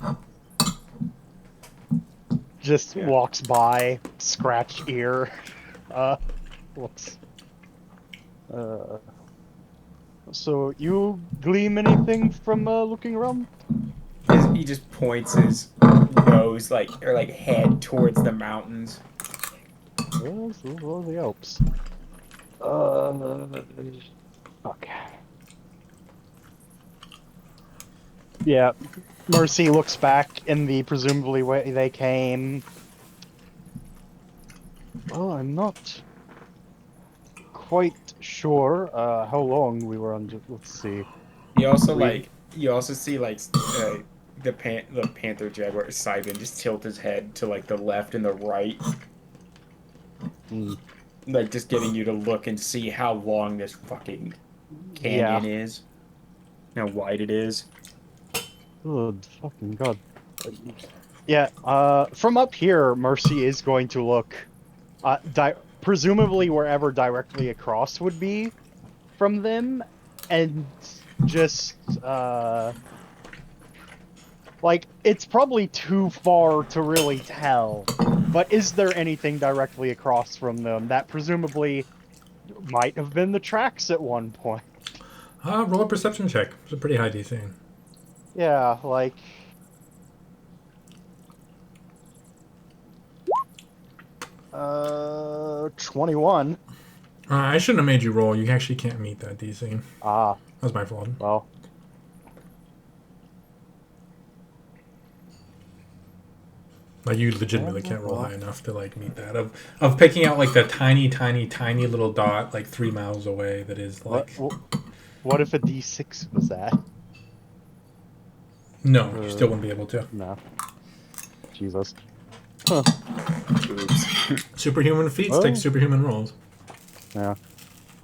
Just walks by, scratched ear. Looks. So you glean anything from looking around? He just points his nose, or head towards the mountains. Well, those are the Alps. Okay. Yeah, Mercy looks back in the presumably way they came. Well, I'm not quite sure how long we were on. Let's see. You also see the panther jaguar Simon just tilt his head to the left and the right, like just getting you to look and see how long this fucking canyon is, how wide it is. Oh, fucking god. Yeah, from up here, Mercy is going to look, presumably wherever directly across would be from them, and just, it's probably too far to really tell, but is there anything directly across from them that presumably might have been the tracks at one point? Roll a perception check. It's a pretty high DC. Yeah, 21. I shouldn't have made you roll. You actually can't meet that DC. Ah. That was my fault. Well. You legitimately can't roll high enough to meet that. Of picking out the tiny little dot 3 miles away that is What if a D6 was that? No, you still wouldn't be able to. No. Jesus. Huh. Superhuman feats take superhuman rolls. Yeah.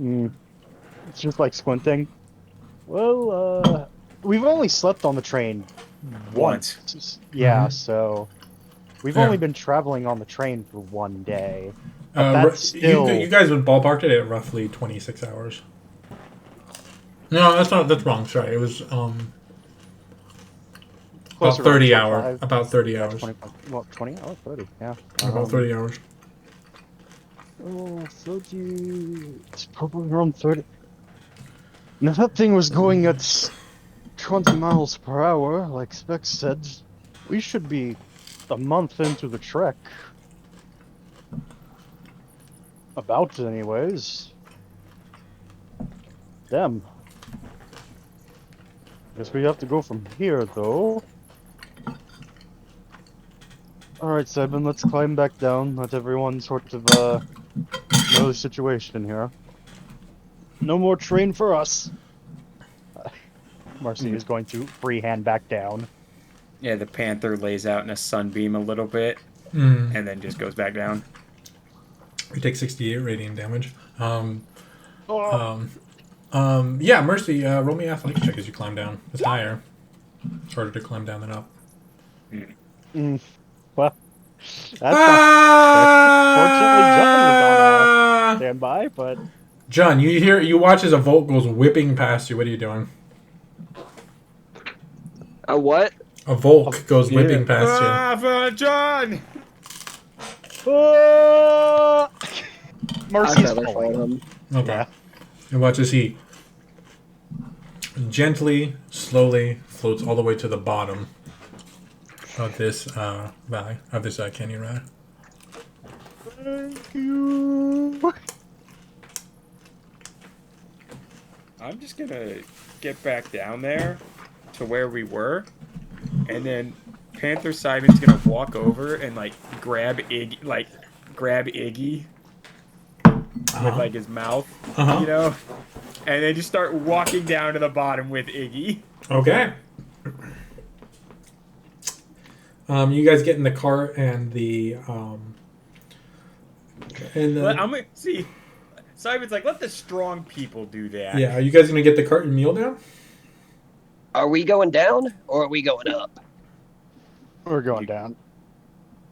It's just squinting. Well, we've only slept on the train once. Yeah, so we've only been traveling on the train for one day. That's still... You guys would ballpark it at roughly 26 hours. No, that's wrong. Sorry, it was about Closer 30 to hours. 25. About 30 Yeah, hours. 20 hours, 30. Yeah. About 30 hours. Oh, 30. It's probably around 30. Now, if that thing was going at 20 miles per hour, like Specs said, we should be a month into the trek. About, anyways. Damn. Guess we have to go from here, though. Alright, Simon, let's climb back down. Let everyone sort of, know the situation here. No more train for us. Marcy is going to freehand back down. Yeah, the panther lays out in a sunbeam a little bit, Mm. and then just goes back down. You take 68 radiant damage. Oh. Yeah, Mercy, roll me athletics check as you climb down. It's higher. It's harder to climb down than up. Well, that's fortunately John was on standby, but John, you watch as a Volt goes whipping past you. What are you doing? A what? A Volk goes whipping past you. Ah, John! Mercy's pulling him. Okay. Yeah. And watch as he gently, slowly floats all the way to the bottom of this valley, of this canyon, rather. Thank you. I'm just gonna get back down there to where we were, and then Panther Simon's gonna walk over and grab Iggy with like his mouth, you know, and then just start walking down to the bottom with Iggy. Okay. You guys get in the cart and the I'm gonna see. Simon's like, let the strong people do that. Yeah, are you guys gonna get the cart and mule down? Are we going down or are we going up? We're going down.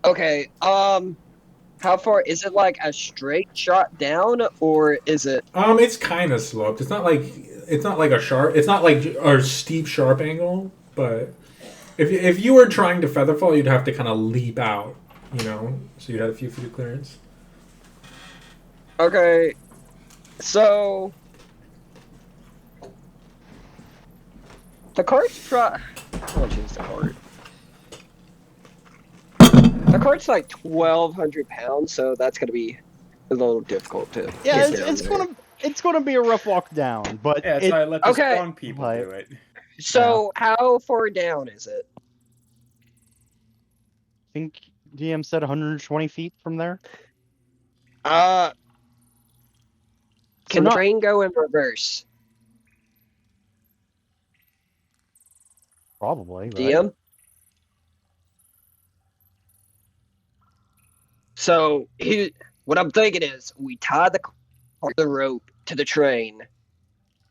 Okay, how far is it? Like a straight shot down, or is it? It's kind of sloped. It's not like a sharp. It's not like a steep sharp angle. But if you were trying to featherfall, you'd have to kind of leap out, you know. So you'd have a few feet of clearance. Okay, so the cart's how much is the cart? The cart's like 1,200 pounds, so that's gonna be a little difficult to. Yeah, get it's gonna be a rough walk down, but yeah, that's why I let the strong people like, do it. So how far down is it? I think DM said 120 feet from there. Can So the not- train go in reverse? Probably, right? DM? So what I'm thinking is we tie the rope to the train,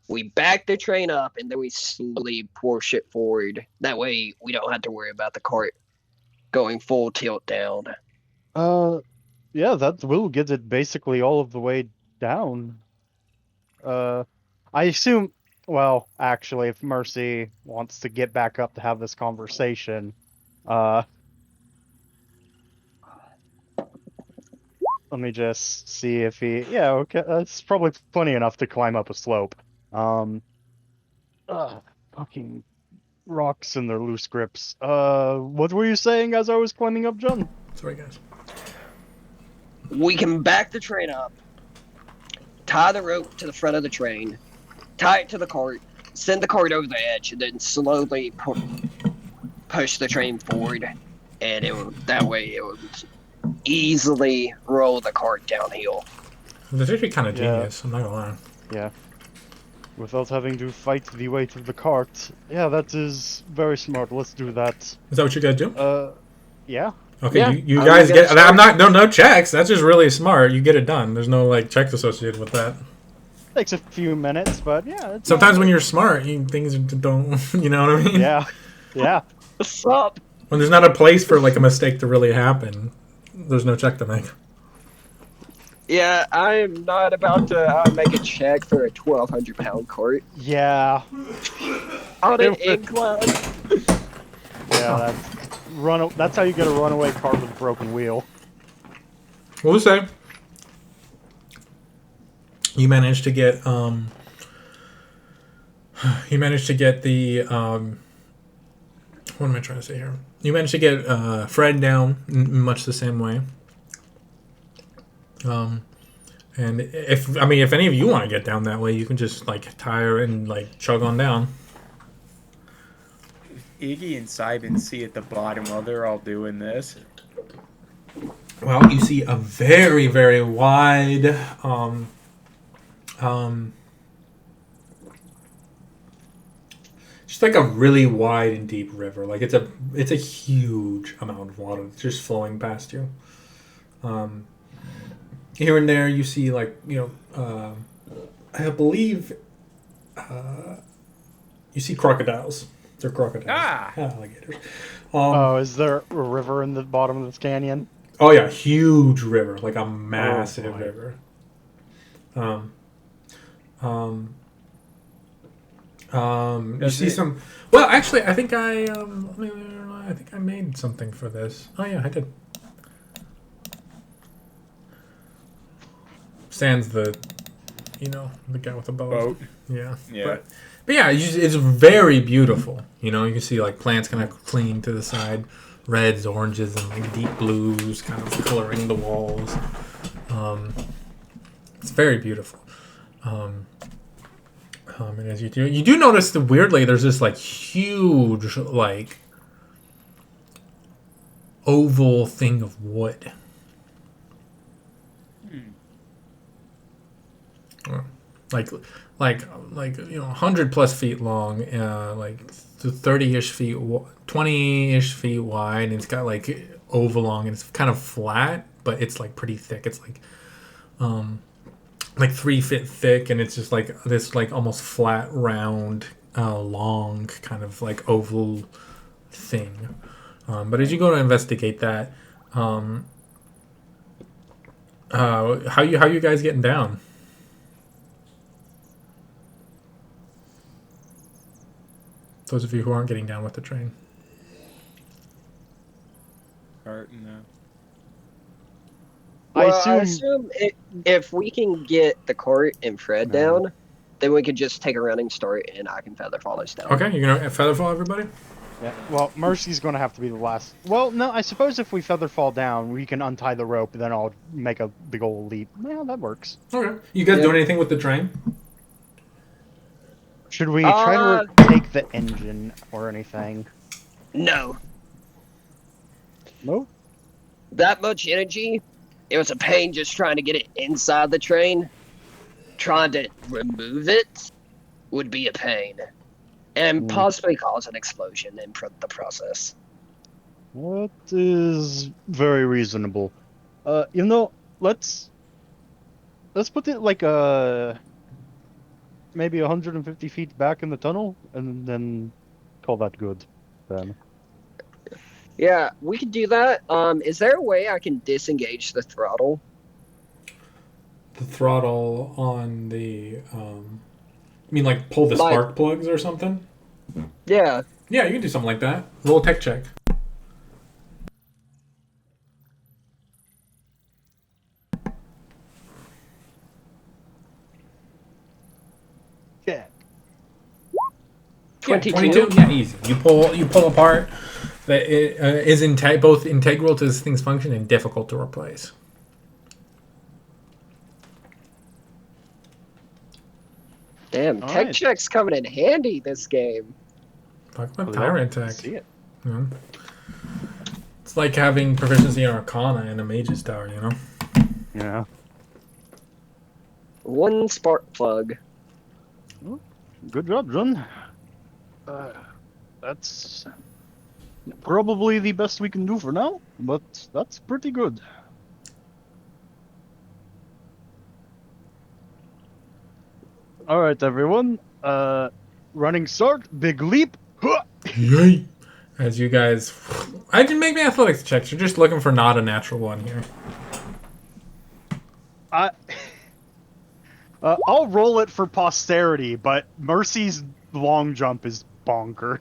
we back the train up, and then we slowly push it forward. That way we don't have to worry about the cart going full tilt down. Yeah, that will get it basically all of the way down. I assume. Well, actually, if Mercy wants to get back up to have this conversation, let me just see if he. Yeah, okay, that's probably plenty enough to climb up a slope. Fucking rocks and their loose grips. What were you saying as I was climbing up, John? Sorry, guys. We can back the train up, tie the rope to the front of the train, tie it to the cart, send the cart over the edge, and then slowly push the train forward, and that way it would easily roll the cart downhill. That's actually kind of genius. I'm not gonna lie. Yeah. Without having to fight the weight of the cart. Yeah, that is very smart. Let's do that. Is that what you guys do? Yeah. Okay, Yeah, you guys get. I'm not no checks. That's just really smart. You get it done. There's no checks associated with that. Takes a few minutes, but yeah. It's Sometimes when you're smart, things don't. You know what I mean? Yeah. Yeah. What's up? When there's not a place for a mistake to really happen, there's no check to make. Yeah, I am not about to make a check for a 1,200-pound cart. Yeah. On an incline. Yeah, that's how you get a runaway cart with a broken wheel. We'll say you managed to get the what am I trying to say here? You managed to get Fred down in much the same way. And if any of you want to get down that way, you can just like tire and like chug on down. Iggy and Simon see at the bottom while they're all doing this. Well, you see a very, very wide, just like a really wide and deep river. Like it's a huge amount of water just flowing past you. Here and there, you see like I believe you see crocodiles. They're crocodiles. Alligators. Is there a river in the bottom of this canyon? Oh yeah, huge river, like a massive river. You see some. Well, actually, I think I made something for this. Oh yeah, I did. Sans the guy with the boat. Yeah. But yeah, it's very beautiful. You can see like plants kind of clinging to the side, reds, oranges, and like deep blues kind of coloring the walls. It's very beautiful. And as you do notice that weirdly there's this like huge like oval thing of wood. Like 100 plus feet long, like 30-ish feet, 20-ish feet wide, and it's got like oval long, and it's kind of flat, but it's like pretty thick. It's like 3 feet thick, and it's just like this like almost flat, round, long kind of like oval thing. But as you go to investigate that, how you guys getting down? Those of you who aren't getting down with the train. Well, I assume if we can get the cart and Fred down, then we could just take a running start and I can feather fall us down. Okay, you're gonna feather fall everybody? Yeah. Well, Mercy's gonna have to be the last. Well, no, I suppose if we feather fall down, we can untie the rope, then I'll make a big old leap. Yeah, that works. Okay. You guys doing anything with the train? Should we try to take the engine or anything? No. No? That much energy, it was a pain just trying to get it inside the train. Trying to remove it would be a pain. And possibly cause an explosion in the process. That is very reasonable. Let's put it like maybe 150 feet back in the tunnel, and then call that good, then. Yeah, we could do that. Is there a way I can disengage the throttle? The throttle on the, you mean like pull the spark plugs or something? Yeah. Yeah, you can do something like that. Roll a tech check. Yeah. 22? Yeah, easy. You pull apart. That is both integral to this thing's function and difficult to replace. Damn, tech check's coming in handy this game. Talk about tyrant tech. See it. Yeah. It's like having proficiency in Arcana in a mage's tower, you know? Yeah. One spark plug. Well, good job, John. That's probably the best we can do for now, but that's pretty good. All right, everyone. Running start, big leap. Yay! As you guys, I didn't make me athletics checks. You're just looking for not a natural one here. I'll roll it for posterity, but Mercy's long jump is bonkers.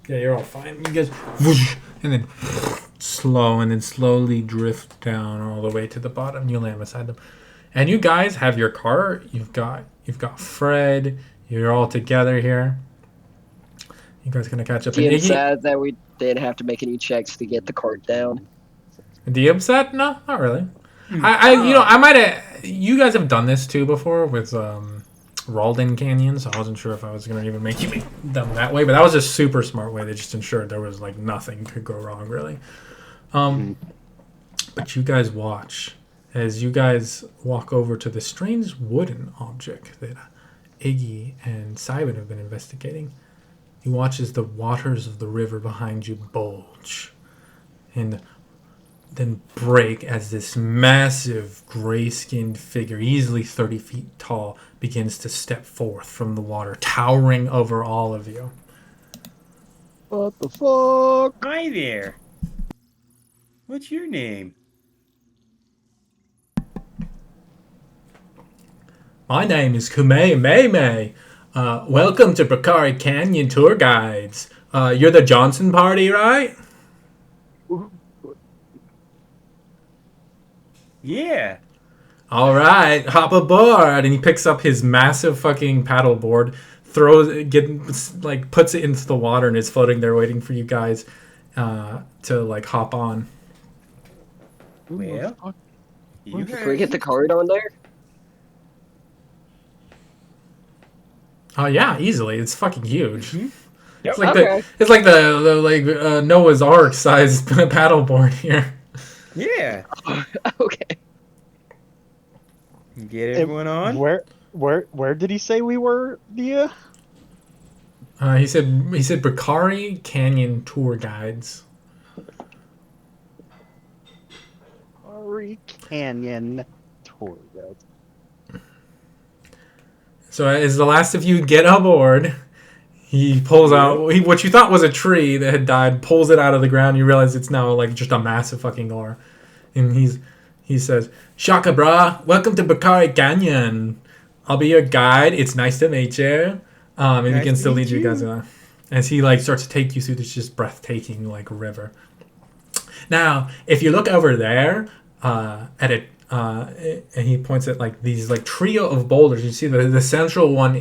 Yeah, you're all fine. You guys, whoosh, and then slowly drift down all the way to the bottom. You land beside them, and you guys have your car. You've got Fred. You're all together here. You guys gonna catch up? Getting sad that we didn't have to make any checks to get the cart down. Do you upset? No, not really. I might have. You guys have done this too before with Ralden Canyon, so I wasn't sure if I was gonna even make you make them that way, but that was a super smart way. They just ensured there was like nothing could go wrong, really. But you guys watch as you guys walk over to the strange wooden object that Iggy and Simon have been investigating. You watch as the waters of the river behind you bulge and then break as this massive gray-skinned figure, easily 30 feet tall, begins to step forth from the water, towering over all of you. What the fuck? Hi there. What's your name? My name is Kamehameha. Welcome to Bakari Canyon Tour Guides. You're the Johnson party, right? Yeah. All right, hop aboard. And he picks up his massive fucking paddleboard, puts it into the water, and is floating there waiting for you guys to like hop on. Well, Can we get the cart on there? Oh yeah, easily. It's fucking huge. Yep. It's like Okay. the Noah's Ark sized paddleboard here. Yeah. Okay. Get everyone on. Where did he say we were, Dia? He said Bakari Canyon Tour Guides. Bakari Canyon Tour Guides. So as the last of you get aboard, he pulls out what you thought was a tree that had died, pulls it out of the ground. You realize it's now like just a massive fucking oar. And he says, Shaka brah, welcome to Bakari Canyon. I'll be your guide. It's nice to meet you. And he begins to lead you guys as he like starts to take you through this just breathtaking like river. Now, if you look over there at it, and he points at like these like trio of boulders. You see the central one,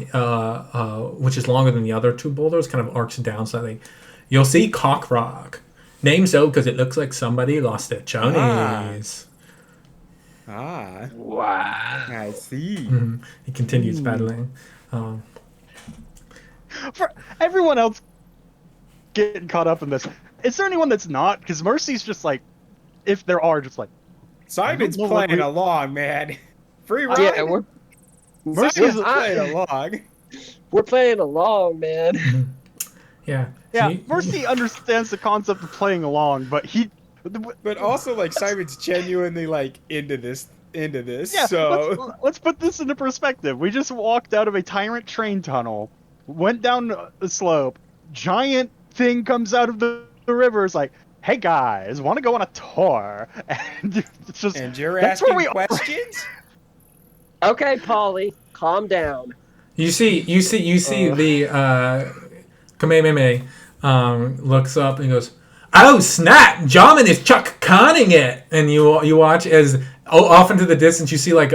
which is longer than the other two boulders, kind of arcs down slightly. You'll see Cock Rock, named so because it looks like somebody lost their chonies. Wow. I see. Mm-hmm. He continues paddling. For everyone else getting caught up in this, is there anyone that's not? Because Mercy's just like, if there are, just like. Simon's playing along, man. Free ride. Yeah, Simon's playing along. We're playing along, man. Mm-hmm. Yeah. Yeah, Mercy understands the concept of playing along, but But also, like, Simon's genuinely like into this. Yeah, so let's put this into perspective. We just walked out of a tyrant train tunnel, went down the slope, giant thing comes out of the river. It's like, hey guys, want to go on a tour? And it's just. And you're asking questions. Okay, Polly, calm down. You see the Kamehameha looks up and goes, "Oh snap! Jarman is chuck conning it!" And you watch as off into the distance you see like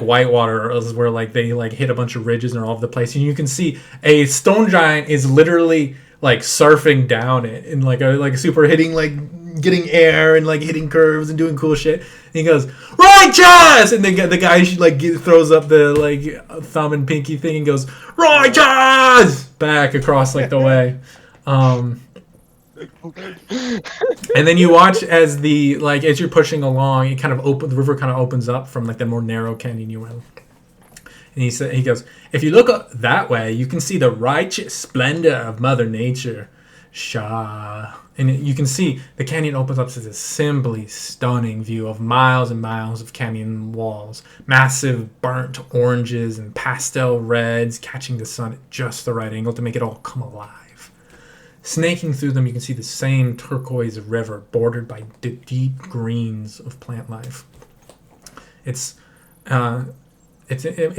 whitewater where like they like hit a bunch of ridges and are all over the place, and you can see a stone giant is literally like surfing down it and like a super hitting like getting air and like hitting curves and doing cool shit. And he goes, "Righteous!" And then the guy like throws up the like thumb and pinky thing and goes, "Righteous!" back across like the way. And then you watch as as you're pushing along, the river kind of opens up from like the more narrow canyon you were in. And he goes, "If you look up that way, you can see the righteous splendor of Mother Nature, Shah." And you can see the canyon opens up to this simply stunning view of miles and miles of canyon walls, massive burnt oranges and pastel reds catching the sun at just the right angle to make it all come alive. snaking through them, you can see the same turquoise river bordered by deep greens of plant life. It's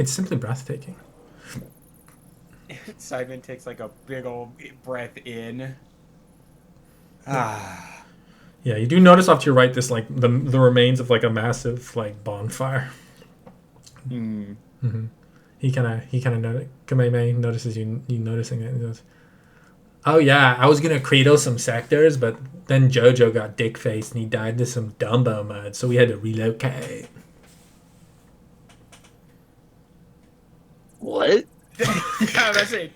simply breathtaking. Simon takes like a big old breath in. Ah. Yeah, you do notice off to your right this like the remains of like a massive like bonfire. Mm-hmm. He kind of Kameme notices you noticing it and goes, "Oh yeah, I was gonna cradle some sectors, but then Jojo got dick faced and he died to some Dumbo mud, so we had to relocate." What? Yeah, that's it.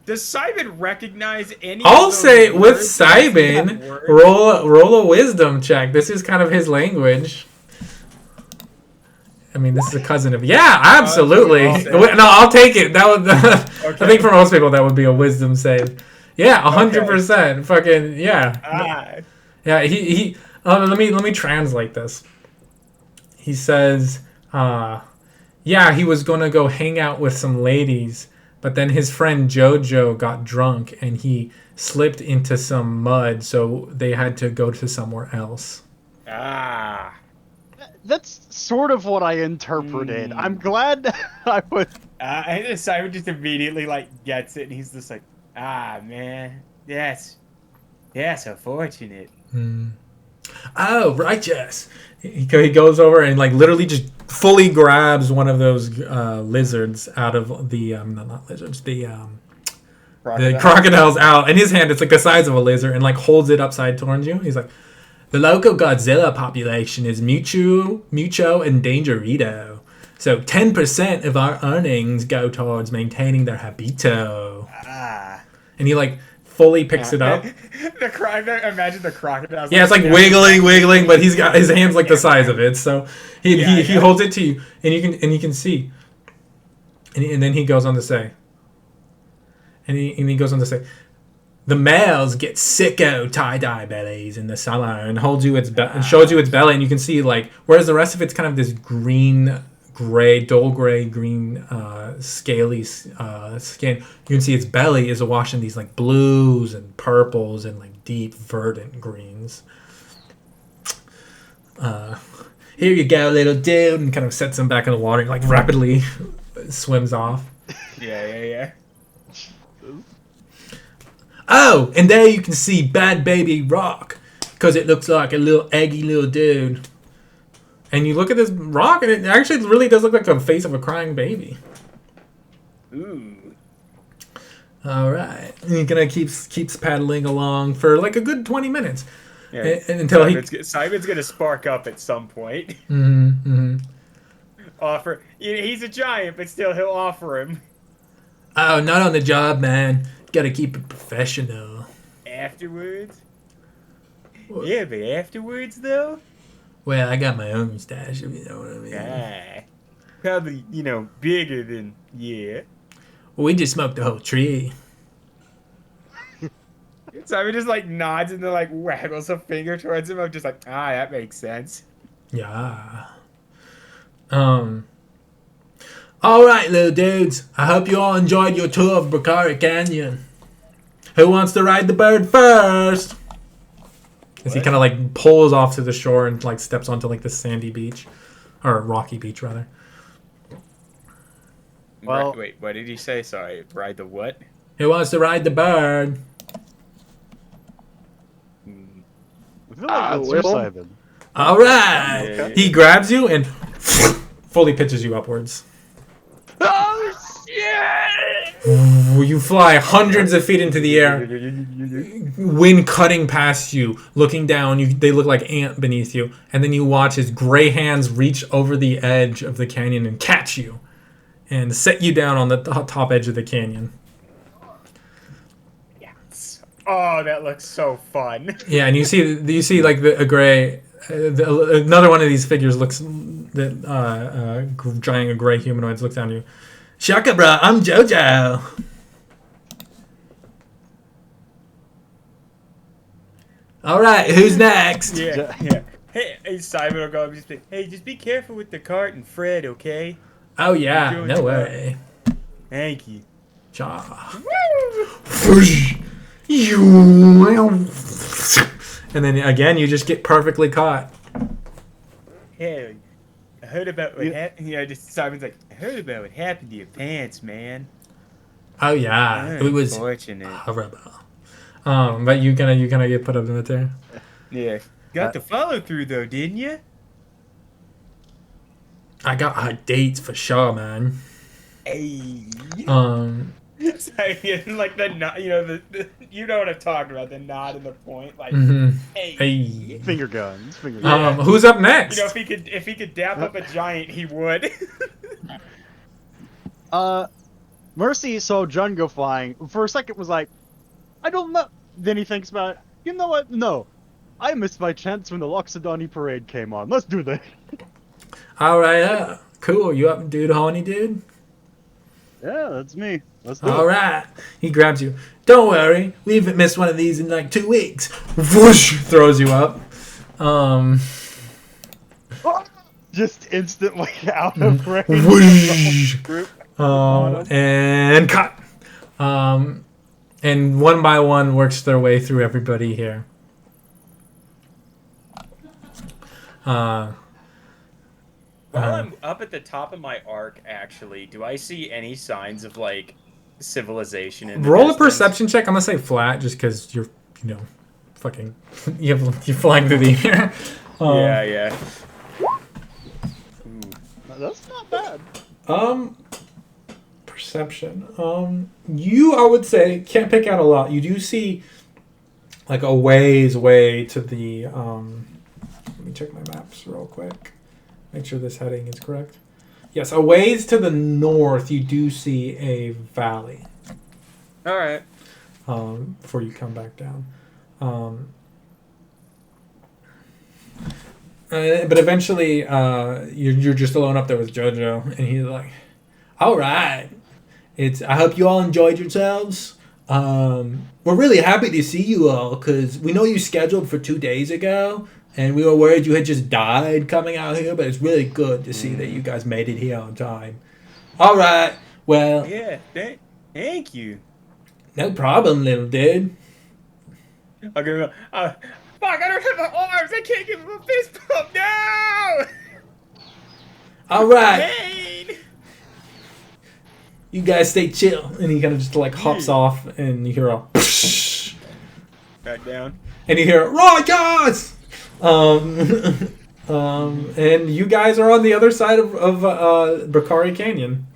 Does Simon recognize any? I'll say with Simon, roll a wisdom check. This is kind of his language. I mean, this is a cousin of. Yeah, absolutely. No, I'll take it. That would. Okay. I think for most people that would be a wisdom save. Yeah, 100%. Fucking yeah. Yeah. He. Let me translate this. He says, yeah, he was gonna go hang out with some ladies. But then his friend Jojo got drunk and he slipped into some mud, so they had to go to somewhere else. Ah. That's sort of what I interpreted. I'm glad I would. Simon just immediately like gets it, and he's just like, "Ah, man, that's unfortunate." Oh, righteous. He goes over and like literally just fully grabs one of those lizards out of the not lizards, the crocodiles out in his hand. It's like the size of a lizard, and like holds it upside towards you. He's like, "The local Godzilla population is mucho and dangerito, so 10% of our earnings go towards maintaining their habito." And he like fully picks it up. Imagine the crocodile. Yeah, it's like wiggling, but he's got his hands like the size of it. So he holds it to you, and you can see. And then he goes on to say. And he goes on to say, "The males get sicko tie-dye bellies in the summer," and holds you and shows you its belly, and you can see like whereas the rest of it's kind of this dull gray green scaly skin, you can see its belly is awash in these like blues and purples and like deep verdant greens. Here you go, little dude, and kind of sets him back in the water and like rapidly swims off. Yeah. Oh, and there you can see Bad Baby Rock, because it looks like a little eggy little dude. And you look at this rock, and it actually really does look like the face of a crying baby. Ooh. All right. And he kind of keeps paddling along for like a good 20 minutes. Yeah. And until Simon's gonna spark up at some point. Offer. He's a giant, but still he'll offer him. Oh, not on the job, man. Gotta keep it professional. Afterwards? What? Yeah, but afterwards, though? Well, I got my own stash, if you know what I mean. Probably, bigger than, yeah. Well, we just smoked the whole tree. Simon just, like, nods and then, like, waggles a finger towards him. I'm just like, that makes sense. Yeah. All right, little dudes. I hope you all enjoyed your tour of Bakari Canyon. Who wants to ride the bird first? As he kind of like pulls off to the shore and like steps onto like the sandy beach, or rocky beach rather. Well, wait, what did he say? Sorry, ride the what? Who wants to ride the bird? I feel like that's Simon. All right. Okay. He grabs you and fully pitches you upwards. Oh shit! You fly hundreds of feet into the air, wind cutting past you, looking down. They look like ant beneath you, and then you watch his gray hands reach over the edge of the canyon and catch you, and set you down on the top edge of the canyon. Yes. Oh, that looks so fun. Yeah, and you see like a gray. Another one of these figures looks giant gray humanoids looks down at you. Shaka, bro, I'm JoJo. All right, who's next? Yeah. Hey, Simon will go up and just be, hey, just be careful with the cart and Fred, okay? Oh yeah, no way. Thank you. Cha. And then again, you just get perfectly caught. Hey, I heard about what happened. Just Simon's like, I heard about what happened to your pants, man. Oh yeah, it was Unfortunate. horrible. But you gonna get put up in there. Yeah, got the follow through though, didn't you? I got dates for sure, man. Hey. Sorry, like the nod, you know what I'm talking about, the nod and the point, like, hey. Finger guns. Who's up next? You know, if he could dap up a giant, he would. Mercy saw Jun go flying. For a second, was like, I don't know. Then he thinks about it. You know what? No, I missed my chance when the Loxodani parade came on. Let's do that. All right, cool. You up, dude, honey, dude? Yeah, that's me. Let's do it. All right. He grabs you. Don't worry, we haven't missed one of these in like 2 weeks. Whoosh, throws you up. Just instantly out of range. Whoosh. And cut. And one by one works their way through everybody here. While I'm up at the top of my arc, actually, do I see any signs of, like, civilization in the Roll a distance? perception check. I'm going to say flat just because you're, fucking... you're flying through the air. Yeah. That's not bad. Perception. You, I would say, can't pick out a lot. You do see, like, a ways way to the... let me check my maps real quick. Make sure this heading is correct. Yes, a ways to the north, you do see a valley. All right. Before you come back down. But eventually, you're just alone up there with JoJo, and he's like, "All right, I hope you all enjoyed yourselves. We're really happy to see you all because we know you scheduled for 2 days ago." And we were worried you had just died coming out here, but it's really good to see that you guys made it here on time. All right, well... Yeah, thank you. No problem, little dude. Okay, fuck, I don't have my arms! I can't give him a fist bump! No! All right. Pain! You guys stay chill. And he kind of just, like, hops off, and you hear a... Back down. And you hear, right, guys! And you guys are on the other side of Bakari Canyon.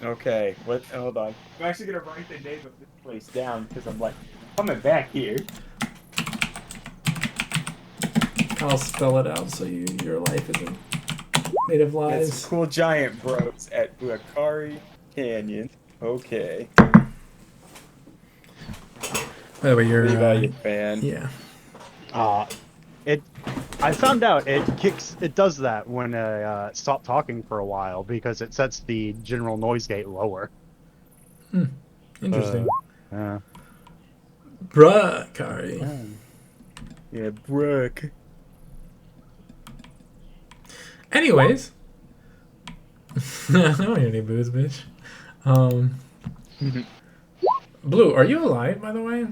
Okay, hold on. I'm actually gonna write the name of this place down because I'm like coming back here. I'll spell it out so your life isn't made of lies. It's Cool Giant Bros at Bakari Canyon. Okay. By the way, you're a fan. Yeah. I found out it does that when I stop talking for a while because it sets the general noise gate lower. Interesting. Yeah. Bakari. Yeah, Brooke. Anyways. I don't hear any booze, bitch. Blue, are you alive, by the way?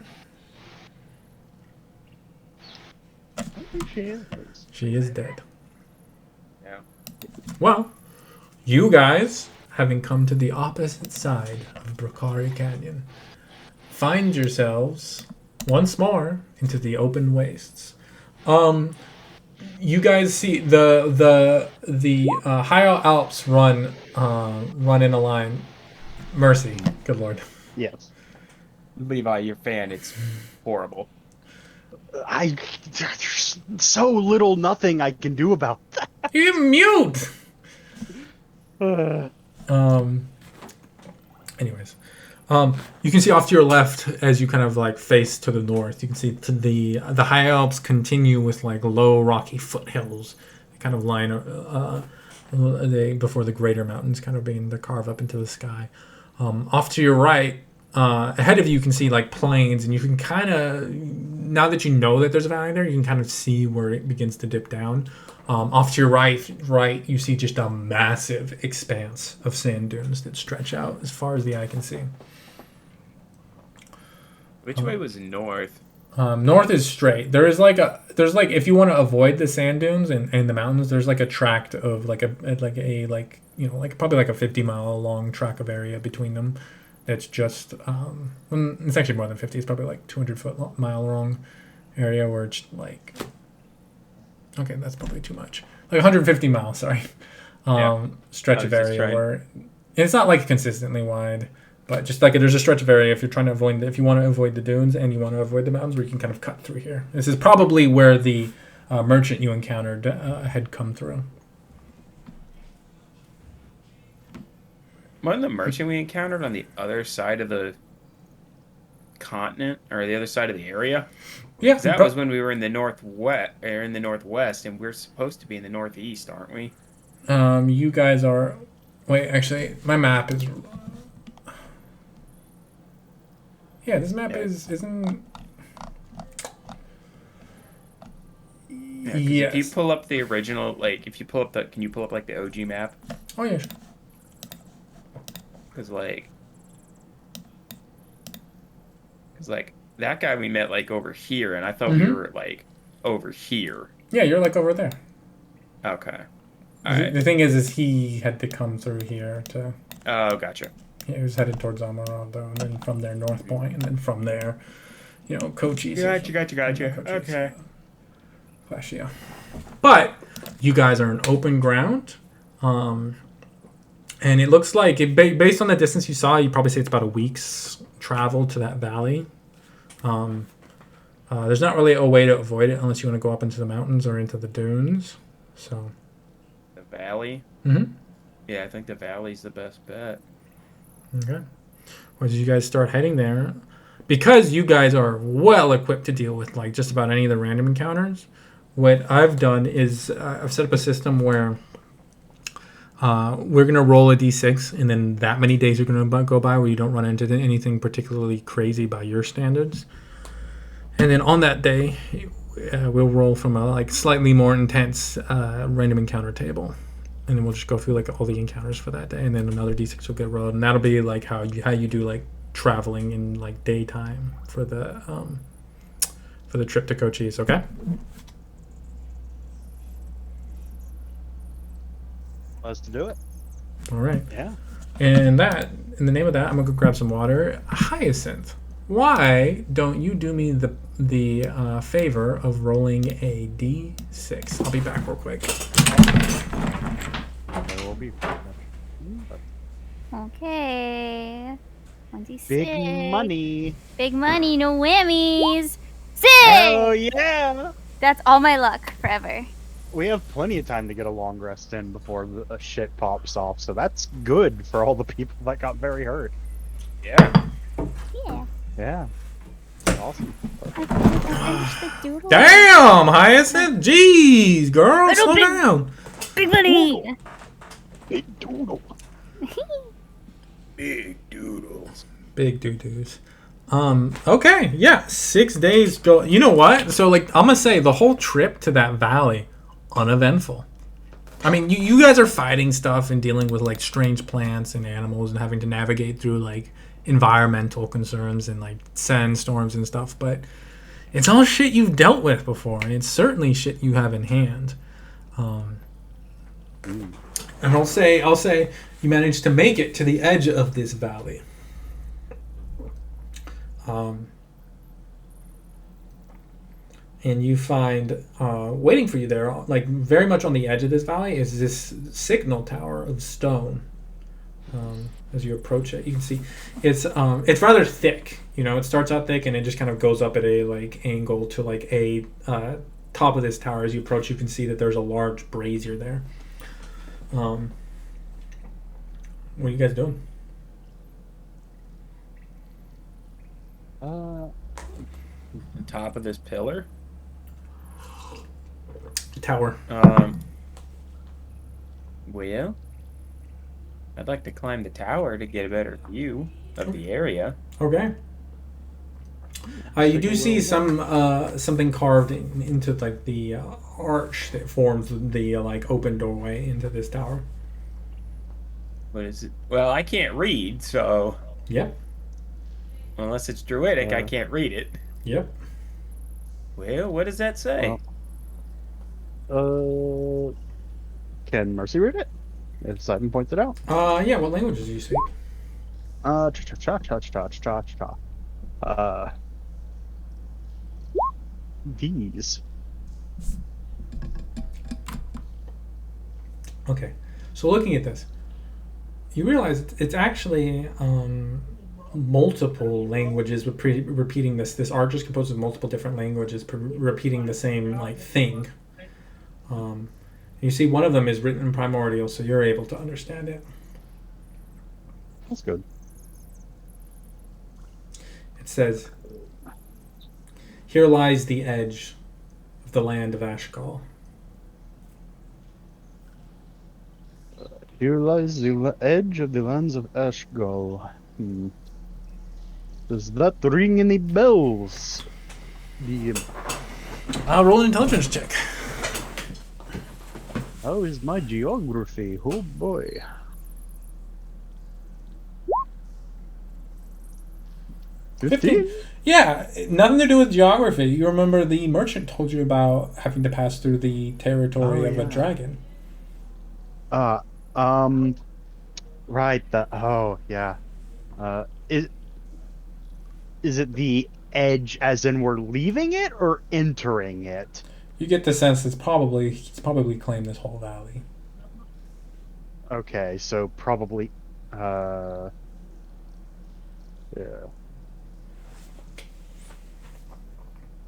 She is dead. Yeah. Well, you guys, having come to the opposite side of Bakari Canyon, find yourselves once more into the open wastes. You guys see the high Alps run in a line. Mercy, good lord. Yes. Levi, your fan. It's horrible. There's so little nothing I can do about that. You mute. Anyways, you can see off to your left as you kind of like face to the north. You can see to the high Alps continue with like low rocky foothills, kind of line before the greater mountains kind of beginning to carve up into the sky. Off to your right, ahead of you, you can see like plains, and you can kind of, now that you know that there's a valley there, you can kind of see where it begins to dip down. Off to your right, you see just a massive expanse of sand dunes that stretch out as far as the eye can see. Which way was north? North is straight. There's like if you want to avoid the sand dunes and the mountains, there's like a tract of like probably like a 50-mile long tract of area between them. It's just it's actually more than 50. It's probably like 200-mile long area where it's like, okay, that's probably too much. Like 150 miles, sorry. Stretch of area where it's not like consistently wide. But just like there's a stretch of area if you want to avoid the dunes and you want to avoid the mountains, where you can kind of cut through here. This is probably where the merchant you encountered had come through. Wasn't the merchant we encountered on the other side of the continent or the other side of the area? Yeah, that was when we were in the northwest, and we're supposed to be in the northeast, aren't we? You guys are. Wait, actually, my map is. Yeah, this map isn't. Yeah, yes. If you pull up the original, can you pull up the OG map? Oh yeah. Sure. Because that guy we met over here, and I thought we were over here. Yeah, you're over there. Okay. The thing is he had to come through here to. Oh, gotcha. Yeah, he was headed towards Amaraldo, and then from there North Point, and then from there, Cochise. Gotcha. Okay. Flashia. But you guys are in open ground, and it looks like based on the distance you saw, you probably say it's about a week's travel to that valley. There's not really a way to avoid it unless you want to go up into the mountains or into the dunes. So. The valley. Mm-hmm. Yeah, I think the valley's the best bet. Okay. Well, as you guys start heading there, because you guys are well equipped to deal with just about any of the random encounters, what I've done is I've set up a system where we're going to roll a d6, and then that many days are going to go by where you don't run into anything particularly crazy by your standards. And then on that day, we'll roll from a slightly more intense random encounter table. And then we'll just go through all the encounters for that day, and then another d6 will get rolled, and that'll be how you do traveling in daytime for the trip to Cochise. Okay. Let's do it. All right. Yeah. And in the name of that, I'm gonna go grab some water. Hyacinth, why don't you do me the favor of rolling a d6? I'll be back real quick. There will be. Okay. 26. Big money. Big money, no whammies. 6! Oh yeah. That's all my luck forever. We have plenty of time to get a long rest in before the shit pops off, so that's good for all the people that got very hurt. Yeah. Yeah. Yeah. Awesome. Damn, Hyacinth! Jeez, girl, slow down. Big money. Big doodle. Big doodles. Big doo-doos. Okay, yeah, 6 days go. You know what? So, I'm gonna say the whole trip to that valley, uneventful. I mean, you guys are fighting stuff and dealing with, strange plants and animals and having to navigate through, environmental concerns and, sandstorms and stuff, but it's all shit you've dealt with before, and it's certainly shit you have in hand. And I'll say you managed to make it to the edge of this valley. And you find waiting for you there, very much on the edge of this valley, is this signal tower of stone. As you approach it, you can see it's rather thick. It starts out thick and it just kind of goes up at a angle to a top of this tower. As you approach, you can see that there's a large brazier there. What are you guys doing? On top of this pillar? Tower. Well, I'd like to climb the tower to get a better view of the area. Okay. You do see something carved into the arch that forms the open doorway into this tower. What is it? Well, I can't read, so. Yeah. Unless it's druidic, I can't read it. Yep. Well, what does that say? Can Mercy read it? If Simon points it out. Yeah. What languages do you speak? Cha. These. Okay. So looking at this, you realize it's actually multiple languages repeating this. This arch is composed of multiple different languages repeating the same like thing. You see, one of them is written in primordial, so you're able to understand it. That's good. It says, "Here lies the edge of the land of Ashgal." Here lies the edge of the lands of Ashgal. Does that ring any bells? I'll roll an intelligence check. How is my geography? Oh boy. 15? Yeah, nothing to do with geography. You remember the merchant told you about having to pass through the territory of a dragon. Right. Yeah. Is it the edge, as in we're leaving it, or entering it? You get the sense he's probably claimed this whole valley. Okay, so probably, yeah.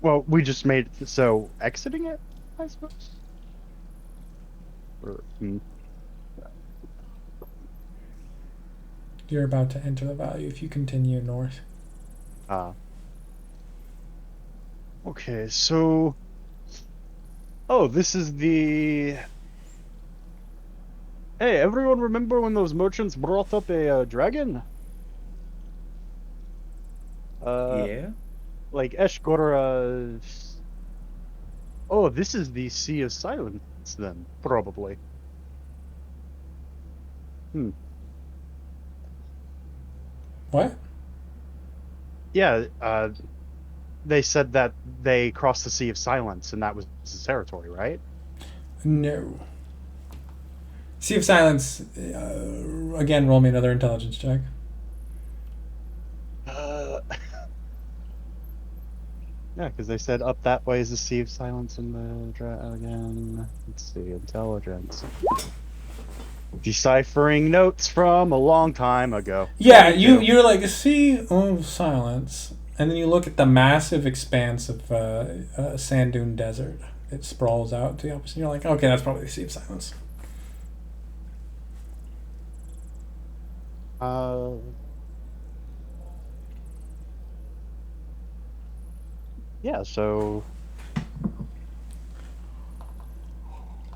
Well, we just made it, so exiting it, I suppose? You're about to enter the valley if you continue north. Okay, so... Oh, this is the... Hey, everyone remember when those merchants brought up a dragon? Yeah? Like Eshgora... Oh, this is the Sea of Silence, then, probably. What? Yeah, they said that they crossed the Sea of Silence, and that was the territory, right? No. Sea of Silence, again, roll me another intelligence check. Yeah, because they said up that way is the Sea of Silence and again. Let's see, intelligence. Deciphering notes from a long time ago. Yeah, you're like a Sea of Silence, and then you look at the massive expanse of sand dune desert. It sprawls out to the opposite. And you're like, okay, that's probably the Sea of Silence. Yeah, so...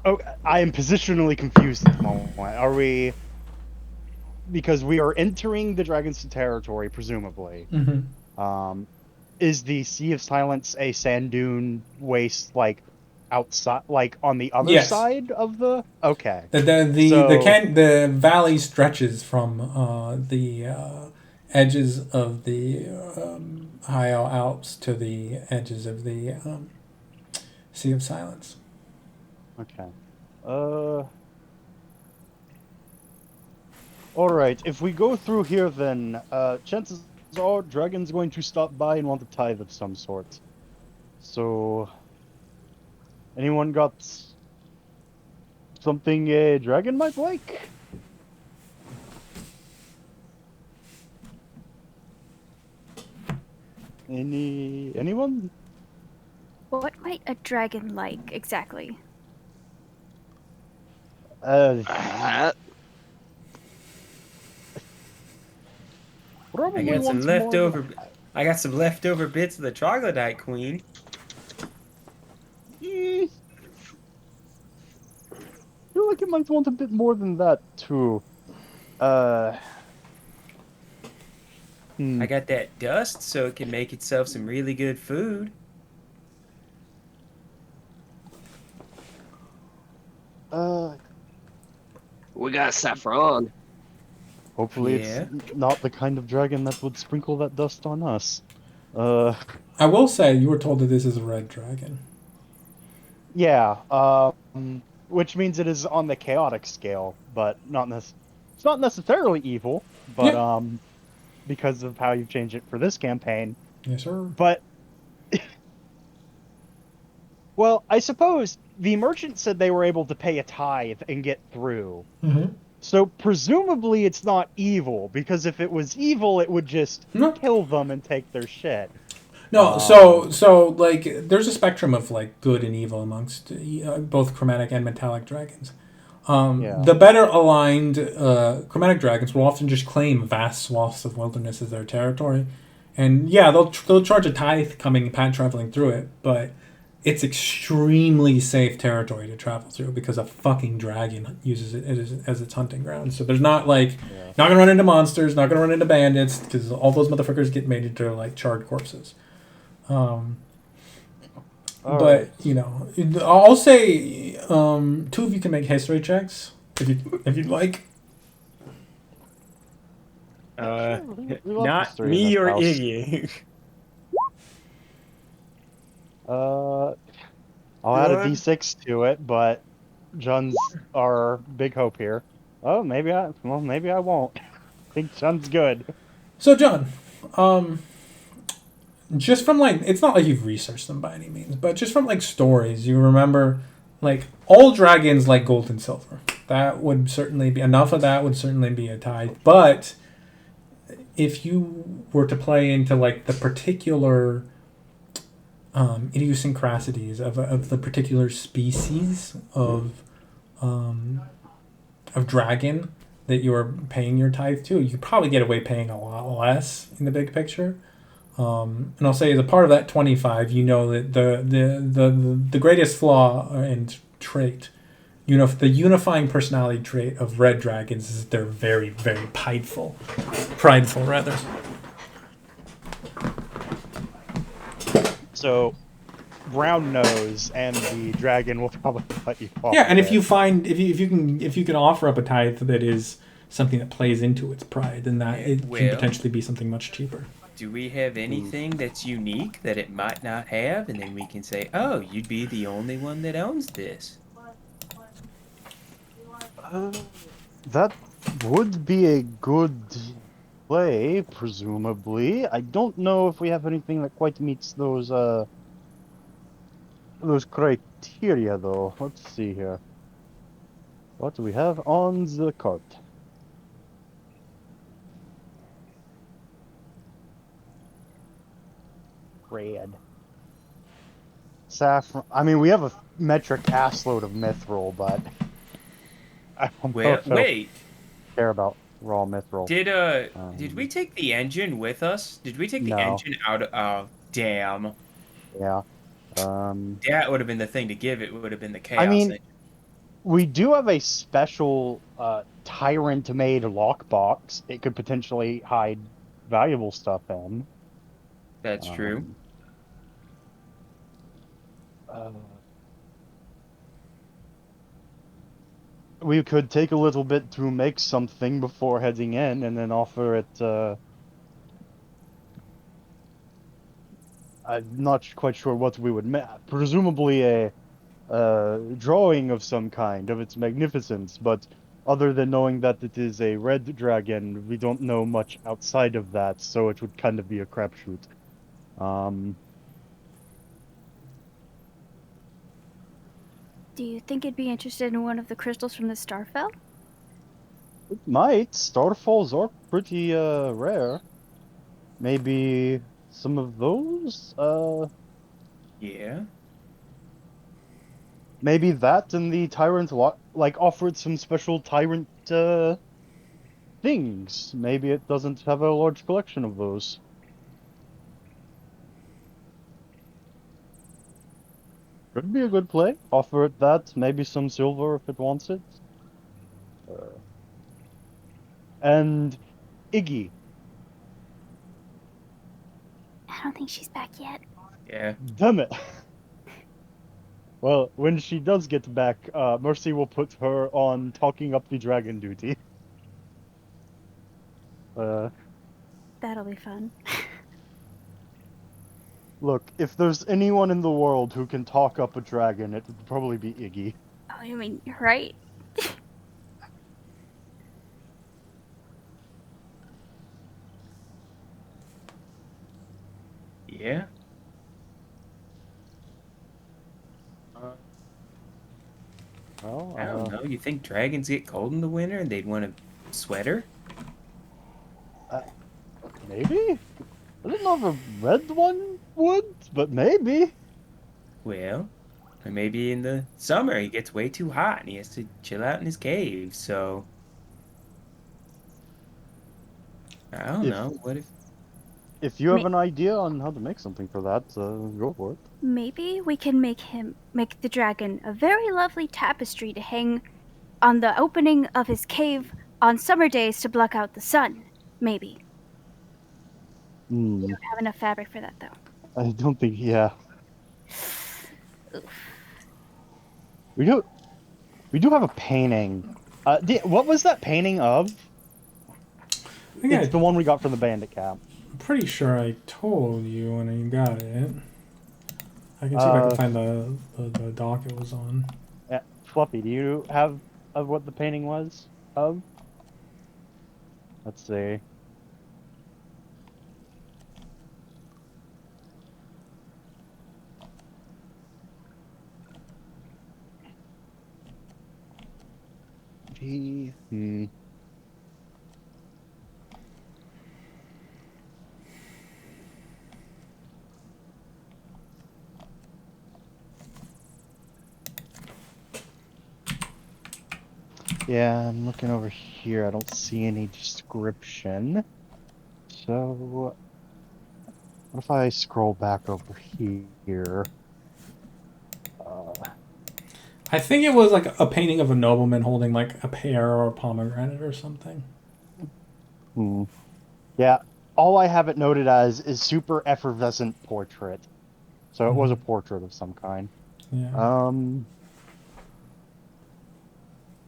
Oh, I am positionally confused at the moment. Are we... Because we are entering the Dragon's territory, presumably. Mm-hmm. Is the Sea of Silence a sand dune waste, like, outside, like, on the other side of the... Okay. The valley stretches from the edges of the high Alps to the edges of the Sea of Silence. Okay. Alright, if we go through here then, chances are Dragon's going to stop by and want a tithe of some sort. So... Anyone got... something a dragon might like? Anyone? What might a dragon like exactly? Probably I got some wants leftover. I got some leftover bits of the troglodyte queen. I feel like it might want a bit more than that too. I got that dust, so it can make itself some really good food. We got saffron. Hopefully Yeah. it's not the kind of dragon that would sprinkle that dust on us. I will say you were told that this is a red dragon. Yeah, which means it is on the chaotic scale, but it's not necessarily evil, but Yeah. because of how you've changed it for this campaign. Yes, sir. But well, I suppose the merchant said they were able to pay a tithe and get through. Mm-hmm. So presumably it's not evil, because if it was evil, it would just No. kill them and take their shit. No, so like there's a spectrum of like good and evil amongst both chromatic and metallic dragons. Yeah. The better aligned chromatic dragons will often just claim vast swaths of wilderness as their territory, and yeah, they'll charge a tithe coming traveling through it, but it's extremely safe territory to travel through because a fucking dragon uses it as its hunting ground. So there's not like not gonna run into monsters, not gonna run into bandits because all those motherfuckers get made into like charred corpses. But right. you know, I'll say two of you can make history checks if you'd like. We love Not history in me this or house. Iggy. I'll add a Good. D6 to it, but John's our big hope here. Oh, maybe I won't. I think John's good. So John, just from like it's not like you've researched them by any means, but just from like stories, you remember like all dragons like gold and silver. That would certainly be enough of that would certainly be a tithe. But if you were to play into like the particular idiosyncrasies of the particular species of dragon that you're paying your tithe to, you could probably get away paying a lot less in the big picture. And I'll say as a part of that 25, you know that the greatest flaw and trait, you know, the unifying personality trait of red dragons is that they're very, very prideful rather. So, brown nose and the dragon will probably let you off. Yeah, and if you find if you can offer up a tithe that is something that plays into its pride, then that it can potentially be something much cheaper. Do we have anything that's unique that it might not have? And then we can say, oh, you'd be the only one that owns this. That would be a good play, presumably. I don't know if we have anything that quite meets those criteria, though. Let's see here. What do we have on the card? Red. Saffron. I mean, we have a metric assload of mithril, but I don't know if Wait. care about raw mithril. Did we take the engine with us? Did we take the engine out of? Oh, damn. Yeah. That would have been the thing to give. It would have been the chaos. I mean, engine. we do have a special tyrant-made lockbox. It could potentially hide valuable stuff in. That's true. We could take a little bit to make something before heading in, and then offer it. I'm not quite sure what we would make. Presumably a drawing of some kind of its magnificence, but other than knowing that it is a red dragon, we don't know much outside of that, so it would kind of be a crapshoot. Do you think it'd be interested in one of the crystals from the Starfell? It might. Starfalls are pretty rare. Maybe some of those? Yeah. Maybe that and the Tyrant offered some special Tyrant things. Maybe it doesn't have a large collection of those. Could be a good play. Offer it that, maybe some silver if it wants it. And Iggy. I don't think she's back yet. Yeah. Damn it. Well, when she does get back, Mercy will put her on talking up the dragon duty. That'll be fun. Look, if there's anyone in the world who can talk up a dragon, it would probably be Iggy. Oh, I mean, you're right. Yeah. Well, I don't know. You think dragons get cold in the winter and they'd want a sweater? Maybe? I don't know if a red one would, but maybe. Well, or maybe in the summer he gets way too hot and he has to chill out in his cave, so... I don't know. What if... If you have an idea on how to make something for that, go for it. Maybe we can make the dragon a very lovely tapestry to hang on the opening of his cave on summer days to block out the sun. Maybe. We don't have enough fabric for that, though. I don't think, yeah. Oof. We do have a painting. What was that painting of? It's the one we got from the bandit camp. I'm pretty sure I told you when you got it. I can see if I can find the dock it was on. Yeah, Fluffy, do you have of what the painting was of? Let's see. Yeah, I'm looking over here. I don't see any description. So, what if I scroll back over here? I think it was like a painting of a nobleman holding like a pear or a pomegranate or something. Yeah, all I have it noted as is super effervescent portrait. So it was a portrait of some kind. Yeah.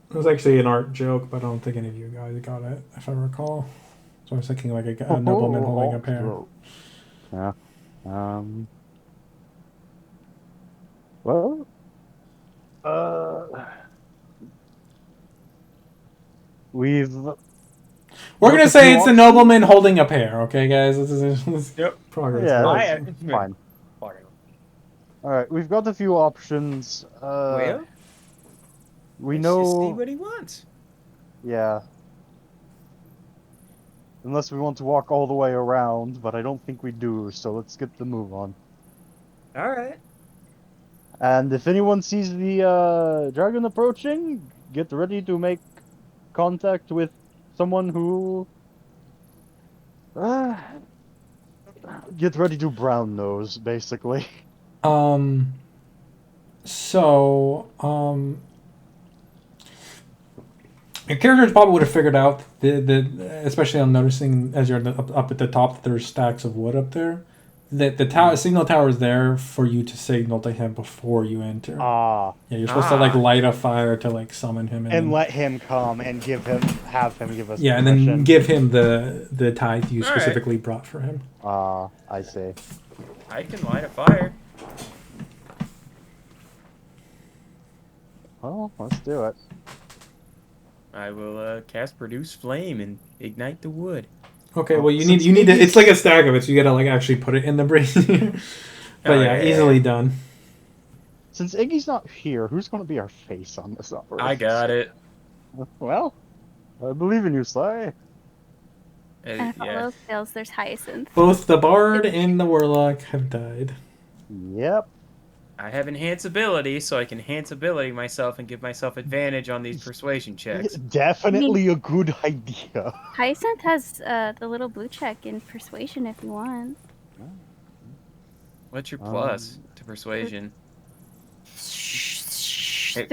It was actually an art joke, but I don't think any of you guys got it, if I recall. So I was thinking like a nobleman holding a pear. Yeah. Well. We're gonna say it's a nobleman holding a pear, okay, guys? This is yep. Progress. Yeah, it's fine. All right, we've got a few options. Well, we let's know. just see what he wants. Yeah. Unless we want to walk all the way around, but I don't think we do. So let's get the move on. All right. And if anyone sees the dragon approaching, get ready to make contact with someone who... get ready to brown nose, basically. Your characters probably would have figured out, especially on noticing as you're up at the top, that there's stacks of wood up there. That the signal tower is there for you to signal to him before you enter. Yeah, you're supposed to like light a fire to like summon him and let him come and have him give us. Yeah, and then give him the tithe you specifically brought for him. I see. I can light a fire. Well, let's do it. I will cast Produce Flame and ignite the wood. Okay, well you need to. It's like a stack of it, so you gotta like actually put it in the brazier. But easily done. Since Iggy's not here, who's going to be our face on this operation? I got it. Well, I believe in you, Sly. And if all else fails, there's Hyacinth. Both the bard and the warlock have died. Yep. I have enhance ability, so I can enhance ability myself and give myself advantage on these persuasion checks. Definitely a good idea. Hyacinth has the little blue check in persuasion if you want. What's your plus to persuasion? 3?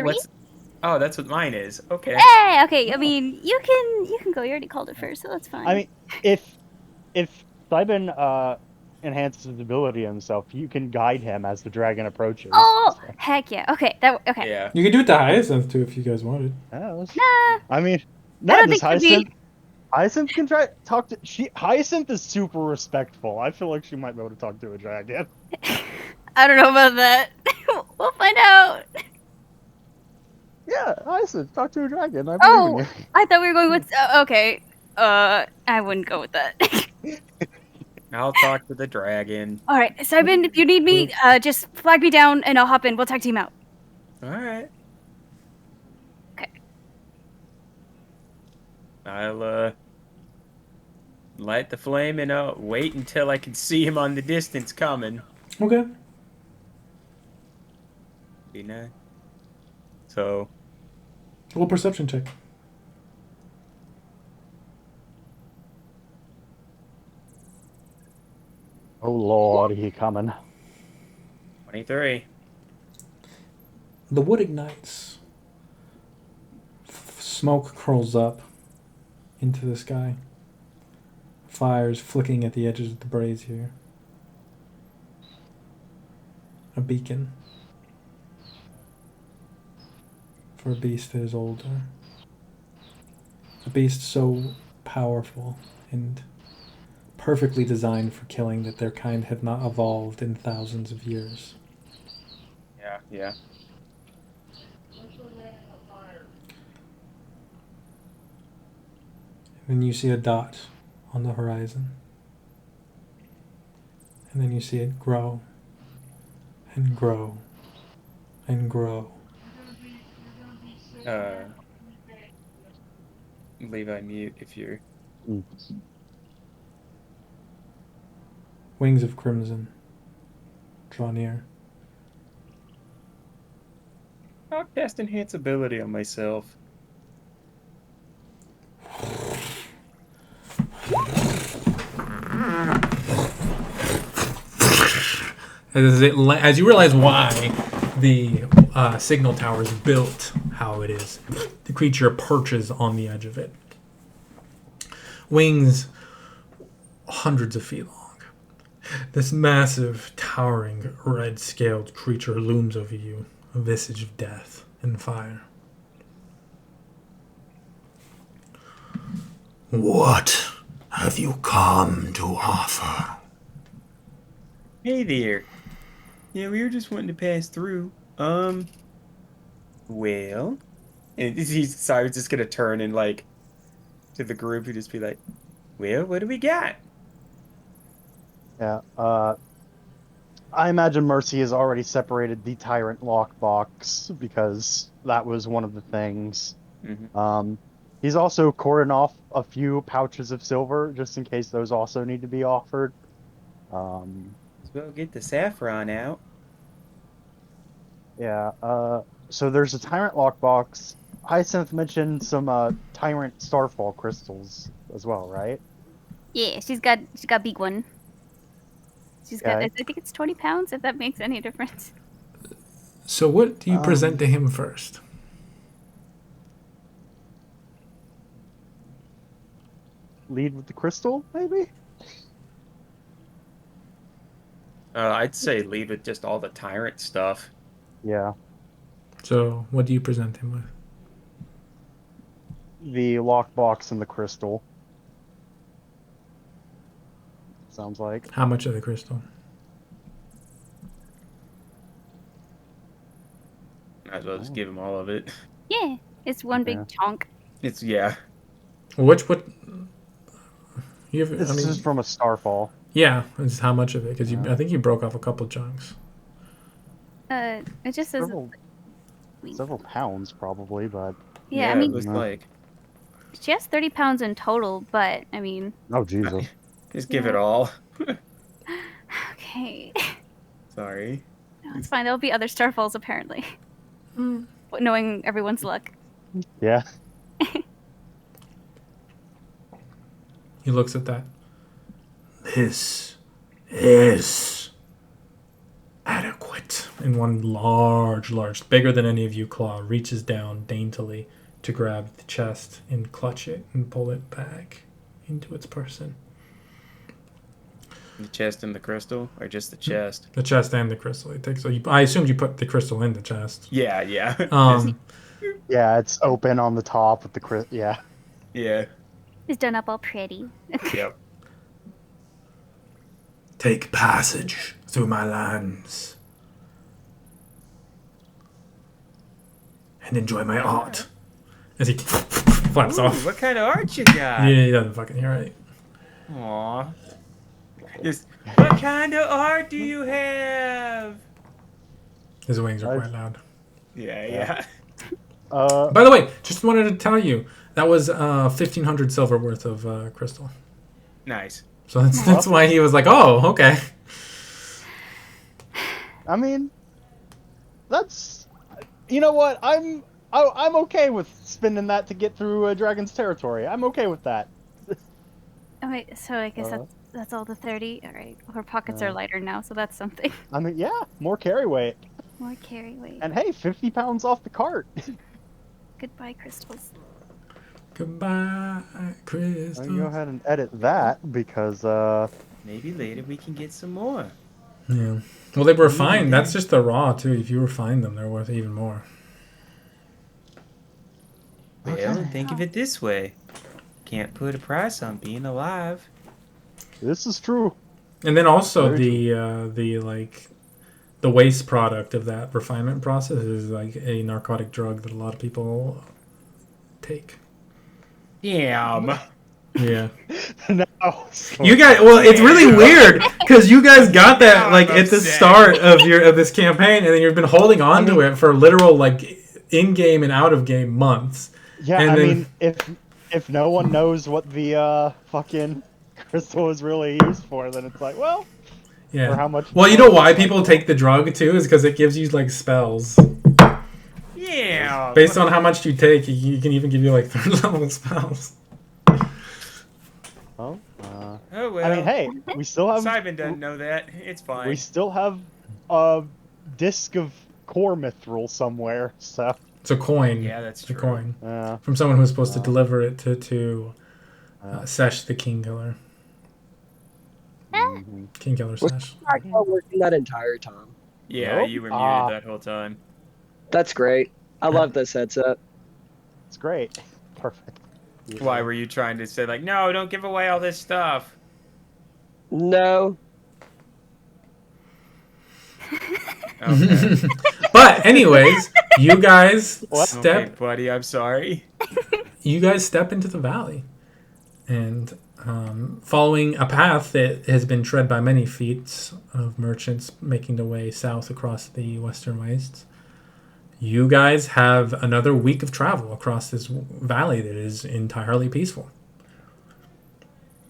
Oh, that's what mine is. Okay. Hey, okay. I mean, you can go. You already called it first, so that's fine. I mean, if Simon enhances his ability himself, you can guide him as the dragon approaches. Oh, heck yeah. Okay, okay. Yeah. You could do it to Hyacinth too if you guys wanted. Nah. I mean, I don't think Hyacinth can try talk to Hyacinth is super respectful. I feel like she might be able to talk to a dragon. I don't know about that. We'll find out. Yeah, Hyacinth, talk to a dragon. I believe in Oh, you. I thought we were going with. Okay. I wouldn't go with that. I'll talk to the dragon. All right, Simon, if you need me, just flag me down and I'll hop in. We'll tag team out. All right. Okay. I'll light the flame and wait until I can see him on the distance coming. Okay. Be nice. So. Roll perception check. Oh Lord, he coming. 23. The wood ignites. Smoke curls up into the sky. Fires flicking at the edges of the brazier. A beacon. For a beast that is older. A beast so powerful and perfectly designed for killing that their kind have not evolved in thousands of years. Yeah. Then you see a dot on the horizon. And then you see it grow and grow and grow. Levi, mute if you're. Wings of crimson draw near. I'll cast enhance ability on myself. As you realize why the signal tower is built how it is, the creature perches on the edge of it. Wings hundreds of feet long. This massive, towering, red-scaled creature looms over you, a visage of death and fire. What have you come to offer? Hey there. Yeah, we were just wanting to pass through. Well, and Simon's just gonna turn and to the group and just be like, well, what do we got? Yeah, I imagine Mercy has already separated the Tyrant lockbox because that was one of the things. Mm-hmm. He's also cordoned off a few pouches of silver just in case those also need to be offered. So we'll get the saffron out. Yeah, so there's a Tyrant lockbox. Hyacinth mentioned some Tyrant Starfall crystals as well, right? Yeah, she's got a big one. She's got. Okay. I think it's 20 pounds. If that makes any difference. So what do you present to him first? Lead with the crystal, maybe? I'd say leave it just all the tyrant stuff. Yeah. So what do you present him with? The lockbox and the crystal. Sounds like. How much of the crystal? Might as well just give him all of it. Yeah, it's one big chunk. It's yeah. What? You have, This is from a Starfall. Yeah, it's how much of it? Because I think you broke off a couple chunks. It just says several pounds probably, but yeah. I mean, it was like she has 30 pounds in total, but I mean. Oh Jesus! Just give it all. Okay. Sorry. No, it's fine. There'll be other Starfalls apparently. Knowing everyone's luck. Yeah. He looks at that. This is adequate. And one large, bigger than any of you claw, reaches down daintily to grab the chest and clutch it and pull it back into its person. The chest and the crystal, or just the chest? The chest and the crystal. I assumed you put the crystal in the chest. Yeah. Yeah, it's open on the top with the crystal. Yeah. Yeah. He's done up all pretty. Yep. Take passage through my lands and enjoy my art. As he flaps Ooh, off. what kind of art you got? Yeah, he doesn't fucking hear it. Aww. Just, what kind of art do you have? His wings are quite loud. Yeah. By the way, just wanted to tell you that was 1,500 silver worth of crystal. Nice. So that's why he was like, "Oh, okay." I mean, that's, you know what? I'm okay with spending that to get through a dragon's territory. I'm okay with that. Oh, wait, so I guess that's all the 30. All right, our pockets are lighter now, so that's something. I mean, yeah, more carry weight. More carry weight. And hey, 50 pounds off the cart. Goodbye, crystals. Goodbye, crystals. I'll go ahead and edit that because maybe later we can get some more. Yeah. Well, they were fine. That's just the raw too. If you refine them, they're worth even more. Well, think of it this way: can't put a price on being alive. This is true. And then also the waste product of that refinement process is like a narcotic drug that a lot of people take. Damn. Yeah. No. You guys, well, it's really weird because you guys got that like at the start of this campaign, and then you've been holding on to it for literal like in-game and out-of-game months. Yeah, and I then, mean, if no one knows what the fucking crystal is really used for, then it's like, well, yeah. For how much? Well, you know why people take the drug too is because it gives you like spells. Yeah. Based on how much you take, you can even give you like 3rd level spells. Oh well. I mean, hey, we still have. Simon doesn't know that. It's fine. We still have a disc of core mithril somewhere, so. It's a coin. Yeah, that's it's true. a coin from someone who was supposed to deliver it to Sesh the King Killer. King Killer Sesh. I was working that entire time. Yeah, you were muted that whole time. That's great. I love this headset. It's great. Perfect. Why were you trying to say like, no, don't give away all this stuff? No. Okay. But anyways, you guys Okay, buddy, I'm sorry. You guys step into the valley, and following a path that has been tread by many feet of merchants making their way south across the western wastes, you guys have another week of travel across this valley that is entirely peaceful.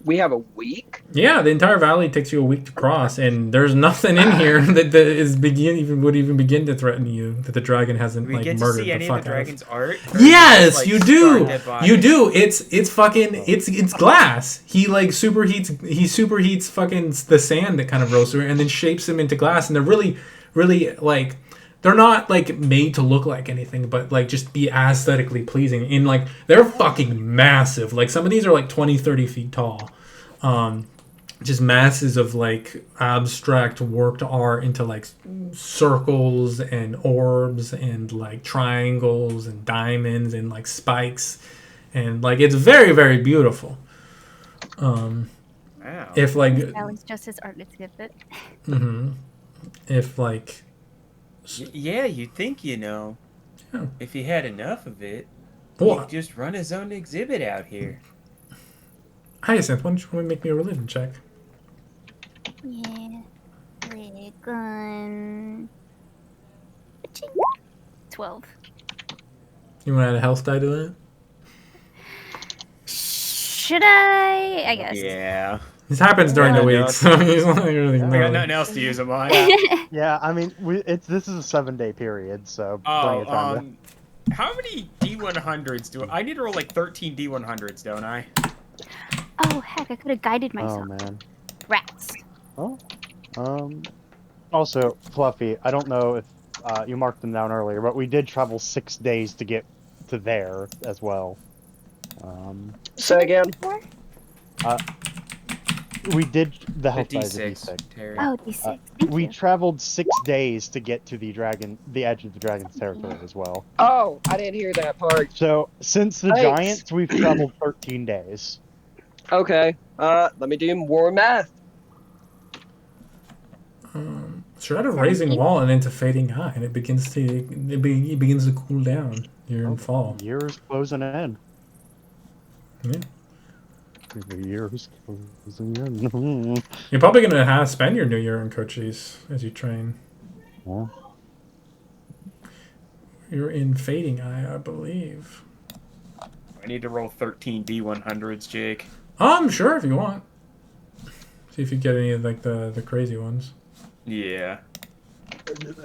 We have a week? Yeah, the entire valley takes you a week to cross, and there's nothing in here that would even begin to threaten you that the dragon hasn't We get to murdered see the any fuck of the out of. dragon's art? Yes, you do. You do. It's fucking it's glass. He superheats fucking the sand that kind of rose through it and then shapes them into glass, and they're really like they're not like made to look like anything, but like just be aesthetically pleasing. In like they're fucking massive. Like some of these are like 20, 30 feet tall. Just masses of like abstract worked art into like circles and orbs and like triangles and diamonds and like spikes, and like it's very, very beautiful. Wow. If like Alex just his art exhibit. If like yeah, you'd think, Yeah. if he had enough of it, Well, he'd just run his own exhibit out here. Hyacinth, why don't you make me a religion check? Yeah. Gun. 12. You want to add a health die to it? Should I? I guess. Yeah. This happens during the week, so he's not really. I got nothing else to use them on. Yeah, I mean, this is a 7-day period, so. How many D100s do I need to roll like 13 D100s, don't I? Oh heck! I could have guided myself. Oh man. Rats. Oh. Also, Fluffy, I don't know if you marked them down earlier, but we did travel 6 days to get to there as well. So again. We did the health die is a D6. D6. Oh, D6. We traveled 6 days to get to the edge of the dragon's territory as well. Oh, I didn't hear that part. So since the Thanks. giants, we've traveled 13 days. Okay. Let me do more math. So you're at a rising wall and into fading eye, and it begins to cool down. You're in fall. Year's closing in. Yeah. The year's closing in. You're probably gonna spend your New Year in Cochise as you train. Yeah. You're in fading eye, I believe. I need to roll 13 D100s, Jake. Sure, if you want. See if you get any of like the crazy ones. Yeah.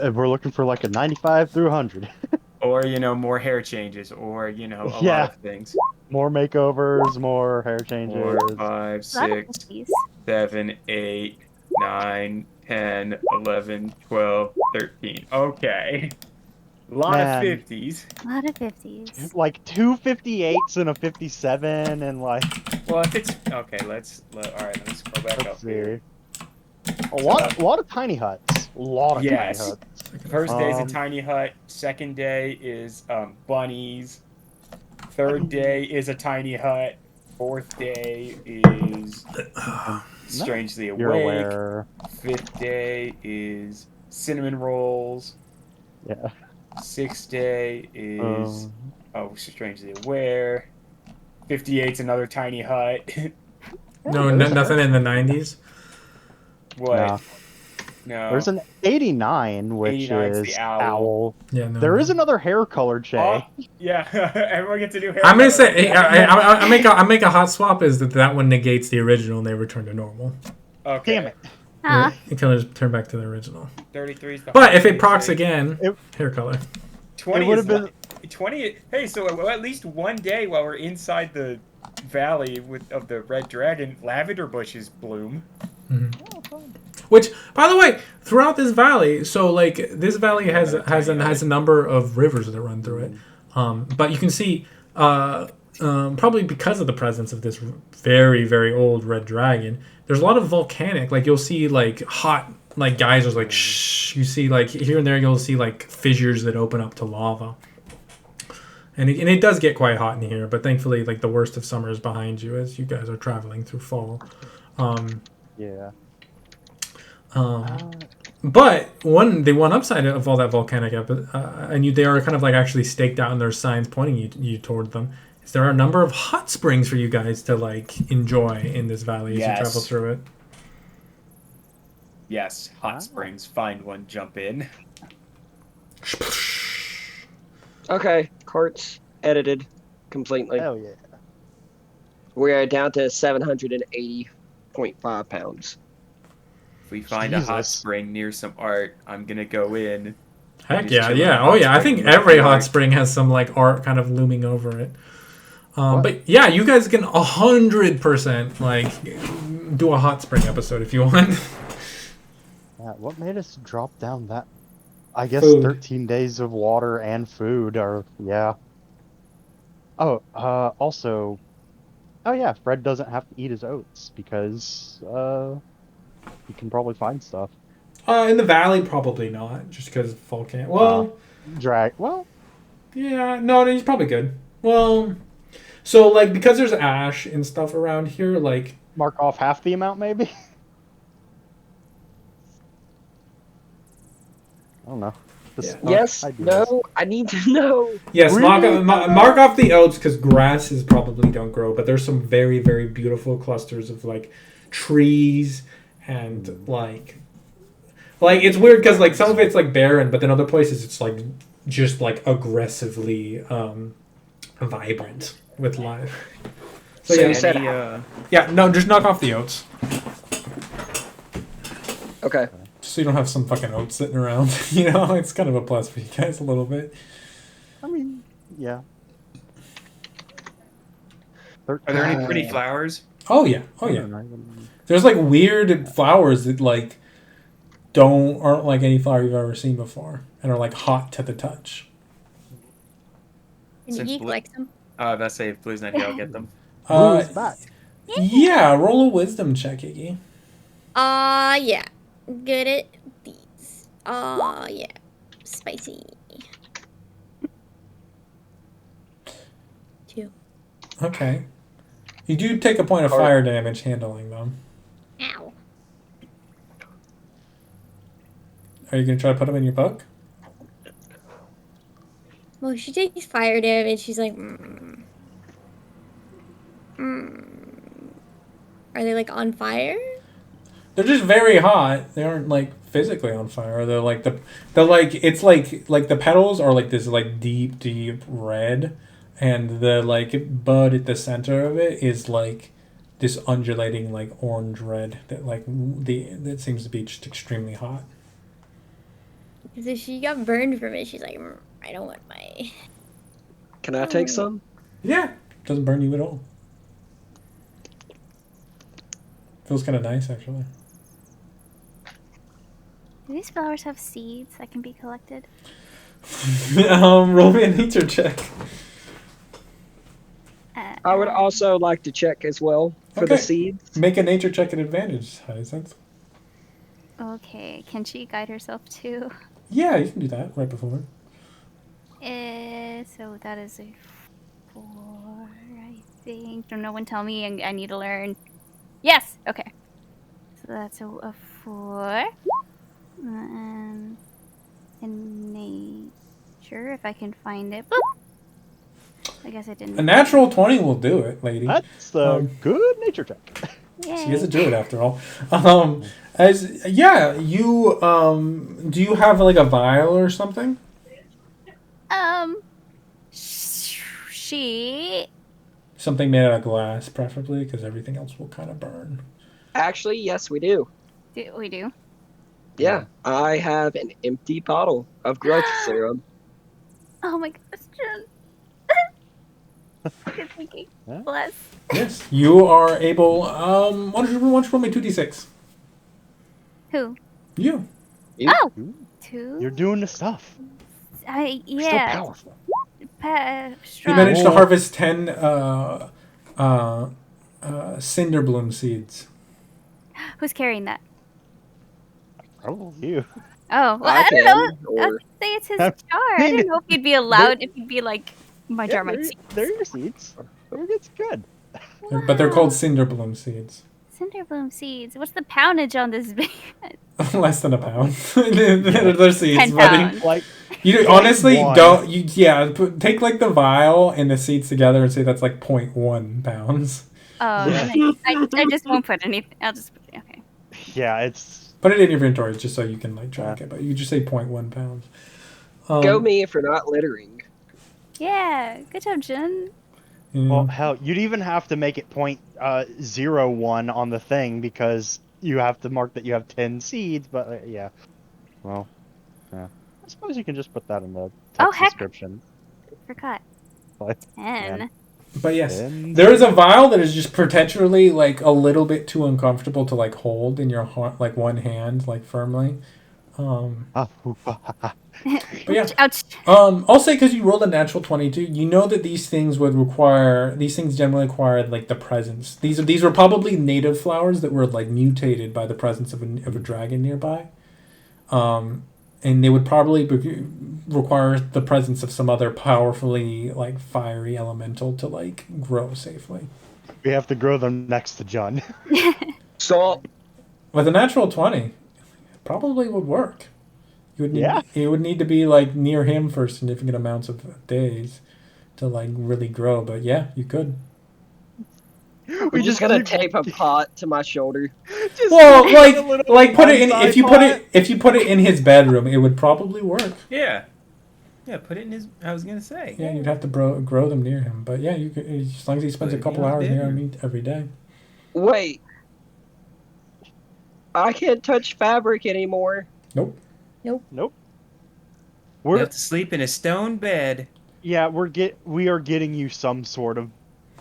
We're looking for like a 95 through 100. Or, more hair changes, or, a Yeah. lot of things. More makeovers, more hair changes. 4, 5, 6, 7, 8, 9, 10, 11, 12, 13. Okay. A lot of 50s. A lot of 50s. Like 2 58s and a 57 and like... Well, if it's... Okay, let's scroll back up here. A lot of tiny huts. A lot of tiny huts. First day's a tiny hut. Second day is bunnies. Third day is a tiny hut. Fourth day is strangely awake. You're aware. Fifth day is cinnamon rolls. Yeah. Sixth day is strangely aware. 58's another tiny hut. Nothing in the 90s. What? No. There's an 89, which 89's is the owl. Yeah, no. There is another hair color, Jay. Yeah, everyone gets a new hair. I'm gonna say I make a hot swap is that one negates the original and they return to normal. Okay. Damn it. The colors turn back to the original. 33's the But if it procs again, hair color. 20 would have been 20. Hey, so at least one day while we're inside the valley of the red dragon, lavender bushes bloom. Mm-hmm. Which, by the way, throughout this valley, so like this valley has a number of rivers that run through it, but you can see probably because of the presence of this very, very old red dragon, there's a lot of volcanic. Like you'll see like hot like geysers, like shh. You see like here and there you'll see like fissures that open up to lava. And it does get quite hot in here, but thankfully like the worst of summer is behind you as you guys are traveling through fall. Yeah. But the one upside of all that volcanic they are kind of like actually staked out and there's signs pointing you toward them. Is there are a number of hot springs for you guys to like enjoy in this valley as you travel through it. Yes, hot springs. Find one, jump in. Okay, carts edited completely. Hell yeah. We are down to 780.5 pounds. If we find a hot spring near some art, I'm gonna go in. Heck yeah. Oh yeah, I think every hot spring has some like art kind of looming over it. But yeah, you guys can 100% like do a hot spring episode if you want. Yeah, what made us drop down that? I guess Food. 13 days of water and food are, yeah. Oh, also, Fred doesn't have to eat his oats because, he can probably find stuff. In the valley, probably not, just because volcano. Well, yeah, no, he's probably good. Well, so like because there's ash and stuff around here, like mark off half the amount, maybe. I don't know. Yes, no, I need to know. Yes, Really? mark off the oats because grasses probably don't grow, but there's some very, very beautiful clusters of like trees and like it's weird because like some of it's like barren, but then other places it's like just like aggressively vibrant with life. So So yeah, you said just knock off the oats. Okay. So you don't have some fucking oats sitting around. It's kind of a plus for you guys a little bit. I mean, yeah. Are there any pretty flowers? Oh yeah. There's like weird flowers that like aren't like any flower you've ever seen before and are like hot to the touch. And Geek likes them. Let's say if Blue's not here, I'll get them. Blue's back. Yeah, roll a wisdom check, Iggy. Yeah. Good at these. Yeah. Spicy. 2. Okay. You do take a point of fire damage handling them. Ow. Are you going to try to put them in your book? Well, she takes fire damage. She's like, Are they like on fire? They're just very hot. They aren't like physically on fire. They're like it's like the petals are like this like deep red, and the like bud at the center of it is like this undulating like orange red that seems to be just extremely hot. So she got burned from it. She's like, I don't want my. Can I take some? Yeah, doesn't burn you at all. Feels kind of nice actually. Do these flowers have seeds that can be collected? Roll me a nature check. I would also like to check as well for the seeds. Make a nature check at advantage, Hyacinth. Okay, can she guide herself too? Yeah, you can do that right before. So that is a 4, I think. Don't know when. Tell me. I need to learn. Yes. Okay. So that's a 4. In nature, if I can find it. Boop. I guess I didn't. A natural 20 will do it, lady. That's a good nature check. Yay. She is a druid after all. You do you have like a vial or something? She. Something made out of glass, preferably, because everything else will kind of burn. Actually, yes, we do. We do. Yeah, I have an empty bottle of growth serum. Oh my gosh, Jen. Good thinking. Bless. Yes, you are able. Why don't you roll me 2d6? Who? You. Oh! 2? You're doing the stuff. Yeah. You're still powerful. You managed to harvest 10 cinder bloom seeds. Who's carrying that? Probably you. Oh, well, I don't know. I'd say it's his jar. I mean, didn't know if you'd be allowed, if you'd be like, my jar might seed. They're your seeds. It's good. But they're called cinder bloom seeds. Cinderbloom seeds. What's the poundage on this bag? Less than a pound. They're seeds, 10 pounds. Like, you honestly one. don't. Take like the vial and the seeds together and say that's like 0.1 pounds. Oh, Yeah. I just won't put anything. I'll just put it. Okay. Yeah, it's. Put it in your inventory just so you can like track it. But you just say 0.1 pounds. Go me if you're not littering. Yeah, good job, Jen. Well, hell, you'd even have to make it 0.01 on the thing because you have to mark that you have 10 seeds. But yeah, well, yeah. I suppose you can just put that in the text description. Forgot. But, 10. yeah. But yes, there is a vial that is just potentially like a little bit too uncomfortable to like hold in your like one hand like firmly. But yeah, ouch. I'll say because you rolled a natural 22, you know that these things generally require like the presence. These were probably native flowers that were like mutated by the presence of a dragon nearby. And they would probably require the presence of some other powerfully like fiery elemental to like grow safely. We have to grow them next to John. So with a natural 20, it probably would work. You would need to be like near him for significant amounts of days to like really grow. But yeah, you could. We're just gonna tape a pot to my shoulder. Well, like put it in. If you put it in his bedroom, it would probably work. Yeah, put it in his. I was gonna say. Yeah, you'd have to grow them near him. But yeah, you could as long as he spends a couple hours near him every day. Wait, I can't touch fabric anymore. Nope. You have to sleep in a stone bed. Yeah, we are getting you some sort of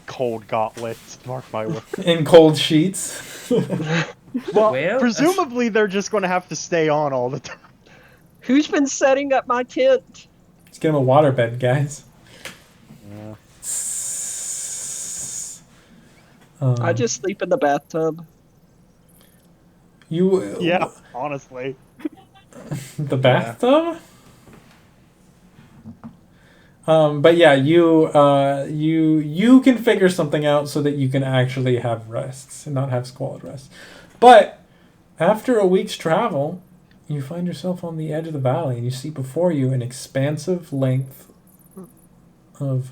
cold gauntlets. Mark my word. In cold sheets. well, presumably they're just going to have to stay on all the time. Who's been setting up my tent? Let's get him a waterbed, guys. Yeah. I just sleep in the bathtub. Yeah, honestly. The bathtub? But yeah, you can figure something out so that you can actually have rests and not have squalid rests. But after a week's travel, you find yourself on the edge of the valley, and you see before you an expansive length of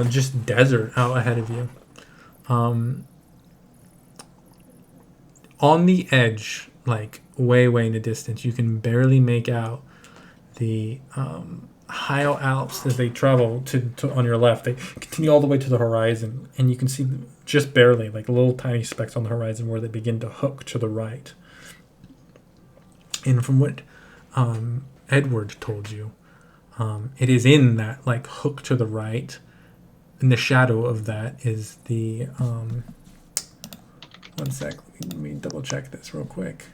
just desert out ahead of you. On the edge, like way in the distance, you can barely make out the high Alps as they travel to on your left. They continue all the way to the horizon, and you can see just barely, like little tiny specks on the horizon where they begin to hook to the right. And from what Edward told you, it is in that like hook to the right. In the shadow of that is the one sec. Let me double check this real quick.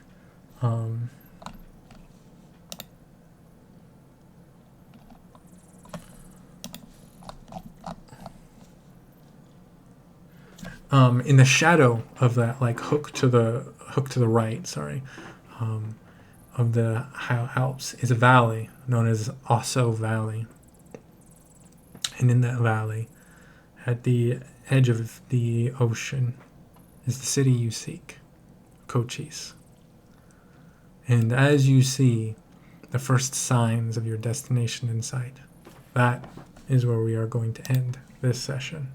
In the shadow of that, like hook to the right, of the High Alps is a valley known as Osso Valley, and in that valley, at the edge of the ocean, is the city you seek, Cochise. And as you see the first signs of your destination in sight, that is where we are going to end this session.